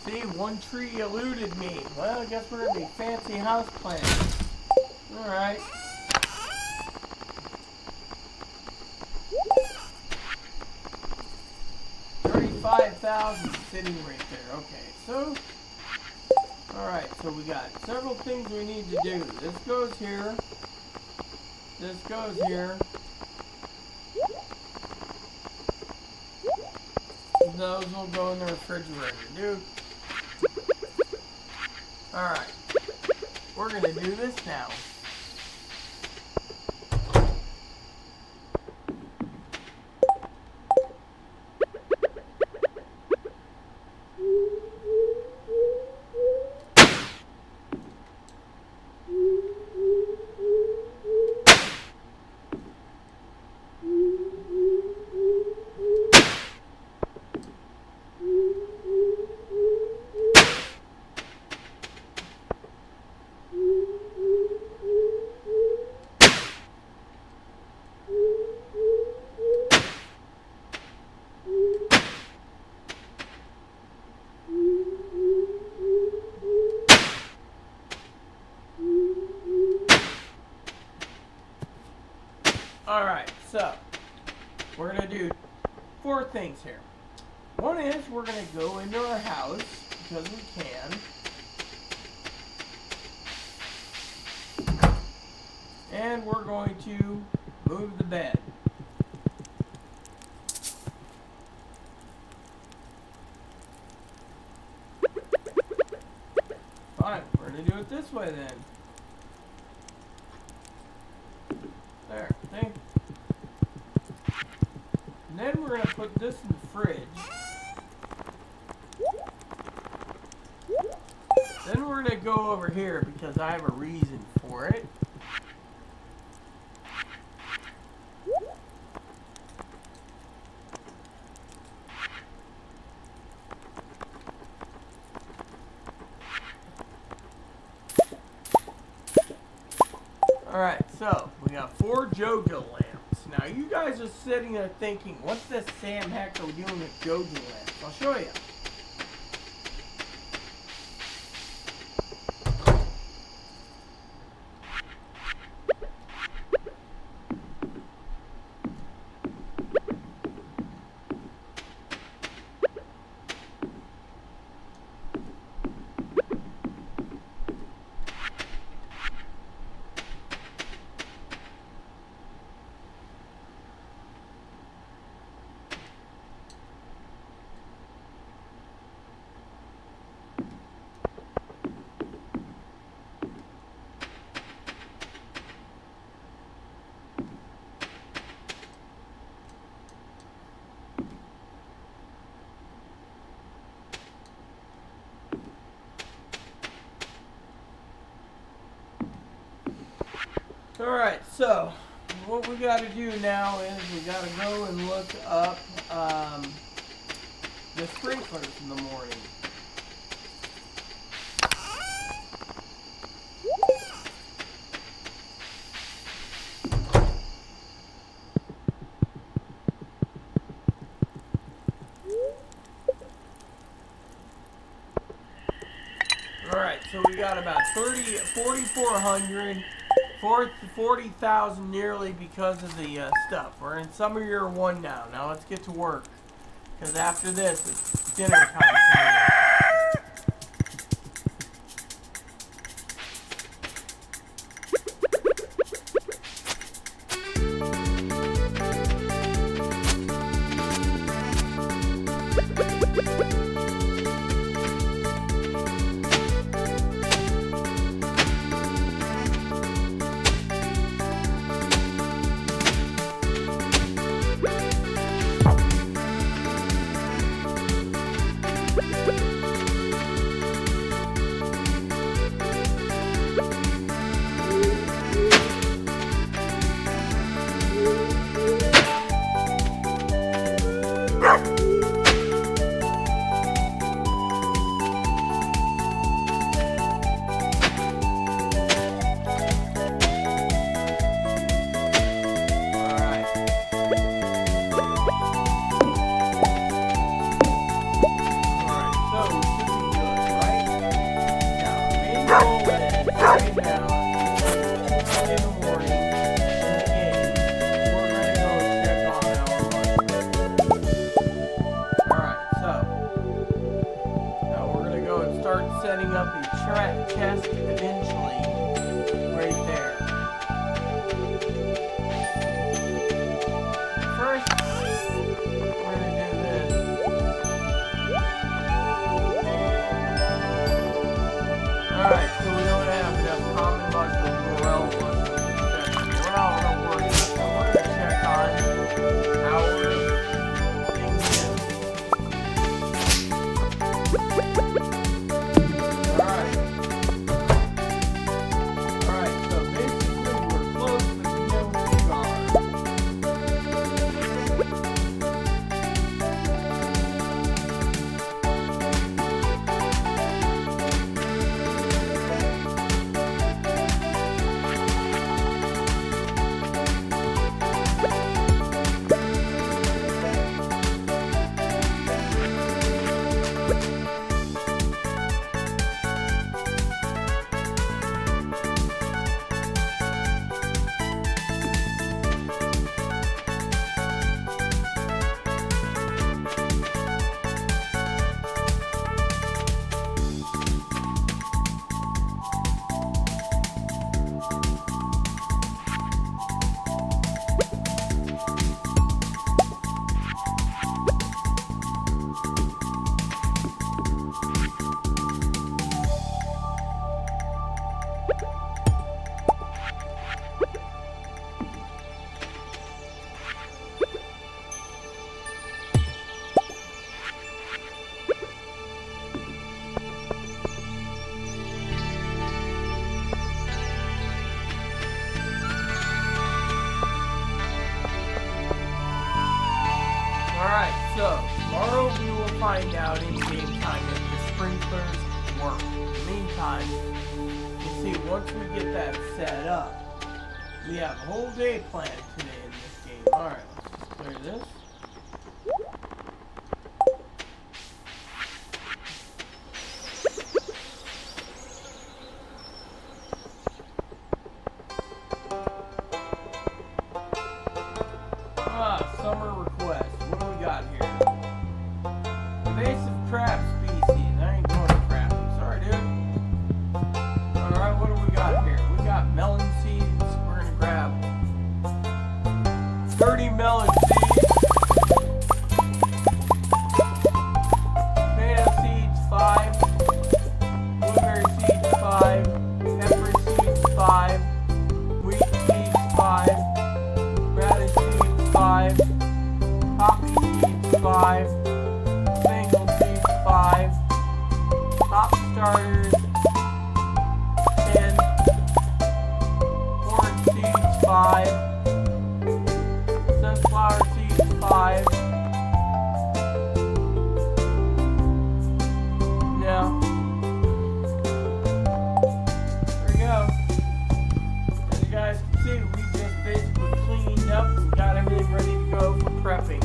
See, one tree eluded me. Well, I guess we're gonna be fancy house plants. Alright. 4,000 sitting right there. Okay, so, alright, so we got several things we need to do. This goes here. This goes here. Those will go in the refrigerator, dude. Alright, we're gonna do this now. Alright, so we're going to do 4 things here. One is we're going to go into our house because we can. And we're going to move the bed. Fine, we're going to do it this way then. There, see? And then we're going to put this in the fridge. Then we're going to go over here because I have a reason for it. Alright, so we got 4 JoJo lamps. Now you guys are sitting there thinking, what the Sam heck are we doing with JoJo lamps? I'll show you. Alright, so what we got to do now is we got to go and look up the sprinklers in the morning. Alright, so we got about 4,400, 40,000 nearly because of the stuff. We're in summer year 1 now. Now let's get to work. Because after this, it's dinner time for me. So, tomorrow we will find out in game time if the sprinklers work. In the meantime, you see, once we get that set up, we have a whole day planned today in this game. Alright, let's just clear this. Summer request. What do we got here? Invasive crab species. I ain't going to crab. Sorry, dude. Alright, what do we got here? We got melon seeds. We're gonna grab 30 melon seeds. Tomato seeds, 5. Blueberry seeds, 5. Pepper seeds, 5. Wheat seeds, 5. Radish seeds, 5. Poppy seeds, 5. Single seeds, 5. Hop starters, 10. Corn seeds, 5. Sunflower seeds, 5. Now, there we go. As you guys can see, we just basically cleaned up and got everything ready to go for prepping.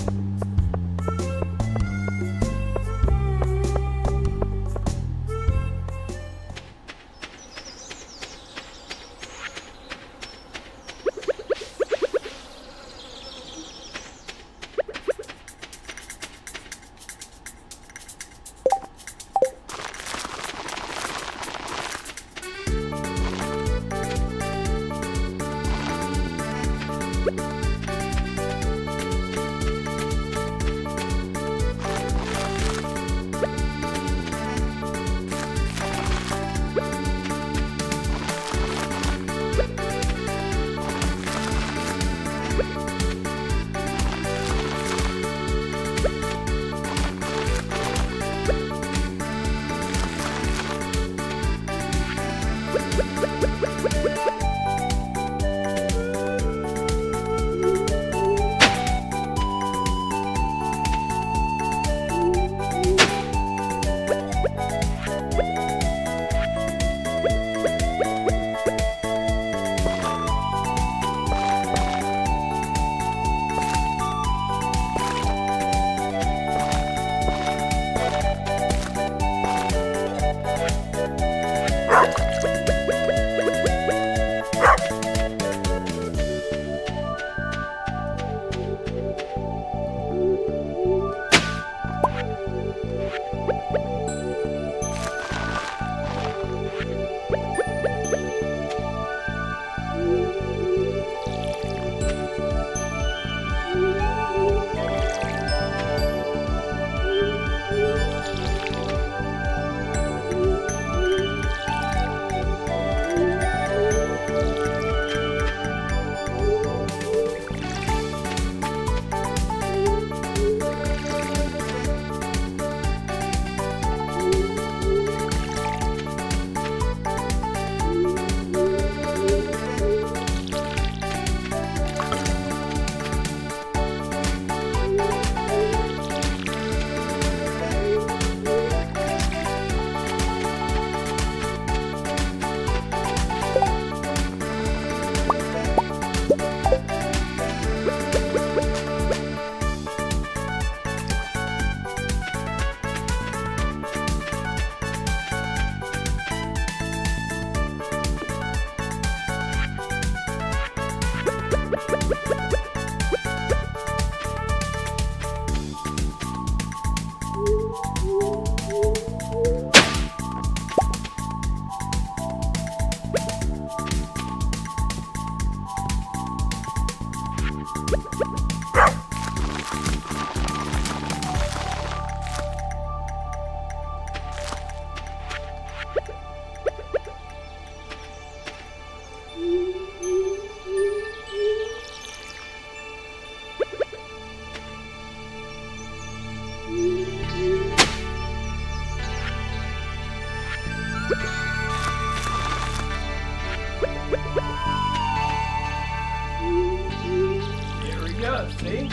There we go, see?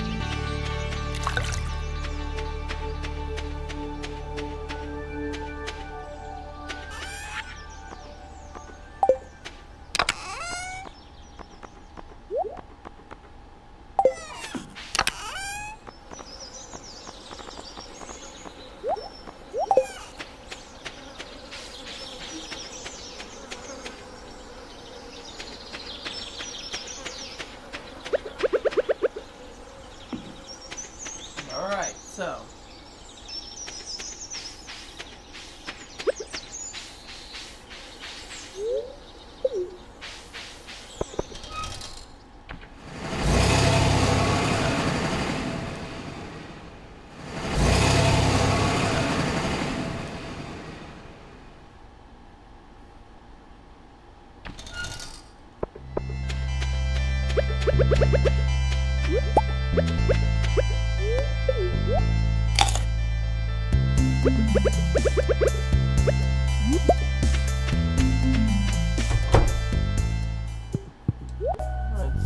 Let's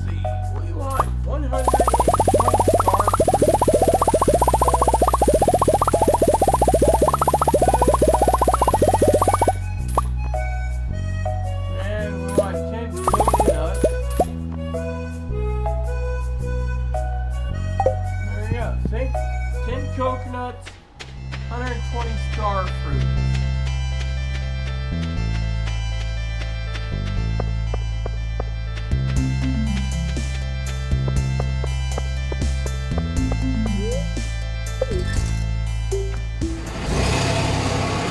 see. What do you want? 100 star. And we want 10 coconuts. There you go. See? 10 coconuts, 120 star fruit.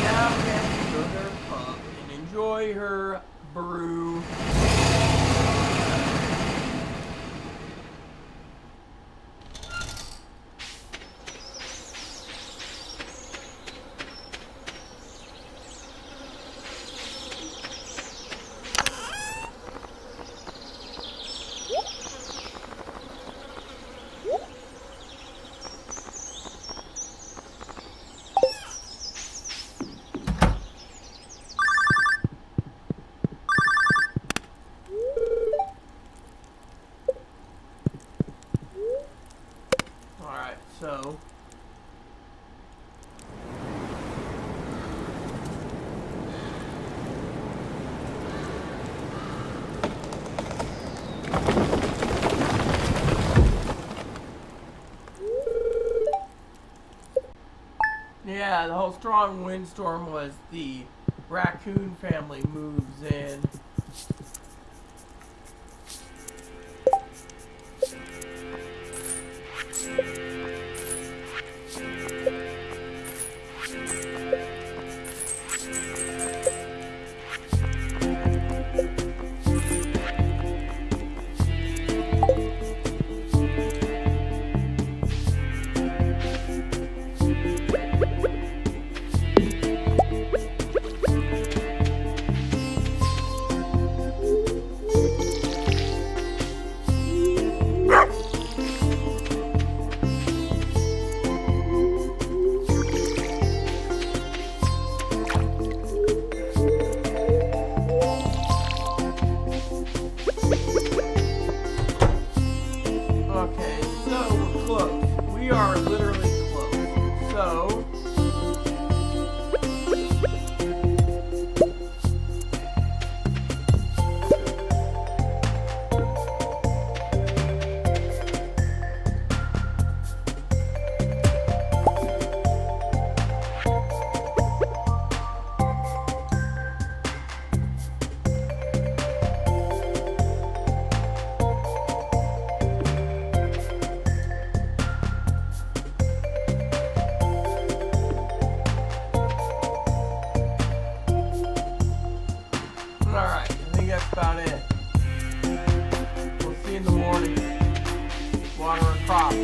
Now we have to go to her pub and enjoy her brew. Alright, so yeah, the whole strong windstorm was the raccoon family moves in. Okay, so we're close. We are literally close. So alright, I think that's about it. We'll see you in the morning. Water our crops.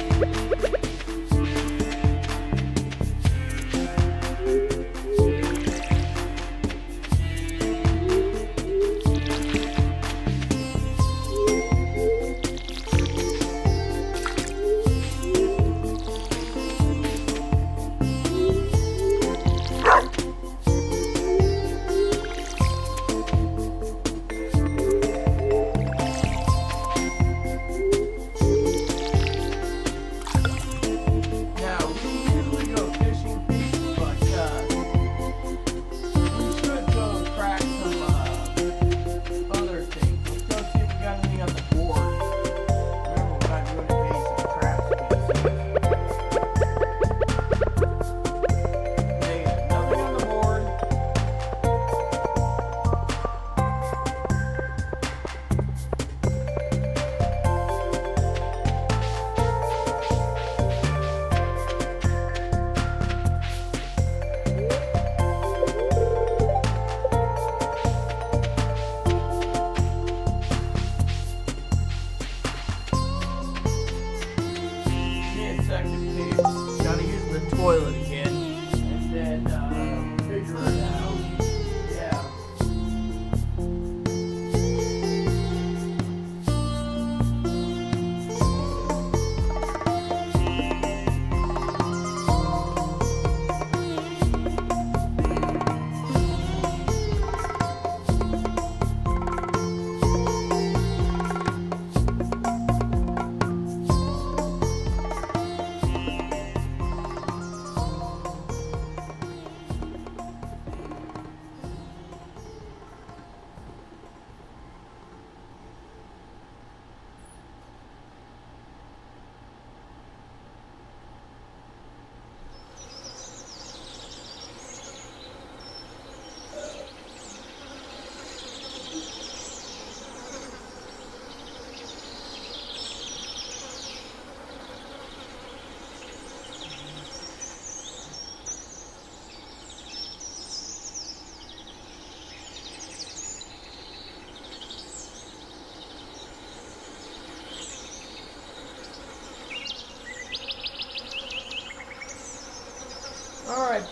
toilet again, and then figure it out. Yeah.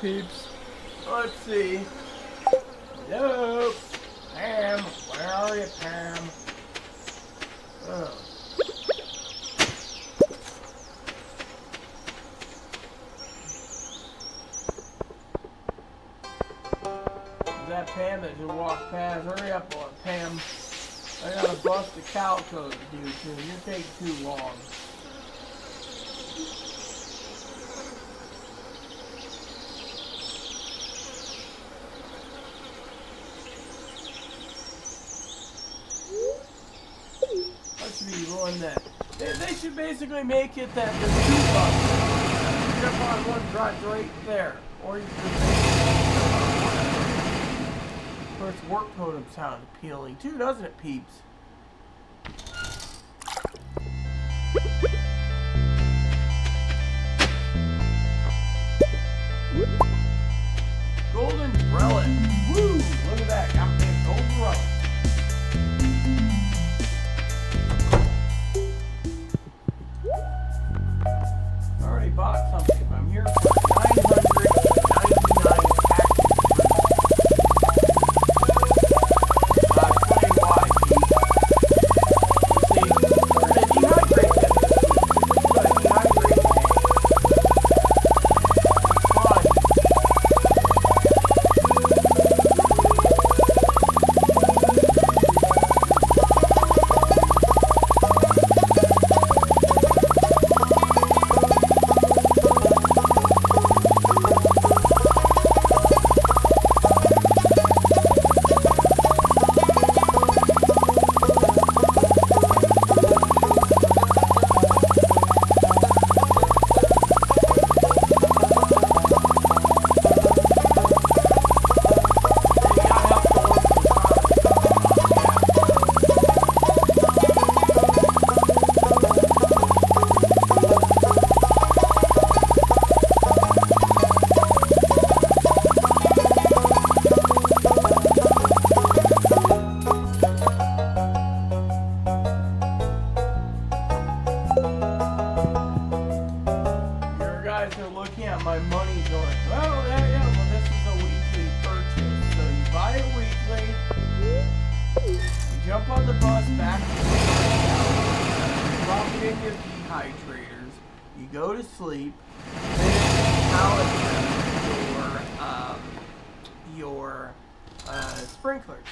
peeps. Let's see. Hello? Pam, where are you, Pam? Oh. That Pam that just walked past? Hurry up, Pam. I gotta bust the calico to do too. You're taking too long. That should be one that they should basically make it that the two bucks. Jump on one, drives right there, or you could make of course, work totem sound appealing too, doesn't it, peeps? Golden relic. Woo! Look at that. Got me a golden relic. I already bought something. I'm here for 999 my money going. Well, yeah, well, this is a weekly purchase. So you buy it weekly, you jump on the bus back to the house, you drop it in your dehydrators, you go to sleep, then you your sprinklers.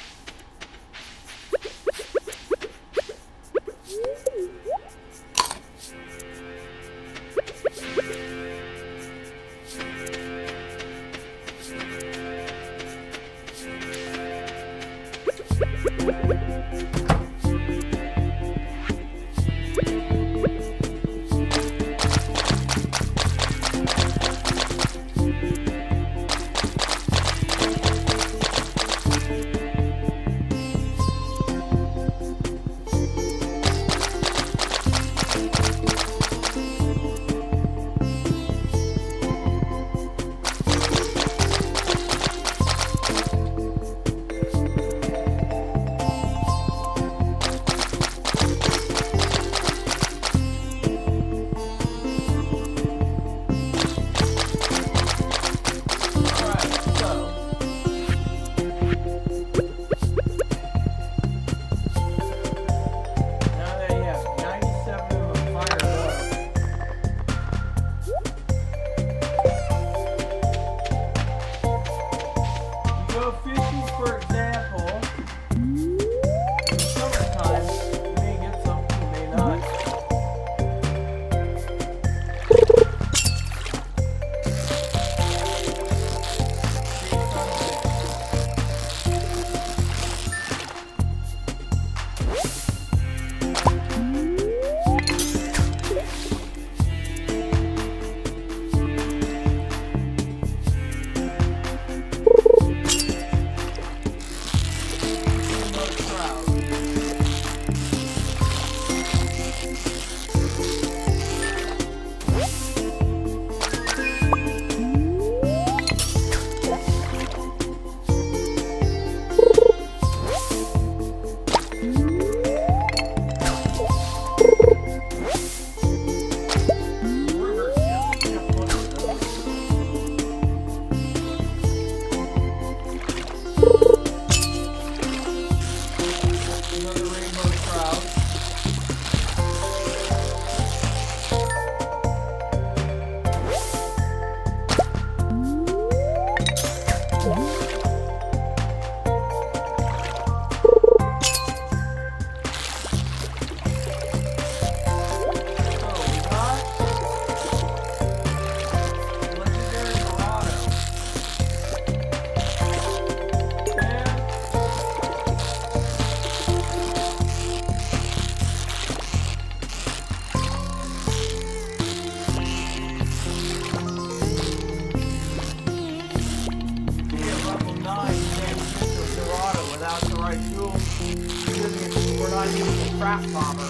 trap bobber.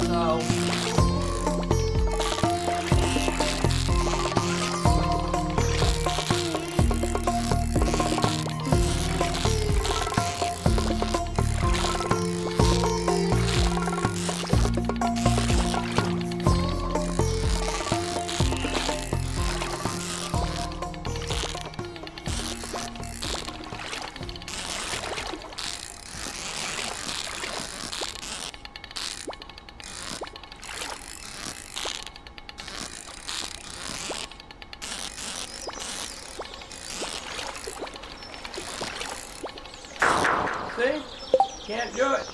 So see? Can't do it.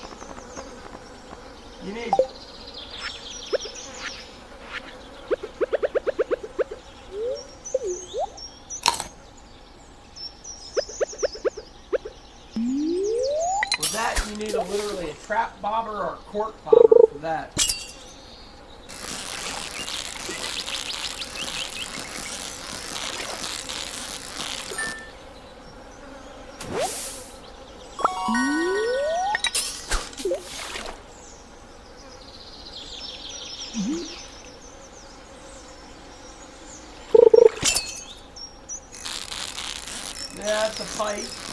You need... With that, you need literally a trap bobber or a cork bobber for that. Yeah, that's a pipe.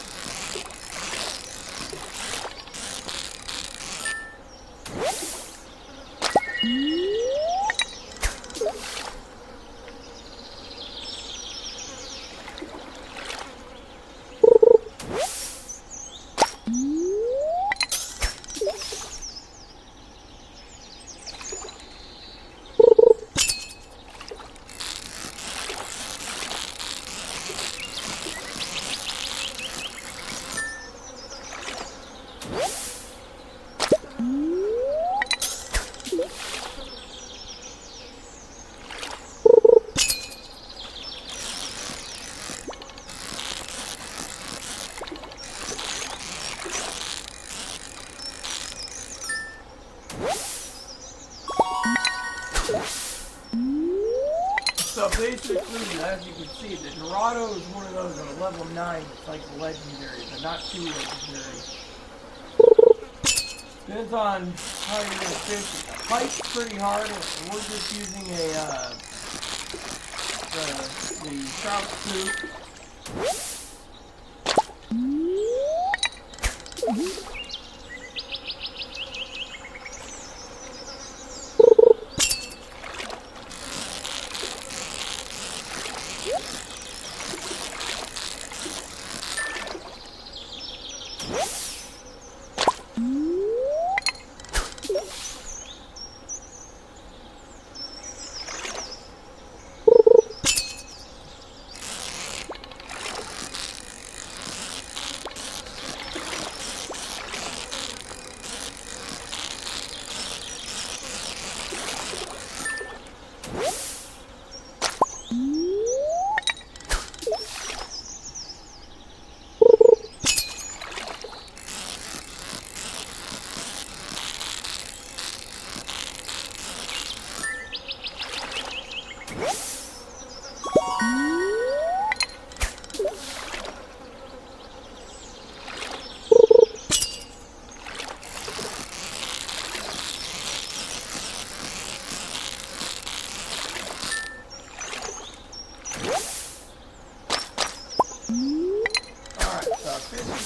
So basically, as you can see, the Dorado is one of those at a level 9. It's like a legendary, but not too legendary. Depends on how you're going to fish it. The pipe's pretty hard, and we're just using the trout scoop.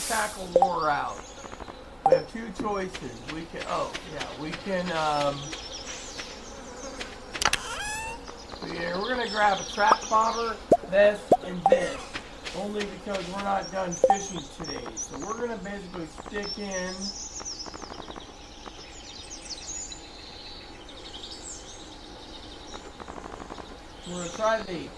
Tackle lure out. We have two choices. We can, we're gonna grab a trap bobber, this, and this, only because we're not done fishing today. So we're gonna basically stick in we're gonna try these.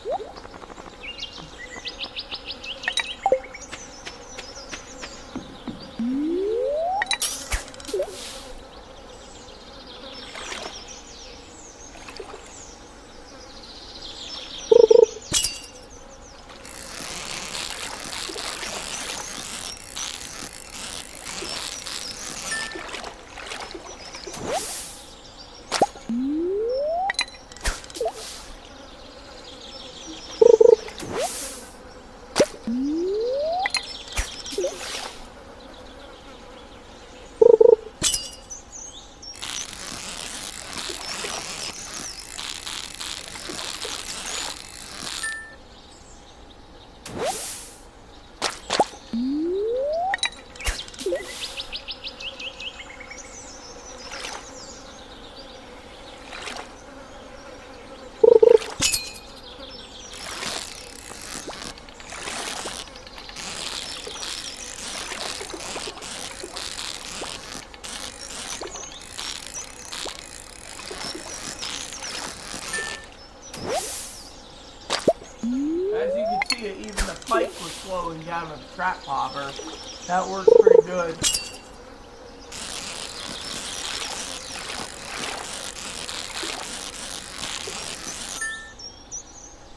pike was slowing down with the trap popper. That works pretty good.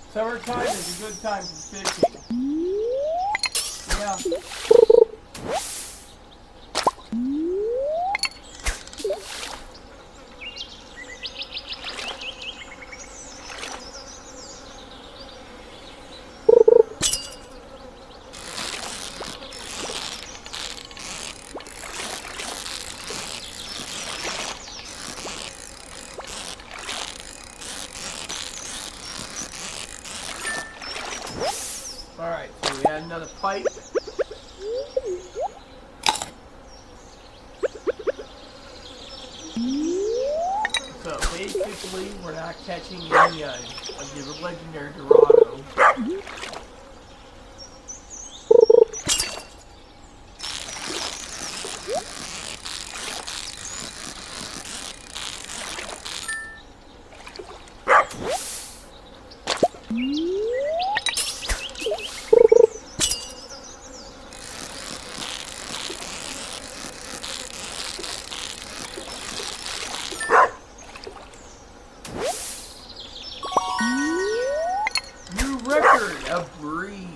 Summertime is a good time for fishing. Yeah. Alright, so we had another pike. So basically, we're not catching any of the legendary Dorado. New record, a breed.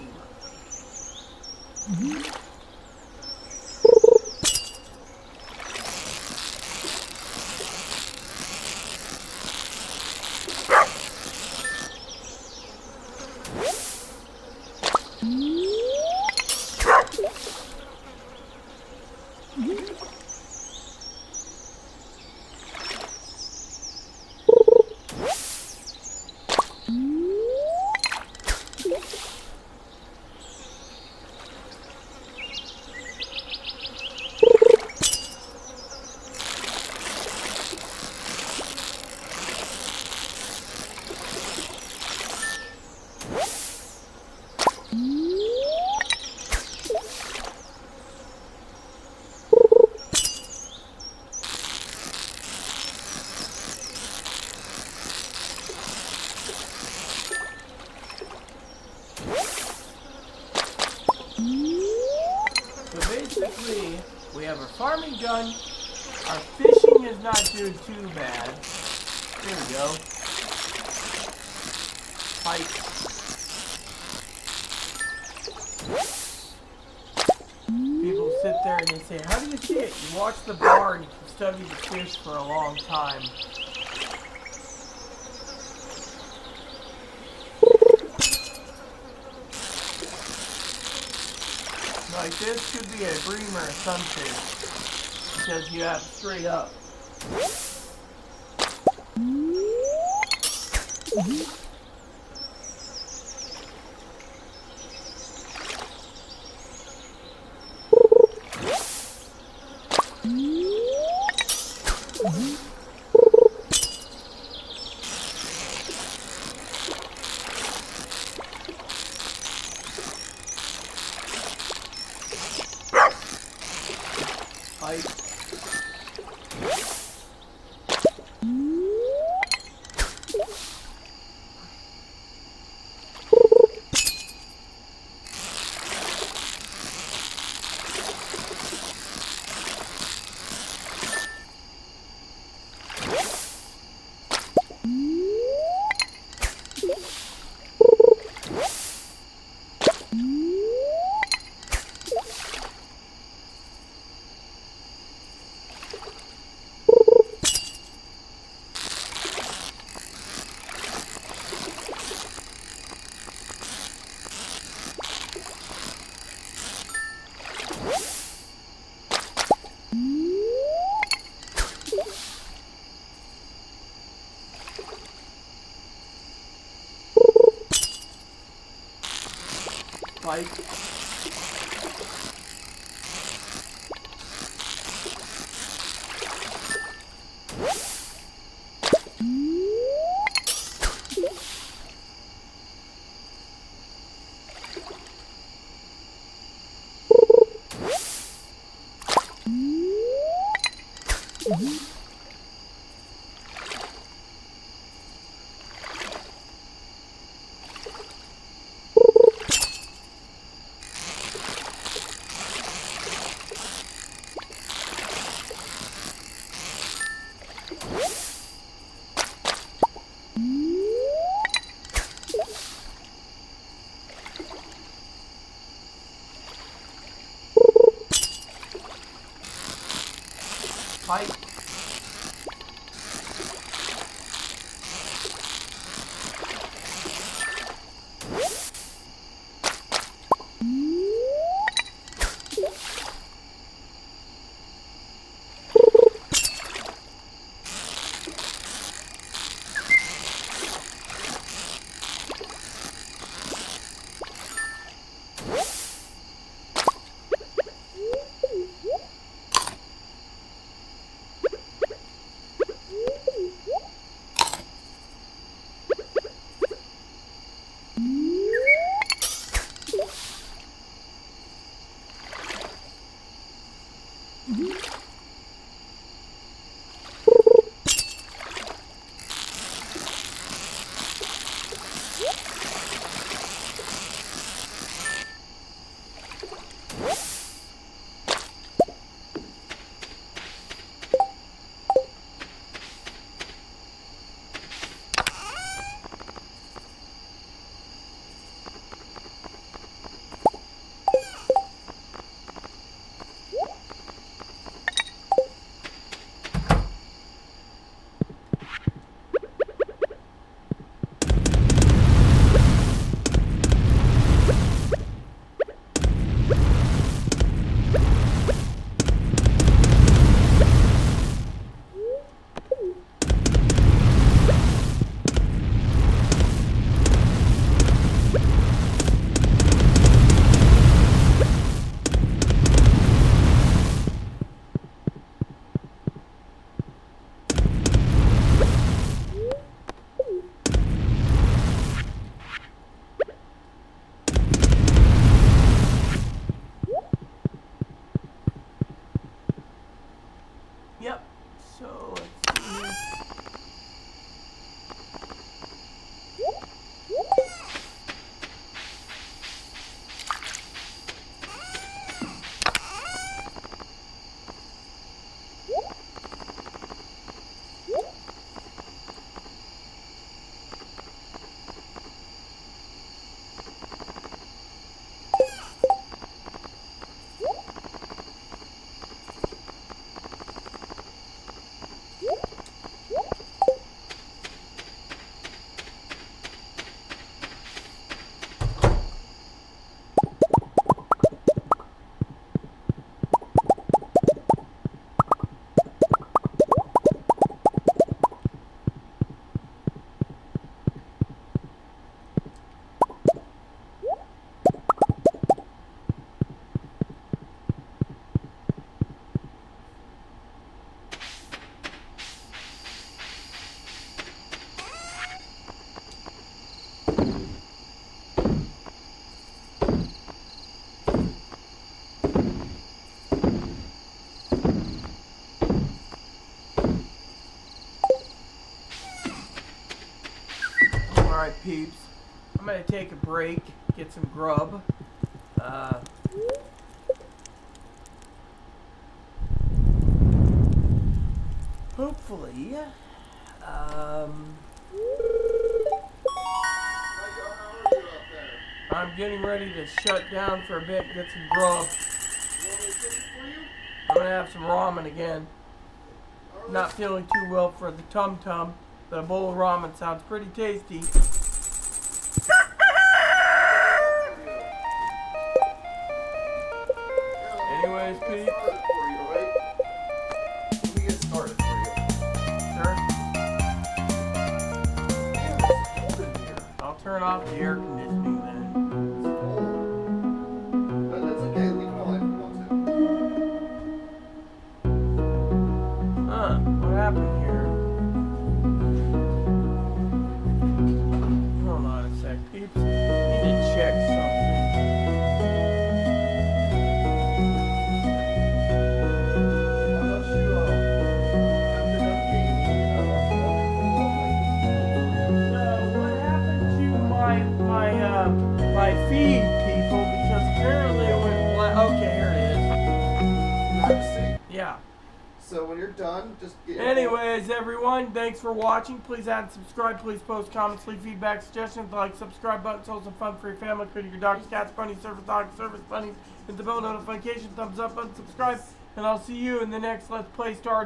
So basically, we have our farming done. Our fishing is not doing too bad. There we go. Pike. People sit there and they say, how do you see it? You watch the bar and you can study the fish for a long time. Like this could be a bream or a sunfish, because you have straight up. Pike. Pike. Pipe. Yep. So let's see. Alright, peeps. I'm gonna take a break, get some grub. Hopefully, I'm getting ready to shut down for a bit and get some grub. I'm gonna have some ramen again. Not feeling too well for the tum-tum, but a bowl of ramen sounds pretty tasty. Anyways, Pete. Let me get started for you. Sure. Yeah, it's cold in here. I'll turn off the air conditioning then. It's cold. But that's okay. Leave it on if you want to. Huh, what happened here? Hold on a sec, peeps. I need to check something. Why don't you, after done gaming, What happened to my feed, people? Because apparently it went black. Okay, here it is. privacy. Yeah. So when you're done, done. Just get Anyways, everyone, thanks for watching. Please add and subscribe. Please post comments, leave feedback, suggestions, like, subscribe button, so some fun for your family, including your dogs, cats, bunnies, service dogs, service bunnies, hit the bell notification, thumbs up button, subscribe, and I'll see you in the next Let's Play Stardew.